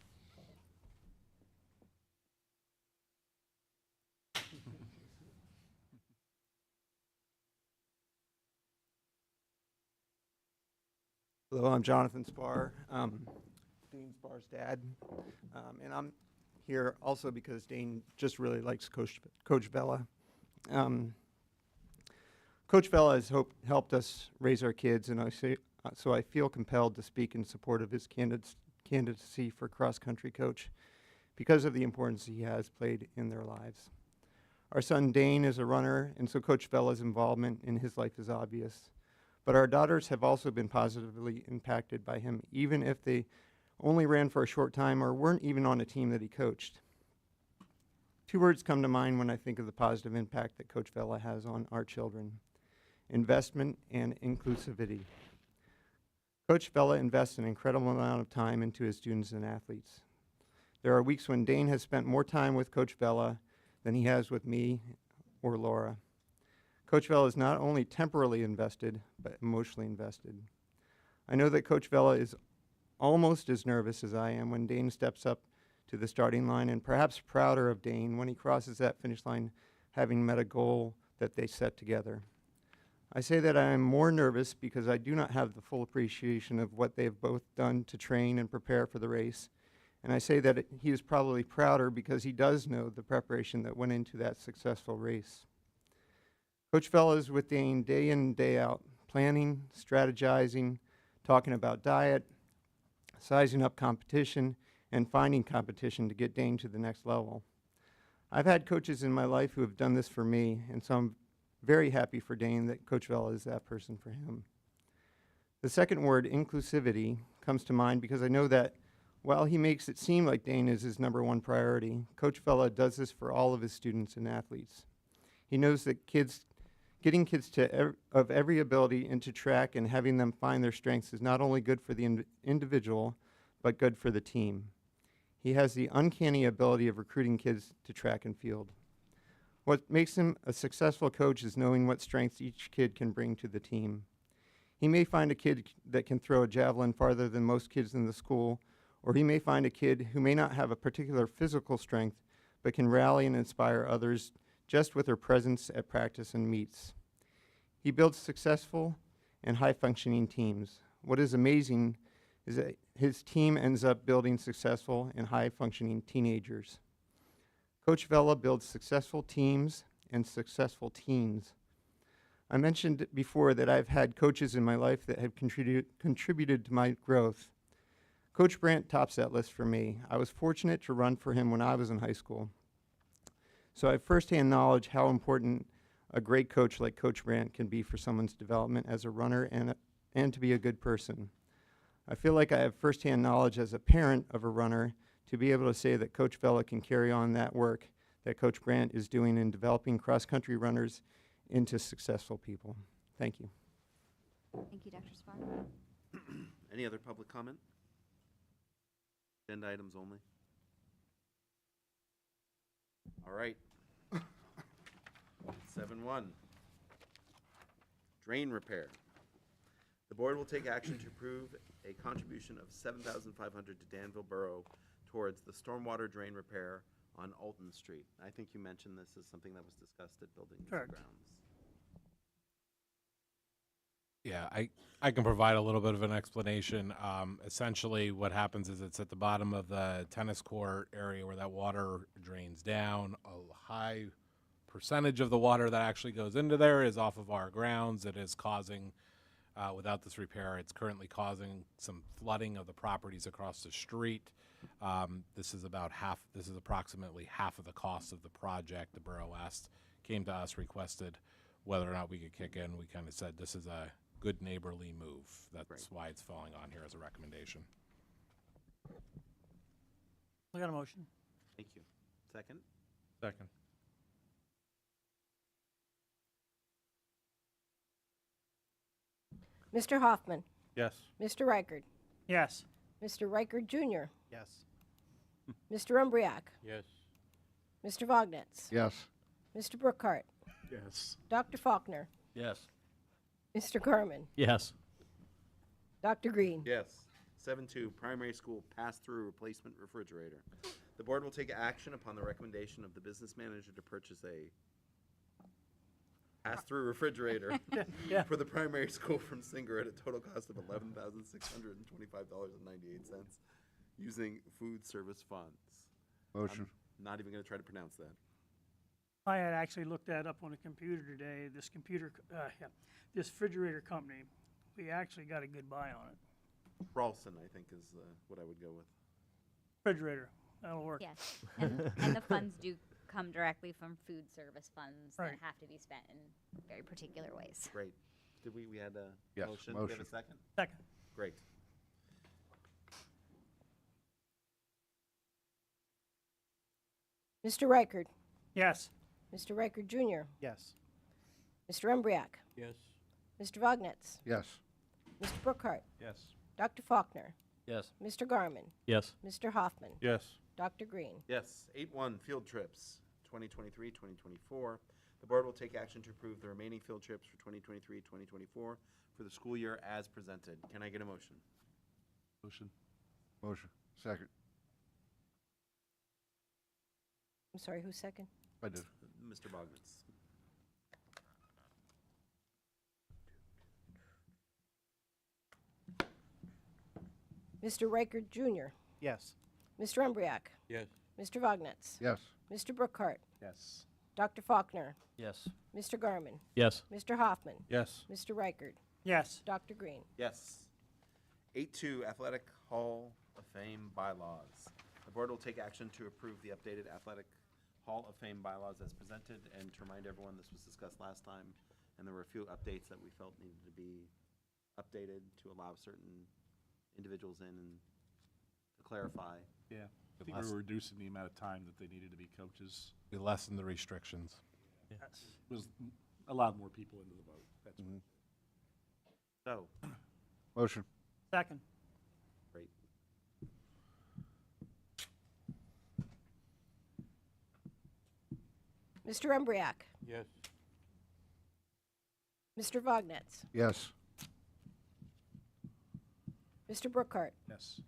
Hello, I'm Jonathan Spar, Dane Spar's dad, and I'm here also because Dane just really likes Coach Bella. Coach Bella has helped us raise our kids, and so I feel compelled to speak in support of his candidacy for cross-country coach because of the importance he has played in their lives. Our son Dane is a runner, and so Coach Bella's involvement in his life is obvious. But our daughters have also been positively impacted by him, even if they only ran for a short time or weren't even on a team that he coached. Two words come to mind when I think of the positive impact that Coach Bella has on our children: investment and inclusivity. Coach Vela invests an incredible amount of time into his students and athletes. There are weeks when Dane has spent more time with Coach Vela than he has with me or Laura. Coach Vela is not only temporally invested, but emotionally invested. I know that Coach Vela is almost as nervous as I am when Dane steps up to the starting line, and perhaps prouder of Dane when he crosses that finish line having met a goal that they set together. I say that I am more nervous because I do not have the full appreciation of what they have both done to train and prepare for the race. And I say that he is probably prouder because he does know the preparation that went into that successful race. Coach Vela is with Dane day in and day out, planning, strategizing, talking about diet, sizing up competition, and finding competition to get Dane to the next level. I've had coaches in my life who have done this for me, and so I'm very happy for Dane that Coach Vela is that person for him. The second word, inclusivity, comes to mind because I know that while he makes it seem like Dane is his number one priority, Coach Vela does this for all of his students and athletes. He knows that getting kids of every ability into track and having them find their strengths is not only good for the individual, but good for the team. He has the uncanny ability of recruiting kids to track and field. What makes him a successful coach is knowing what strengths each kid can bring to the team. He may find a kid that can throw a javelin farther than most kids in the school, or he may find a kid who may not have a particular physical strength, but can rally and inspire others just with their presence at practice and meets. He builds successful and high-functioning teams. What is amazing is that his team ends up building successful and high-functioning teenagers. Coach Vela builds successful teams and successful teens. I mentioned before that I've had coaches in my life that have contributed to my growth. Coach Brandt tops that list for me. I was fortunate to run for him when I was in high school. So I have firsthand knowledge how important a great coach like Coach Brandt can be for someone's development as a runner and to be a good person. I feel like I have firsthand knowledge as a parent of a runner to be able to say that Coach Vela can carry on that work that Coach Brandt is doing in developing cross-country runners into successful people. Thank you. Thank you, Dr. Spar. Any other public comment? Agenda items only. All right. 7-1. Drain repair. The board will take action to approve a contribution of $7,500 to Danville Borough towards the stormwater drain repair on Alton Street. I think you mentioned this as something that was discussed at Buildings and Correct. Grounds. Yeah, I can provide a little bit of an explanation. Essentially, what happens is it's at the bottom of the tennis court area where that water drains down. A high percentage of the water that actually goes into there is off of our grounds. It is causing, without this repair, it's currently causing some flooding of the properties across the street. This is approximately half of the cost of the project. The borough came to us, requested whether or not we could kick in. We kind of said this is a good neighborly move. That's why it's falling on here as a recommendation. I got a motion. Thank you. Second? Second. Mr. Hoffman. Yes. Mr. Reichard. Yes. Mr. Reichard Jr. Yes. Mr. Umbriak. Yes. Mr. Vognetz. Yes. Mr. Brookhart. Yes. Dr. Faulkner. Yes. Mr. Carmen. Yes. Dr. Green. Yes. 7-2, primary school pass-through replacement refrigerator. The board will take action upon the recommendation of the business manager to purchase a pass-through refrigerator Yeah. for the primary school from Singer at a total cost of $11,625.98 using food service funds. Motion. I'm not even going to try to pronounce that. I had actually looked that up on a computer today. This this refrigerator company, we actually got a good buy on it. Ralston, I think, is what I would go with. Refrigerator, that'll work. Yes, and the funds do come directly from food service funds Right. that have to be spent in very particular ways. Great. Did we had a Yes, motion? Do we have motion. a second? Second. Great. Mr. Reichard. Yes. Mr. Reichard Jr. Yes. Mr. Umbriak. Yes. Mr. Vognetz. Yes. Mr. Brookhart. Yes. Dr. Faulkner, Yes. Mr. Garmin, Yes. Mr. Hoffman, Yes. Dr. Green. Yes. 8-1, field trips, 2023-2024. The board will take action to approve the remaining field trips for 2023-2024 for the school year as presented. Can I get a motion? Motion. Motion. Second. I'm sorry, who's second? I did. Mr. Bognitz. Mr. Riker Jr., Yes. Mr. Umbriak, Yes. Mr. Vognetz, Yes. Mr. Brookhart, Yes. Dr. Faulkner, Yes. Mr. Garmin, Yes. Mr. Hoffman, Yes. Mr. Reichert, Yes. Dr. Green. Yes. 8-2, Athletic Hall of Fame bylaws. The board will take action to approve the updated Athletic Hall of Fame bylaws as presented, and to remind everyone, this was discussed last time, and there were a few updates that we felt needed to be updated to allow certain individuals in and to clarify. Yeah. I think we were reducing the amount of time that they needed to be coaches. We lessen the restrictions. Yes. Was a lot more people into the vote. That's So, Motion. Second. great. Mr. Umbriak, Yes. Mr. Vognetz, Yes. Mr. Brookhart, Yes.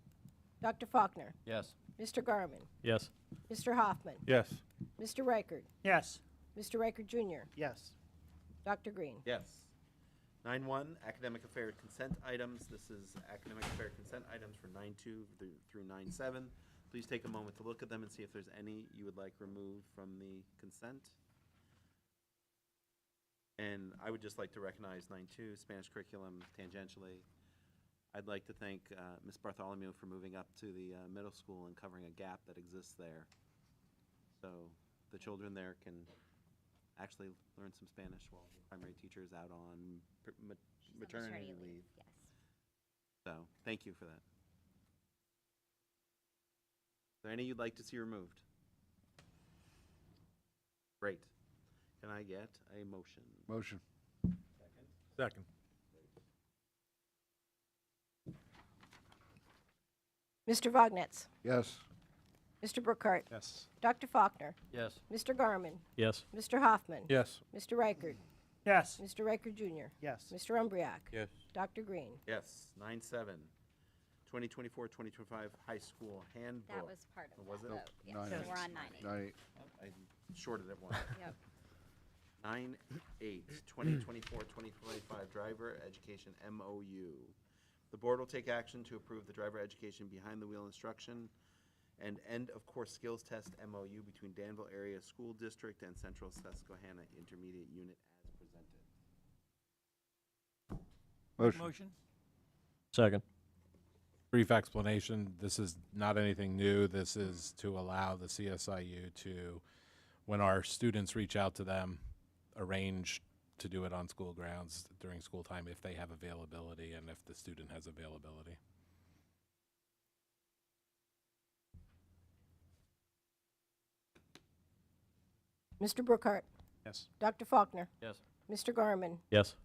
Dr. Faulkner, Yes. Mr. Garmin, Yes. Mr. Hoffman, Yes. Mr. Reichert, Yes. Mr. Reichert Jr., Yes. Dr. Green. Yes. 9-1, academic affair consent items. This is academic affair consent items for 9-2 through 9-7. Please take a moment to look at them and see if there's any you would like removed from the consent. And I would just like to recognize 9-2, Spanish curriculum tangentially. I'd like to thank Ms. Bartholomew for moving up to the middle school and covering a gap that exists there. So the children there can actually learn some Spanish while the primary teacher is out on maternity leave. Yes. So, thank you for that. Is there any you'd like to see removed? Great. Can I get a motion? Motion. Second. Mr. Vognetz, Yes. Mr. Brookhart, Yes. Dr. Faulkner, Yes. Mr. Garmin, Yes. Mr. Hoffman, Yes. Mr. Reichert, Yes. Mr. Reichert Jr., Yes. Mr. Umbriak, Yes. Dr. Green. Yes. 9-7, 2024-2025 high school handbook. That was part of Was that it? vote. Yes. Nine So eight. we're on 9-8. 9-8. I shorted it one. Yep. 9-8, 2024-2025 driver education MOU. The board will take action to approve the driver education behind the wheel instruction and end of course skills test MOU between Danville Area School District and Central Susquehanna Intermediate Unit as presented. Motion. Motion. Second. Brief explanation, this is not anything new. This is to allow the CSIU to, when our students reach out to them, arrange to do it on school grounds during school time if they have availability and if the student has availability. Mr. Brookhart, Yes. Dr. Faulkner, Yes. Mr. Garmin, Yes.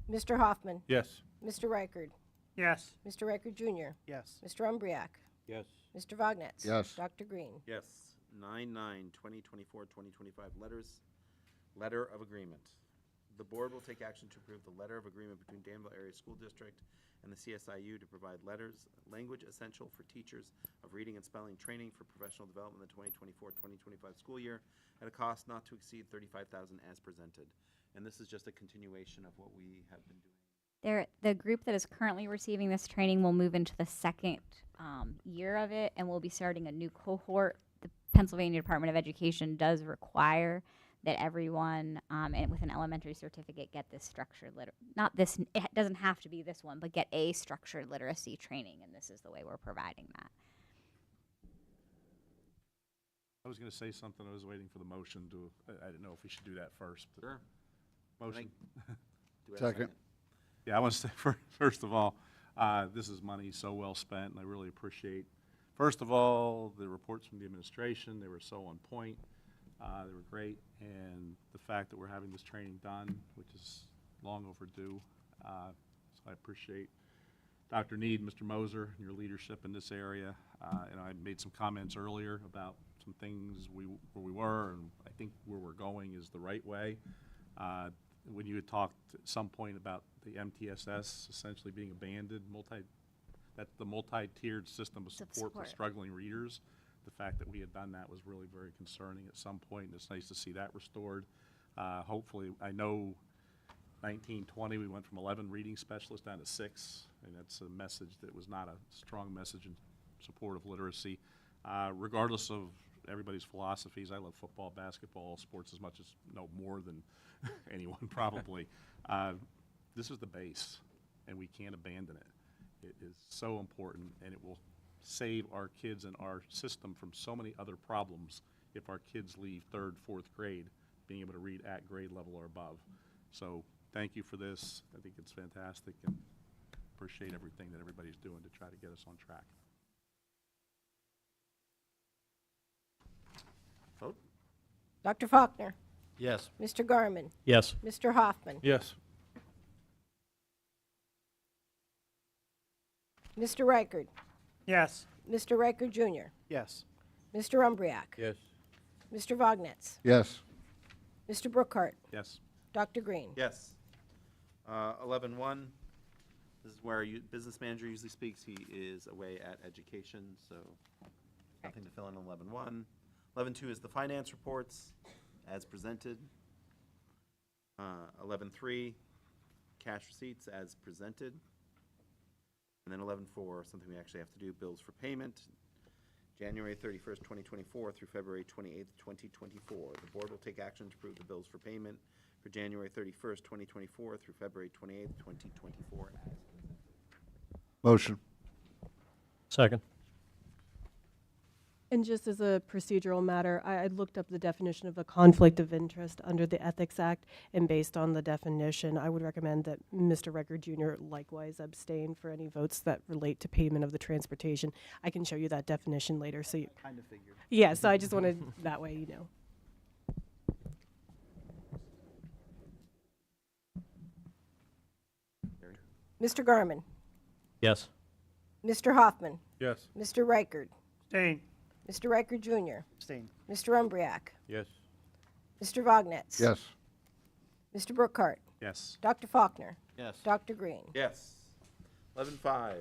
Mr. Hoffman, Yes. Mr. Reichert, Yes. Mr. Reichert Jr., Yes. Mr. Umbriak, Yes. Mr. Vognetz. Yes. Dr. Green. Yes. 9-9, 2024-2025 letter of agreement. The board will take action to approve the letter of agreement between Danville Area School District and the CSIU to provide language essential for teachers of reading and spelling training for professional development in the 2024-2025 school year at a cost not to exceed $35,000 as presented. And this is just a continuation of what we have been doing. The group that is currently receiving this training will move into the second year of it, and we'll be starting a new cohort. The Pennsylvania Department of Education does require that everyone with an elementary certificate get this structured it doesn't have to be this one, but get a structured literacy training, and this is the way we're providing that. I was going to say something. I was waiting for the motion to, I didn't know if we should do that first. But Sure. Motion. Do we have a Second. Yeah, I want to say, first of all, this is money so well spent, and I really appreciate, first of all, the reports from the administration. They were so on point. They were great, and the fact that we're having this training done, which is long overdue, so I appreciate Dr. Need, Mr. Moser, and your leadership in this area. And I made some comments earlier about some things where we were, and I think where we're going is the right way. When you had talked at some point about the MTSS essentially being abandoned, the multi-tiered system of support for struggling readers, the fact that we had done that was really very concerning at some point, and it's nice to see that restored. Hopefully, I know 1920 we went from 11 reading specialists down to 6, and that's a message that was not a strong message in support of literacy. Regardless of everybody's philosophies, I love football, basketball, sports as much as, no, more than anyone probably. This is the base, and we can't abandon it. It is so important, and it will save our kids and our system from so many other problems if our kids leave 3rd, 4th grade being able to read at grade level or above. So thank you for this. I think it's fantastic, and appreciate everything that everybody's doing to try to get us on track. Vote. Dr. Faulkner. Yes. Mr. Garmin. Yes. Mr. Hoffman. Yes. Mr. Reichard. Yes. Mr. Reichard Jr. Yes. Mr. Umbriak. Yes. Mr. Vognetz. Yes. Mr. Brookhart. Yes. Dr. Green. Yes. 11-1, this is where our business manager usually speaks. He is away at education, so nothing to fill in 11-1. 11-2 is the finance reports as presented. 11-3, cash receipts as presented. And then 11-4, something we actually have to do, bills for payment. January 31st, 2024 through February 28th, 2024. The board will take action to approve the bills for payment for January 31st, 2024 through February 28th, 2024. Motion. Second. And just as a procedural matter, I looked up the definition of a conflict of interest under the Ethics Act, and based on the definition, I would recommend that Mr. Reichard Jr. likewise abstain for any votes that relate to payment of the transportation. I can show you that definition later, so you... Kind of figured. Yeah, so I just wanted, that way you know. Mr. Garmin. Yes. Mr. Hoffman. Yes. Mr. Reichard. Abstain. Mr. Reichard Jr. Abstain. Mr. Umbriak. Yes. Mr. Vognetz. Yes. Mr. Brookhart. Yes. Dr. Faulkner. Yes. Dr. Green. Yes. 11-5,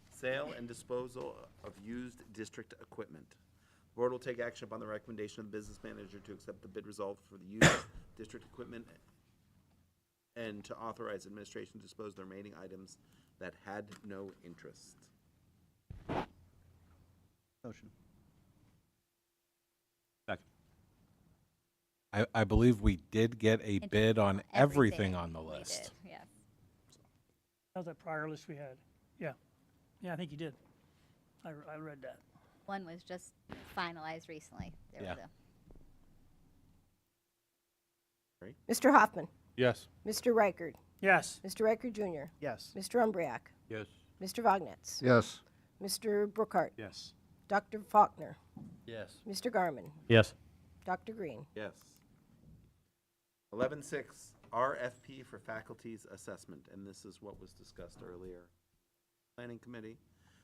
sale and disposal of used district equipment. The board will take action upon the recommendation of the business manager to accept the bid result for the used district equipment and to authorize administration to dispose of the remaining items that had no interest. Motion. Second. I believe we did get a bid on everything on the we list. did, yes. That was that prior list we had. Yeah. Yeah, I think you did. I read that. One was just finalized recently. There Yeah. was Mr. Hoffman. Yes. Mr. Reichard. Yes. Mr. Reichard Jr. Yes. Mr. Umbriak. Yes. Mr. Vognetz. Yes. Mr. Brookhart. Yes. Dr. Faulkner. Yes. Mr. Garmin. Yes. Dr. Green. Yes. 11-6, RFP for faculty's assessment, and this is what was discussed earlier. Planning Committee.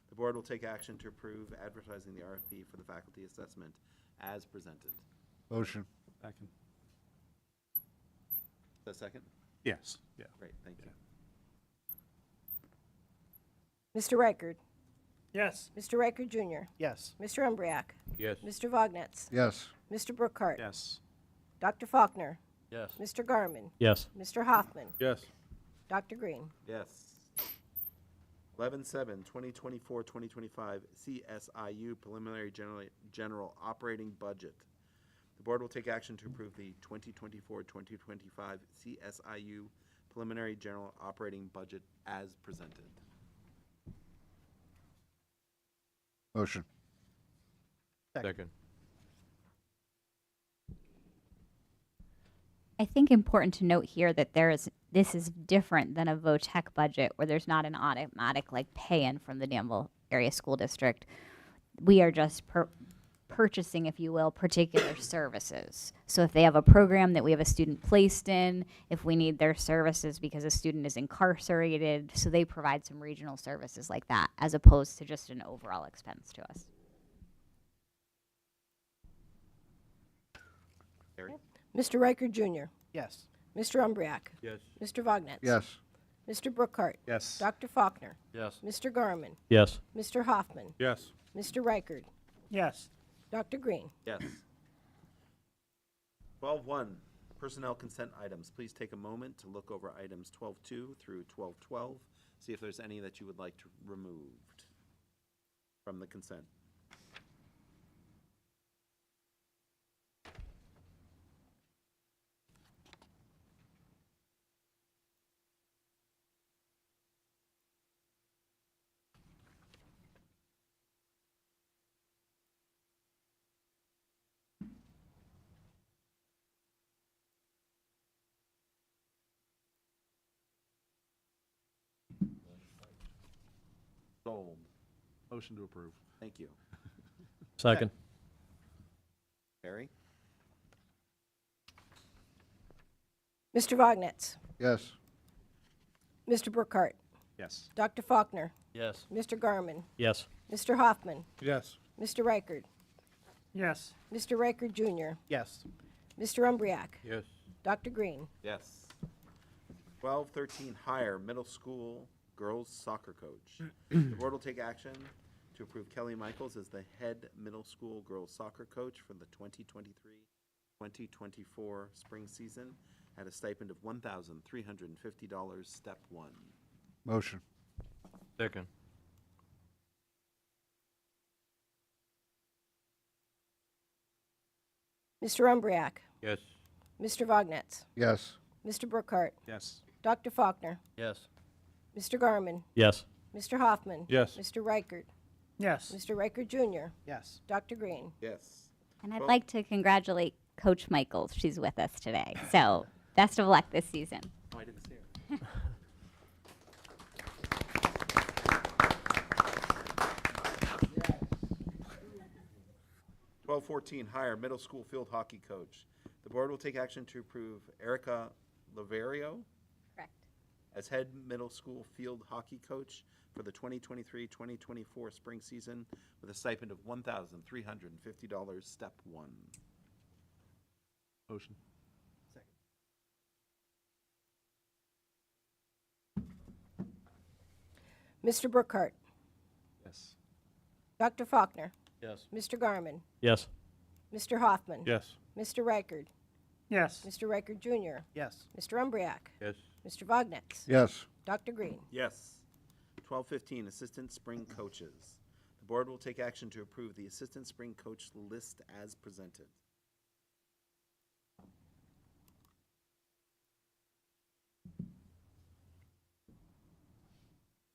The board will take action to approve advertising the RFP for the faculty assessment as presented. Motion. Second. Is that second? Yes. Yeah. Great, thank you. Mr. Reichard. Yes. Mr. Reichard Jr. Yes. Mr. Umbriak. Yes. Mr. Vognetz. Yes. Mr. Brookhart. Yes. Dr. Faulkner. Yes. Mr. Garmin. Yes. Mr. Hoffman. Yes. Dr. Green. Yes. 11-7, 2024-2025 CSIU preliminary general operating budget. The board will take action to approve the 2024-2025 CSIU preliminary general operating budget as presented. Motion. Second. I think important to note here that this is different than a VOTEC budget where there's not an automatic like pay-in from the Danville Area School District. We are just purchasing, if you will, particular services. So if they have a program that we have a student placed in, if we need their services because a student is incarcerated, so they provide some regional services like that, as opposed to just an overall expense to us. Harry? Mr. Riker Jr. Yes. Mr. Umbriak. Yes. Mr. Vognetz. Yes. Mr. Brookhart. Yes. Dr. Faulkner. Yes. Mr. Garmin. Yes. Mr. Hoffman. Yes. Mr. Reichard. Yes. Dr. Green. Yes. 12.1, personnel consent items. Please take a moment to look over items 12.2 through 12.12. See if there's any that you would like to removed from the consent. Sold. Motion to approve. Thank you. Second. Harry? Mr. Vognetz. Yes. Mr. Brookhart. Yes. Dr. Faulkner. Yes. Mr. Garmin. Yes. Mr. Hoffman. Yes. Mr. Reichard. Yes. Mr. Reichard Jr. Yes. Mr. Umbriak. Yes. Dr. Green. Yes. 12.13, hire middle school girls soccer coach. The board will take action to approve Kelly Michaels as the head middle school girls soccer coach for the 2023-2024 spring season at a stipend of $1,350, step 1. Motion. Second. Mr. Umbriak. Yes. Mr. Vognetz. Yes. Mr. Brookhart. Yes. Dr. Faulkner. Yes. Mr. Garmin. Yes. Mr. Hoffman. Yes. Mr. Reichard. Yes. Mr. Reichard Jr. Yes. Dr. Green. Yes. And I'd Well- like to congratulate Coach Michaels. She's with us today. So best of luck this season. Oh, I didn't see her. 12.14, hire middle school field hockey coach. The board will take action to approve Erica Laverio Correct. as head middle school field hockey coach for the 2023-2024 spring season with a stipend of $1,350, step 1. Motion. Mr. Brookhart. Yes. Dr. Faulkner. Yes. Mr. Garmin. Yes. Mr. Hoffman. Yes. Mr. Reichard. Yes. Mr. Reichard Jr. Yes. Mr. Umbriak. Yes. Mr. Vognetz. Yes. Dr. Green. Yes. 12.15, assistant spring coaches. The board will take action to approve the assistant spring coach list as presented.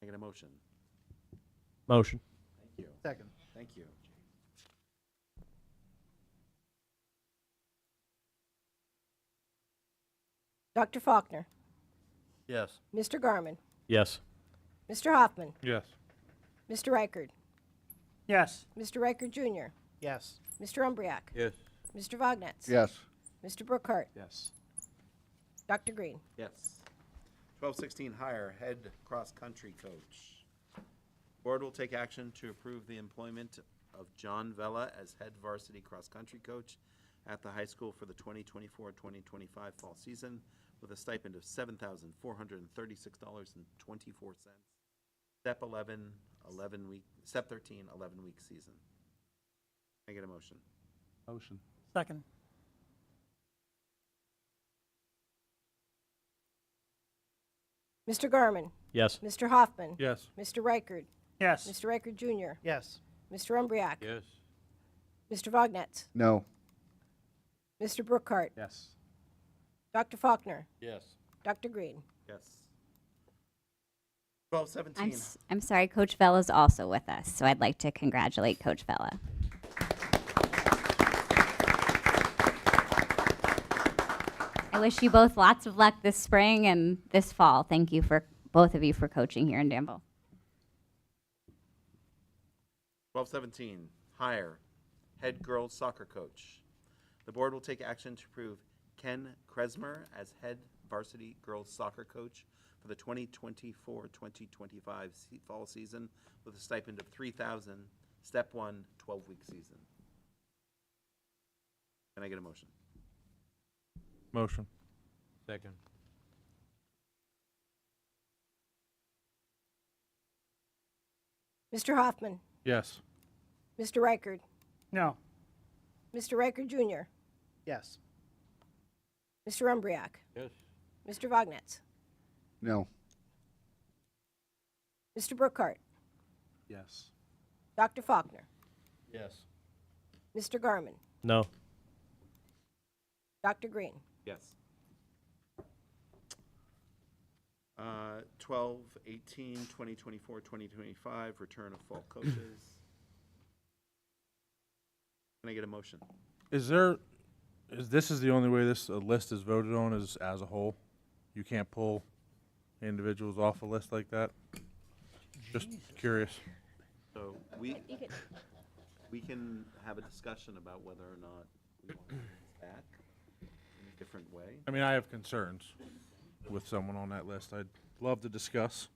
Can I get a motion? Motion. Thank you. Second. Thank you. Dr. Faulkner. Yes. Mr. Garmin. Yes. Mr. Hoffman. Yes. Mr. Reichard. Yes. Mr. Reichard Jr. Yes. Mr. Umbriak. Yes. Mr. Vognetz. Yes. Mr. Brookhart. Yes. Dr. Green. Yes. 12.16, hire head cross-country coach. Board will take action to approve the employment of John Vella as head varsity cross-country coach at the high school for the 2024-2025 fall season with a stipend of $7,436.24. Step 11, 11-week, step 13, 11-week season. Can I get a motion? Motion. Second. Mr. Garmin. Yes. Mr. Hoffman. Yes. Mr. Reichard. Yes. Mr. Reichard Jr. Yes. Mr. Umbriak. Yes. Mr. Vognetz. No. Mr. Brookhart. Yes. Dr. Faulkner. Yes. Dr. Green. Yes. 12:17. I'm sorry, Coach Vella's also with us, so I'd like to congratulate Coach Vella. I wish you both lots of luck this spring and this fall. Thank you for both of you for coaching here in Danville. 12:17. Hire head girls soccer coach. The board will take action to approve Ken Kresmer as head varsity girls soccer coach for the 2024-2025 fall season with a stipend of $3,000, step 1, 12-week season. Can I get a motion? Motion. Second. Mr. Hoffman, Yes. Mr. Reichard, No. Mr. Reichard Jr., Yes. Mr. Umbriak, Yes. Mr. Vognetz, No. Mr. Brookhart, Yes. Dr. Faulkner, Yes. Mr. Garman, No. Dr. Green. Yes. 12/18, 2024, 2025, return of fall coaches. Can I get a motion? Is this is the only way this list is voted on is as a whole? You can't pull individuals off a list like that? Just curious. So we can have a discussion about whether or not we want things back in a different way. I mean, I have concerns with someone on that list. I'd love to discuss.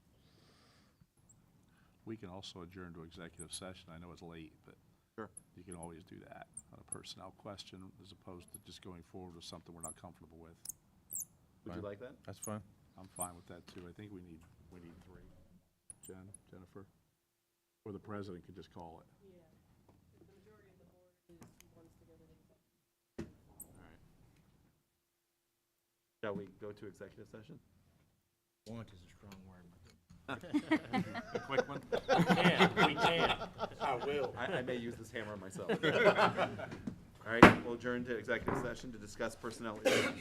We can also adjourn to executive session. I know it's late, but Sure. you can always do that on a personnel question as opposed to just going forward with something we're not comfortable with. Would you Fine. like that? That's fine. I'm fine with that too. I think we need three. Jennifer? Or the president could just call it. All right. Shall we go to executive session? Want is a strong word. A quick one? We can. I will. I may use this hammer myself. All right, we'll adjourn to executive session to discuss personnel issues.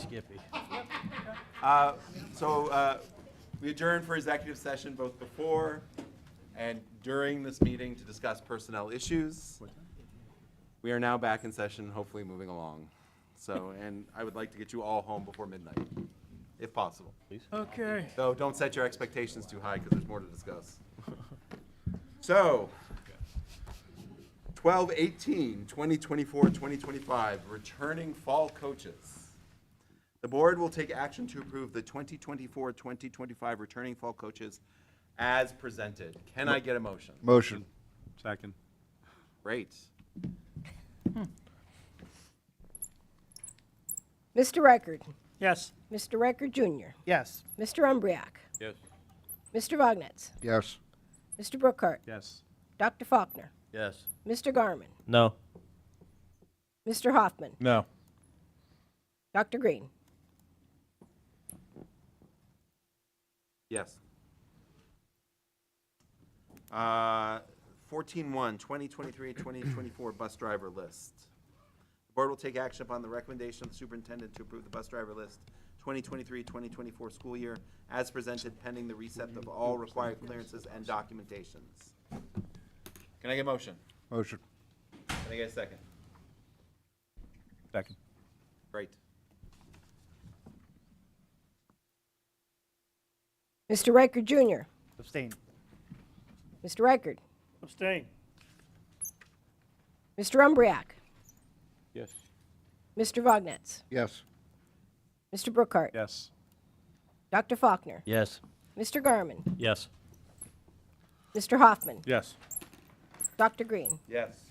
Skippy. We adjourned for executive session both before and during this meeting to discuss personnel issues. We are now back in session, hopefully moving along. So, and I would like to get you all home before midnight, if possible. Please. Okay. So don't set your expectations too high because there's more to discuss. So, 12/18, 2024, 2025, returning fall coaches. The board will take action to approve the 2024-2025 returning fall coaches as presented. Can I get a motion? Motion. Second. Great. Mr. Reichard. Yes. Mr. Reichard Jr. Yes. Mr. Umbriak. Yes. Mr. Vognetz. Yes. Mr. Brookhart. Yes. Dr. Faulkner. Yes. Mr. Garmin. No. Mr. Hoffman. No. Dr. Green. Yes. 14-1, 2023-2024 bus driver list. The board will take action upon the recommendation of the superintendent to approve the bus driver list 2023-2024 school year as presented pending the reset of all required clearances and documentations. Can I get a motion? Motion. Can I get a second? Second. Great. Mr. Reichard Jr. Abstain. Mr. Reichard. Abstain. Mr. Umbriak. Yes. Mr. Vognetz. Yes. Mr. Brookhart. Yes. Dr. Faulkner. Yes. Mr. Garmin. Yes. Mr. Hoffman. Yes. Dr. Green. Yes.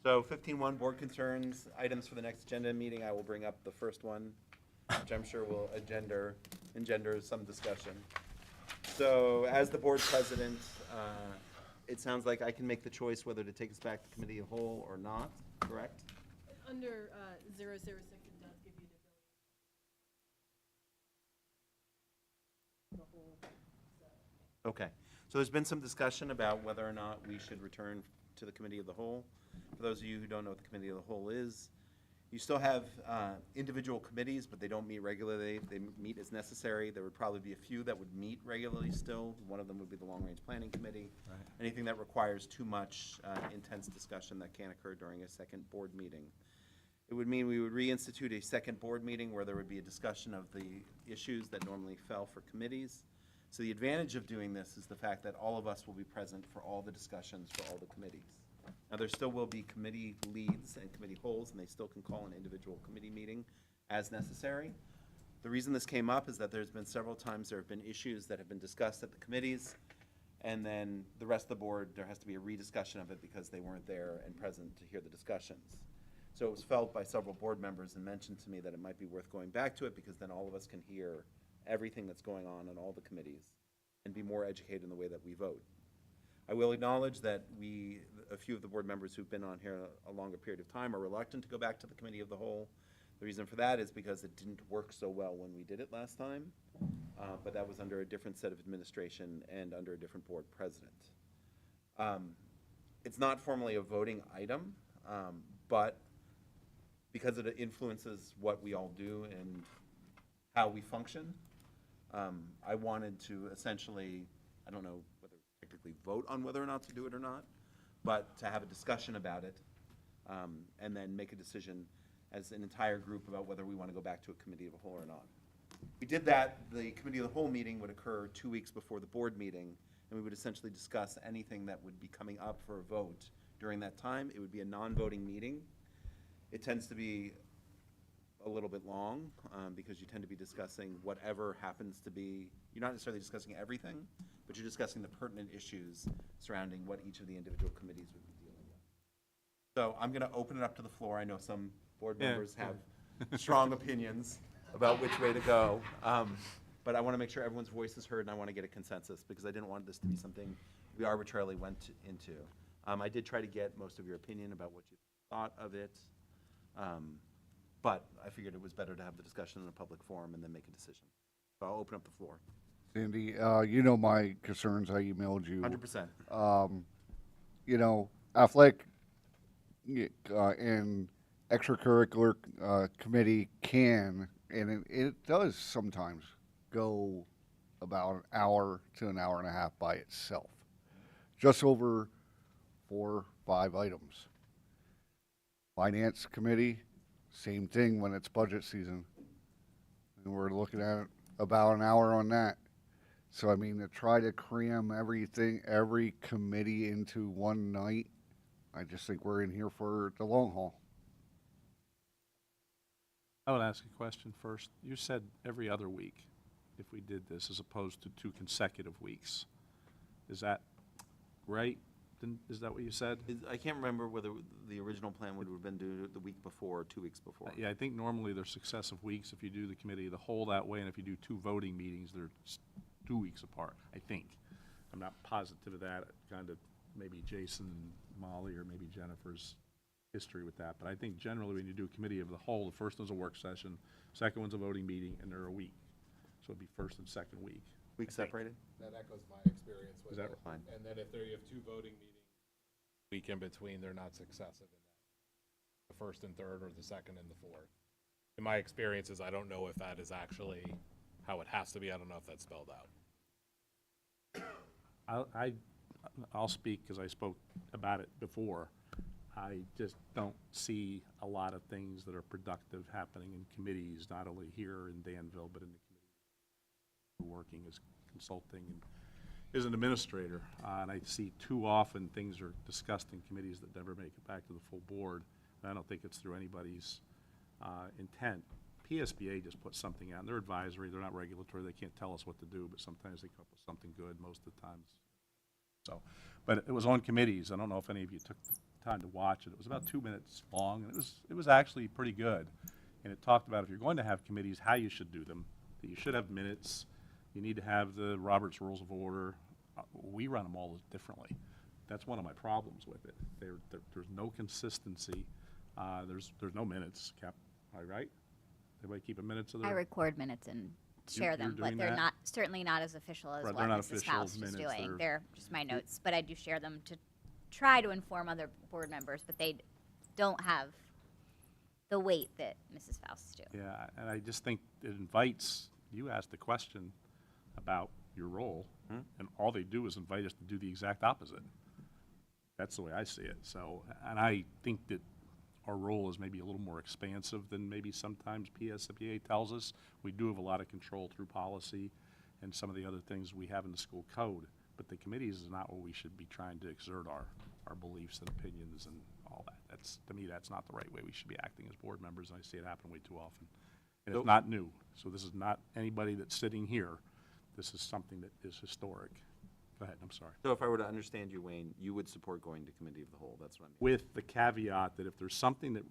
So 15-1, board concerns, items for the next agenda meeting. I will bring up the first one, which I'm sure will engender some discussion. So as the board president, it sounds like I can make the choice whether to take us back to committee of whole or not, correct? Under 006, it does give you the ability. Okay. So there's been some discussion about whether or not we should return to the committee of the whole. For those of you who don't know what the committee of the whole is, you still have individual committees, but they don't meet regularly. They meet as necessary. There would probably be a few that would meet regularly still. One of them would be the long-range planning committee. Right. Anything that requires too much intense discussion that can't occur during a second board meeting. It would mean we would reinstitute a second board meeting where there would be a discussion of the issues that normally fell for committees. So the advantage of doing this is the fact that all of us will be present for all the discussions for all the committees. Now, there still will be committee leads and committee holes, and they still can call an individual committee meeting as necessary. The reason this came up is that there's been several times there have been issues that have been discussed at the committees, and then the rest of the board, there has to be a rediscussion of it because they weren't there and present to hear the discussions. So it was felt by several board members and mentioned to me that it might be worth going back to it because then all of us can hear everything that's going on in all the committees and be more educated in the way that we vote. I will acknowledge that a few of the board members who've been on here a longer period of time are reluctant to go back to the committee of the whole. The reason for that is because it didn't work so well when we did it last time, but that was under a different set of administration and under a different board president. It's not formally a voting item, but because it influences what we all do and how we function, I wanted to essentially, I don't know whether technically vote on whether or not to do it or not, but to have a discussion about it and then make a decision as an entire group about whether we want to go back to a committee of the whole or not. We did that, the committee of the whole meeting would occur 2 weeks before the board meeting, and we would essentially discuss anything that would be coming up for a vote during that time. It would be a non-voting meeting. It tends to be a little bit long because you tend to be discussing whatever happens to be, you're not necessarily discussing everything, but you're discussing the pertinent issues surrounding what each of the individual committees would be dealing with. So I'm going to open it up to the floor. I know some board members have strong opinions about which way to go, but I want to make sure everyone's voice is heard and I want to get a consensus because I didn't want this to be something we arbitrarily went into. I did try to get most of your opinion about what you thought of it. But I figured it was better to have the discussion in a public forum and then make a decision. So I'll open up the floor. Sandy, you know my concerns. I emailed you. 100%. You know, athletic and extracurricular committee can And it does sometimes go about an hour to an hour and a half by itself, just over 4 or 5 items. Finance committee, same thing when it's budget season. And we're looking at about an hour on that. So, I mean, to try to cram everything, every committee into one night, I just think we're in here for the long haul. I would ask a question first. You said every other week if we did this as opposed to 2 consecutive weeks. Is that right? Is that what you said? I can't remember whether the original plan would have been due the week before or 2 weeks before. Yeah, I think normally they're successive weeks if you do the committee of the whole that way, and if you do 2 voting meetings, they're 2 weeks apart, I think. I'm not positive of that, kind of maybe Jason and Molly or maybe Jennifer's history with that, but I think generally when you do a committee of the whole, the first one's a work session, second one's a voting meeting, and they're a week. So it'd be first and second week. Week separated? That echoes my experience with Is that it. fine? And then if you have 2 voting meetings, week in between, they're not successive in that. The first and third or the second and the fourth. In my experiences, I don't know if that is actually how it has to be. I don't know if that's spelled out. I'll speak because I spoke about it before. I just don't see a lot of things that are productive happening in committees, not only here in Danville, but in the committee working as consulting and as an administrator. And I see too often things are discussed in committees that never make it back to the full board. And I don't think it's through anybody's intent. PSBA just put something out, and they're advisory, they're not regulatory, they can't tell us what to do, but sometimes they come up with something good, most of the times. So, but it was on committees. I don't know if any of you took the time to watch it. It was about 2 minutes long, and it was actually pretty good. And it talked about if you're going to have committees, how you should do them, that you should have minutes, you need to have the Robert's Rules of Order. We run them all differently. That's one of my problems with it. There's no consistency. There's no minutes kept. Am I right? Everybody keep a minutes of their... I record minutes and share you're them, but doing they're that? not certainly not as official as Right, what they're not Mrs. official Faust is minutes, doing. they're- They're just my notes, but I do share them to try to inform other board members, but they don't have the weight that Mrs. Faust do. Yeah, and I just think it invites, you asked the question about your role, and all they do is invite us to do the exact opposite. That's the way I see it. So, and I think that our role is maybe a little more expansive than maybe sometimes PSBA tells us. We do have a lot of control through policy and some of the other things we have in the school code, but the committees is not where we should be trying to exert our beliefs and opinions and all that. That's, to me, that's not the right way we should be acting as board members, and I see it happen way too often. And So- it's not new. So this is not anybody that's sitting here. This is something that is historic. Go ahead, I'm sorry. So if I were to understand you, Wayne, you would support going to committee of the whole, that's what I'm... With the caveat that if there's something that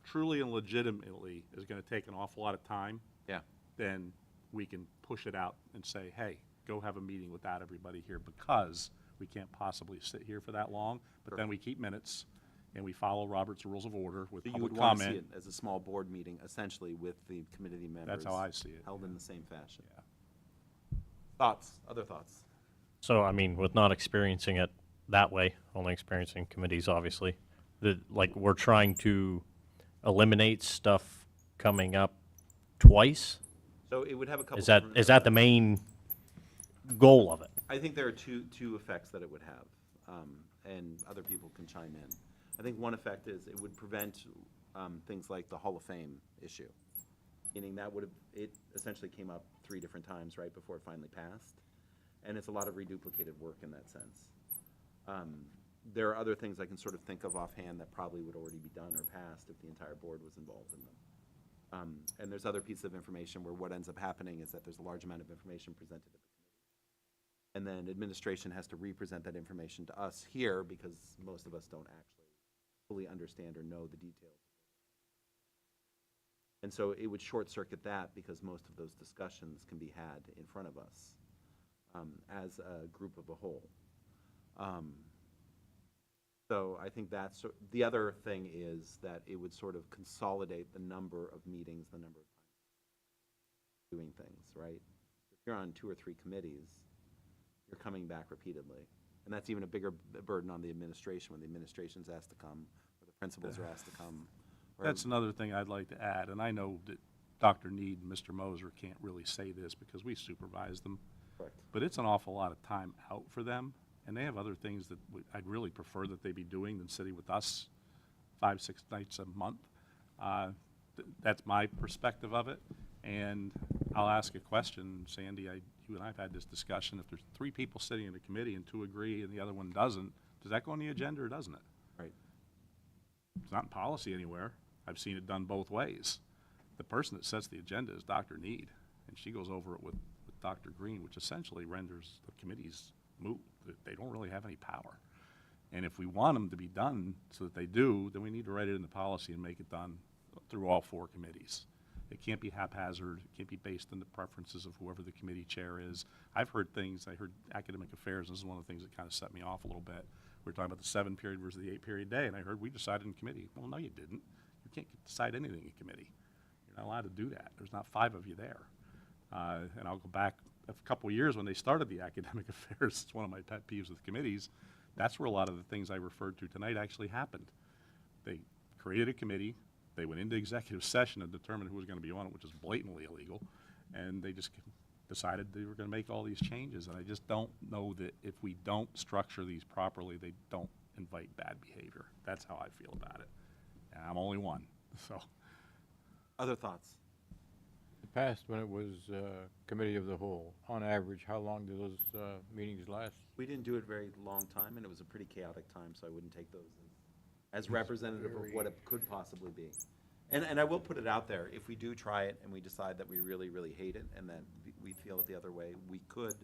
truly and legitimately is going to take an awful lot of time, Yeah. then we can push it out and say, hey, go have a meeting without everybody here, because we can't possibly sit here for that long. But then we keep minutes, and we follow Robert's Rules of Order with So you public would want to see comment. it as a small board meeting, essentially, with the committee members... That's how I see it. Held in the same fashion. Yeah. Thoughts? Other thoughts? So, I mean, with not experiencing it that way, only experiencing committees, obviously, like, we're trying to eliminate stuff coming up twice. So it would have a couple... Is that different- the main goal of it? I think there are two effects that it would have, and other people can chime in. I think one effect is it would prevent things like the Hall of Fame issue, meaning that it essentially came up 3 different times right before it finally passed, and it's a lot of reduplicated work in that sense. There are other things I can sort of think of offhand that probably would already be done or passed if the entire board was involved in them. And there's other pieces of information where what ends up happening is that there's a large amount of information presented at the committee. And then administration has to represent that information to us here because most of us don't actually fully understand or know the details. And so it would short circuit that because most of those discussions can be had in front of us as a group of a whole. So I think that's, the other thing is that it would sort of consolidate the number of meetings, the number of times doing things, right? If you're on 2 or 3 committees, you're coming back repeatedly. And that's even a bigger burden on the administration when the administration's asked to come, or the principals are asked to come. Or That's another thing I'd like to add, and I know that Dr. Need and Mr. Moser can't really say this because we supervise them. Correct. But it's an awful lot of time out for them, and they have other things that I'd really prefer that they be doing than sitting with us 5-6 nights a month. That's my perspective of it, and I'll ask a question. Sandy, you and I have had this discussion. If there's 3 people sitting in a committee and 2 agree and the other one doesn't, does that go on the agenda or doesn't it? Right. It's not in policy anywhere. I've seen it done both ways. The person that sets the agenda is Dr. Need, and she goes over it with Dr. Green, which essentially renders the committees moot. They don't really have any power. And if we want them to be done so that they do, then we need to write it in the policy and make it done through all 4 committees. It can't be haphazard. It can't be based on the preferences of whoever the committee chair is. I've heard things. I heard academic affairs. This is one of the things that kind of set me off a little bit. We were talking about the 7-period versus the 8-period day, and I heard we decided in committee. Well, no, you didn't. You can't decide anything in committee. You're not allowed to do that. There's not 5 of you there. And I'll go back a couple of years when they started the academic affairs. It's one of my pet peeves with committees. That's where a lot of the things I referred to tonight actually happened. They created a committee. They went into executive session and determined who was going to be on it, which is blatantly illegal. And they just decided they were going to make all these changes. And I just don't know that if we don't structure these properly, they don't invite bad behavior. That's how I feel about it. And I'm only one, so. Other thoughts? In the past, when it was committee of the whole, on average, how long do those meetings last? We didn't do it a very long time, and it was a pretty chaotic time, so I wouldn't take those as representative of what it could possibly be. And I will put it out there, if we do try it and we decide that we really, really hate it and that we feel it the other way, we could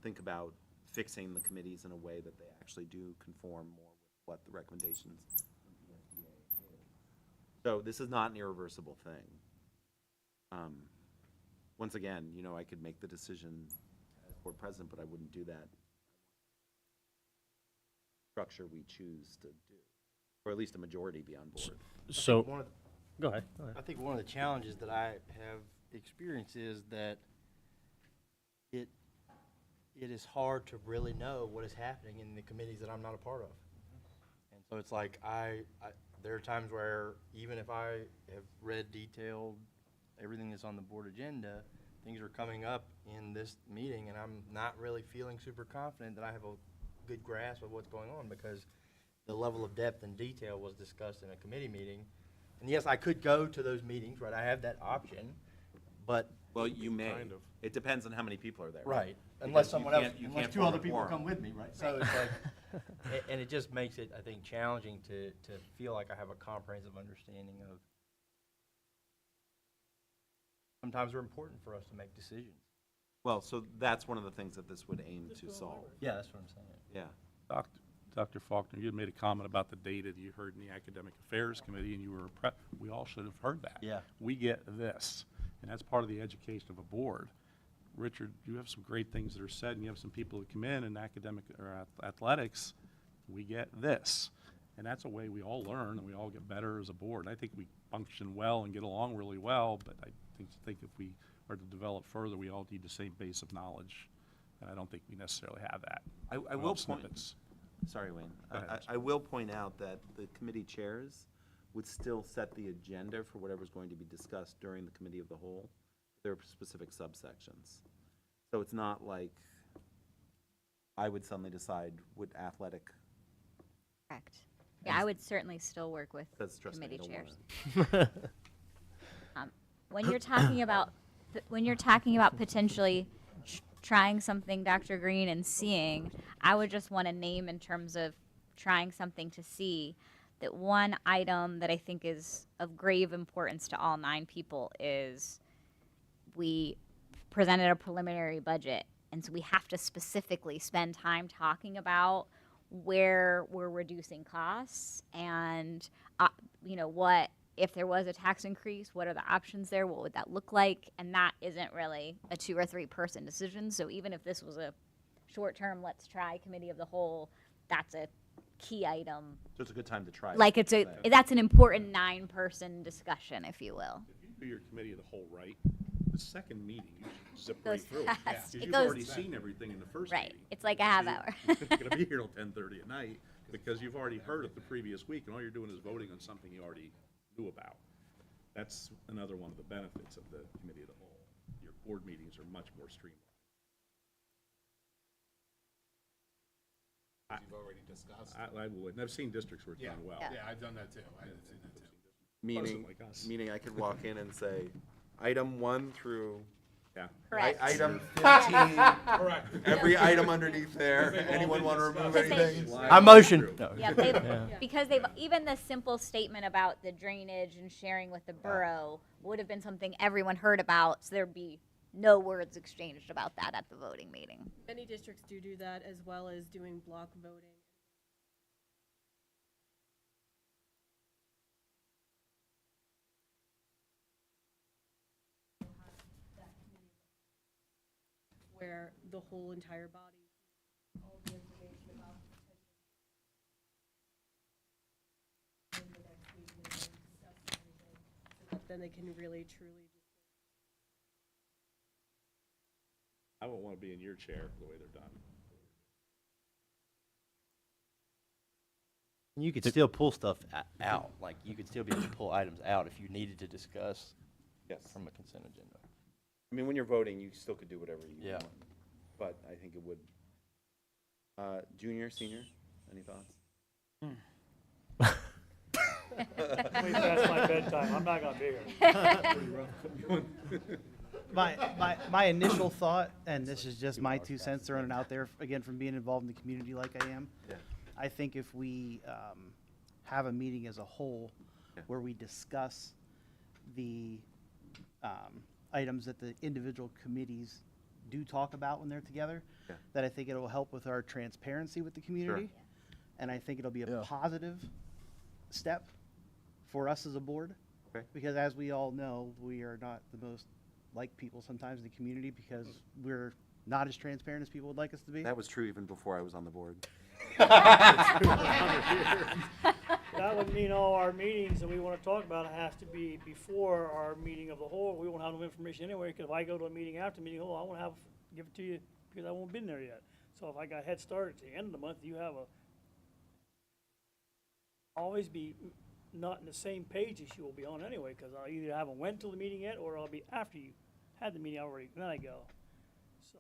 think about fixing the committees in a way that they actually do conform more with what the recommendations from the DASD is. So this is not an irreversible thing. Once again, you know, I could make the decision as board president, but I wouldn't do that structure we choose to do, or at least a majority be on board. So, go ahead. I think one of the challenges that I have experienced is that it is hard to really know what is happening in the committees that I'm not a part of. And so it's like there are times where even if I have read detailed everything that's on the board agenda, things are coming up in this meeting and I'm not really feeling super confident that I have a good grasp of what's going on because the level of depth and detail was discussed in a committee meeting. And yes, I could go to those meetings, right? I have that option, but. Well, you may. Kind of. It depends on how many people are there. Right. Because Unless someone else, you unless can't 2 form other a people quorum. come with me, right? So it's like, and it just makes it, I think, challenging to feel like I have a comprehensive understanding of. Sometimes they're important for us to make decisions. Well, so that's one of the things that this would aim to solve. Yeah, that's what I'm saying. Yeah. Dr. Faulkner, you had made a comment about the data that you heard in the Academic Affairs Committee, and you were we all should have heard that. Yeah. We get this, and that's part of the education of a board. Richard, you have some great things that are said, and you have some people that come in academic or athletics. We get this, and that's a way we all learn and we all get better as a board. I think we function well and get along really well, but I think if we are to develop further, we all need the same base of knowledge, and I don't think we necessarily have that. I will point. Sorry, Wayne. I will point out that the committee chairs would still set the agenda for whatever's going to be discussed during the committee of the whole. There are specific subsections. So it's not like I would suddenly decide what athletic. Correct. Yeah, I would certainly still work with committee chairs. When you're talking about potentially trying something, Dr. Green, and seeing, I would just want to name in terms of trying something to see that one item that I think is of grave importance to all 9 people is we presented a preliminary budget, and so we have to specifically spend time talking about where we're reducing costs and, you know, what, if there was a tax increase, what are the options there? What would that look like? And that isn't really a 2 or 3 person decision. So even if this was a short-term, let's try committee of the whole, that's a key item. So it's a good time to try. Like that's an important 9-person discussion, if you will. If you do your committee of the whole right, the second meeting, you should zip right Goes through it. fast. Yeah, It 'cause you've goes already fast. seen everything in the first Right. meeting. It's like a half hour. You're going to be here till 10:30 at night because you've already heard it the previous week, and all you're doing is voting on something you already knew about. That's another one of the benefits of the committee of the whole. Your board meetings are much more streamlined. You've already discussed. I would, and I've seen districts where it's done well. Yeah, I've done that too. I've seen that too. Meaning, like us. meaning I could walk in and say, item 1 through Correct. item 15. Correct. Every item underneath there. Anyone want to remove Because they- anything? I motion. No. Yeah, because they've even the simple statement about the drainage and sharing with the borough would have been something everyone heard about, so there'd be no words exchanged about that at the voting meeting. Many districts do that, as well as doing block voting. Where the whole entire body, all the information about the next meeting, and then discuss everything, so that then they can really truly just. I won't want to be in your chair the way they're done. You could still pull stuff out, like you could still be able to pull items out if you needed to discuss from a consent agenda. I mean, when you're voting, you still could do whatever you Yeah. want. But I think it would. Junior, senior, any thoughts? Way past my bedtime, I'm not gonna be here. My initial thought, and this is just my 2 cents throwing it out there, again, from being involved in the community like I am. I think if we have a meeting as a whole where we discuss the items that the individual committees do talk about when they're together, that I think it will help with our transparency with the community. And I think it'll be a positive step for us as a board. Because as we all know, we are not the most liked people sometimes in the community because we're not as transparent as people would like us to be. That was true even before I was on the board. That would mean all our meetings that we want to talk about has to be before our meeting of the whole. We won't have no information anyway, because if I go to a meeting after meeting, I want to give it to you because I won't been there yet. So if I got head start at the end of the month, you have always be not in the same page as you will be on anyway, because I either haven't went to the meeting yet, or I'll be after you had the meeting already, and then I go. So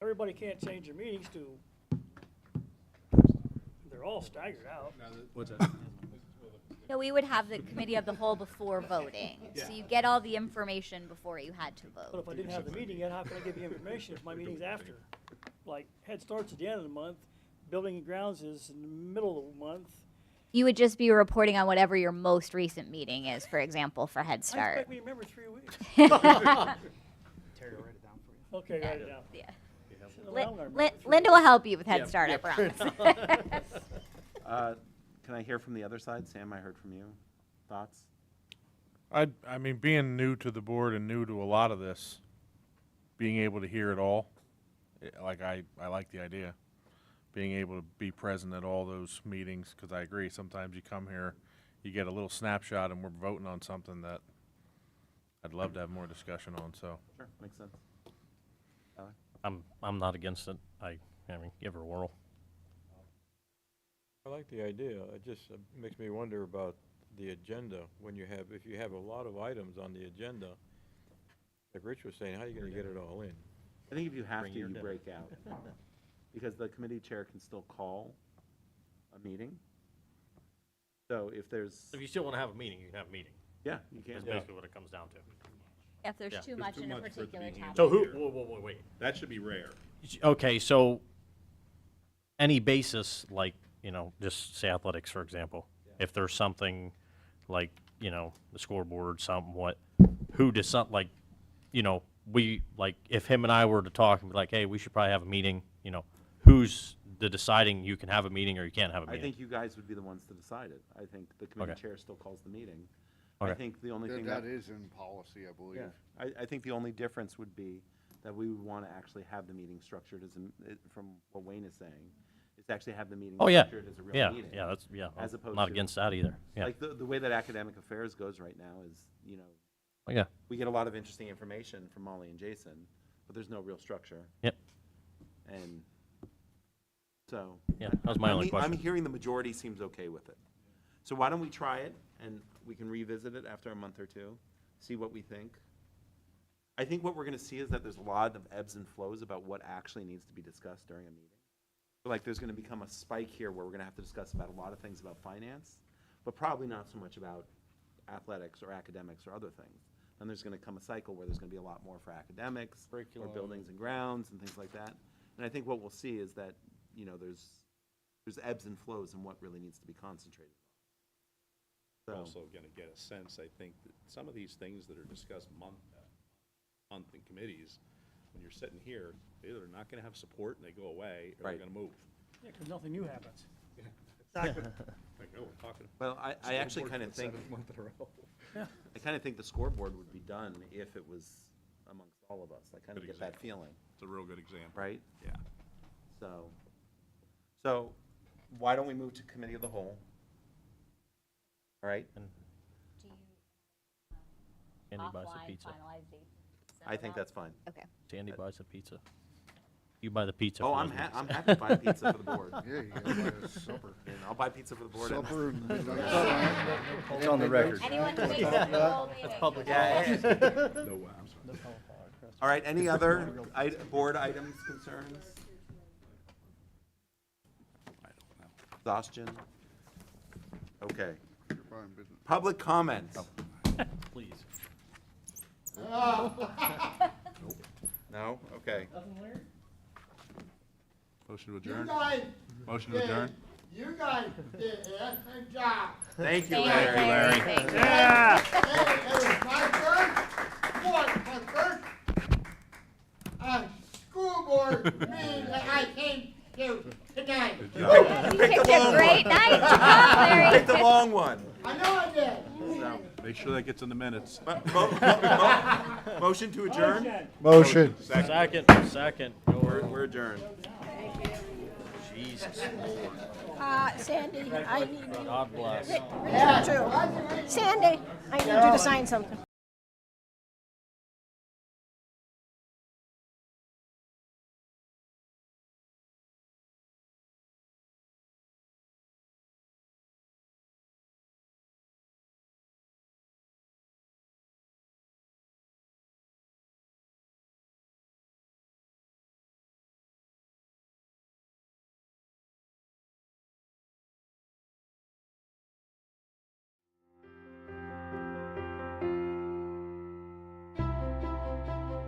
everybody can't change their meetings to. They're all staggered out. What's that? So we would have the committee of the whole before voting. So you get all the information before you had to But vote. if I didn't have the meeting yet, how can I give you information if my meeting's after? Like, Head Start's at the end of the month, Building and Grounds is in the middle of the month. You would just be reporting on whatever your most recent meeting is, for example, for Head I Start. expect me to remember 3 weeks. Terry will write it down for you. Okay, write it down. Yeah. Well, I'm gonna remember 3 Linda will help you with Head Yeah, Start, yeah. I promise. Can I hear from the other side? Sam, I heard from you. Thoughts? I mean, being new to the board and new to a lot of this, being able to hear it all, I like the idea. Being able to be present at all those meetings, because I agree, sometimes you come here, you get a little snapshot, and we're voting on something that I'd love to have more discussion on, so. Sure, makes sense. I'm not against it. I mean, give her a whirl. I like the idea. It just makes me wonder about the agenda when you have, if you have a lot of items on the agenda, like Rich was saying, how are you going to get it all in? I think if you have Bring to, your you dinner. break out. Because the committee chair can still call a meeting. So if there's, If you still want to have a meeting, you can have a meeting. yeah, you can. That's basically what it comes down to. If there's Yeah. too There's much too in a much for it to be particular handled. topic. So who, Here. wait. That should be rare. Okay, so any basis, like, just say athletics, for example. If there's something like, the scoreboard, somewhat, who does something like, if him and I were to talk and be like, hey, we should probably have a meeting, who's the deciding you can have a meeting or you can't have a I meeting? think you guys would be the ones to decide it. I think the committee Okay. chair still calls the meeting. Okay. I think the only thing That is in policy, I believe. Yeah, I think the only difference would be that we would want to actually have the meeting structured as, from what Wayne is saying, is to actually have the meeting Oh, yeah. structured as a real Yeah, meeting. yeah, that's- yeah, As I'm opposed not to, against that either, yeah. Like, the way that academic affairs goes right now is, Oh, yeah. we get a lot of interesting information from Molly and Jason, but there's no real structure. Yep. And so. Yeah, that was my only question. I'm hearing the majority seems okay with it. So why don't we try it, and we can revisit it after a month or two, see what we think. I think what we're gonna see is that there's a lot of ebbs and flows about what actually needs to be discussed during a meeting. So, like, there's gonna become a spike here where we're gonna have to discuss about a lot of things about finance, but probably not so much about athletics or academics or other things. Then there's gonna come a cycle where there's gonna be a lot more for academics, or buildings and grounds and things like that. And I think what we'll see is that, you know, there's ebbs and flows in what really needs to be concentrated on. We're also going to get a sense, I think, that some of these things that are discussed month after month in committees, when you're sitting here, either they're not going to have support and they go away, or Right. they're going to move. Yeah, because nothing new happens. Exactly. I know, we're talking. Well, I school actually board kind for of the think, 7th month in a row. Yeah. I kind of think the scoreboard would be done if it was amongst all of us. I kind of Good get that example. feeling, It's a real good example. right? Yeah. So why don't we move to committee of the whole? All right? Sandy buys the pizza. I think that's fine. Okay. Sandy buys the pizza. You buy the pizza. Oh, for I'm those I'm meetings. happy to buy pizza for the board. Yeah, you gotta buy a supper. And I'll buy pizza for the board. and- Supper and midnight. It's on the record. Anyone who makes it through the whole meeting. That's public. No, I'm sorry. All right, any other board items, concerns? Exhaustion? Okay. You're fine, business. Public comments? Please. No? Okay. Motion to adjourn? guys Motion to adjourn? You guys did an excellent job. Thank you, Thank you, Larry. Larry. Thank you. Yeah. Hey, it was my first school board meeting that I came to tonight. You picked a great night to come, Larry. Take the long one. I know I did. So, Make sure that gets in the minutes. Motion to adjourn? Motion. Second. We're adjourned. Jesus. Sandy, I need you. God bless. Richard, too. Sandy, I need you to sign something.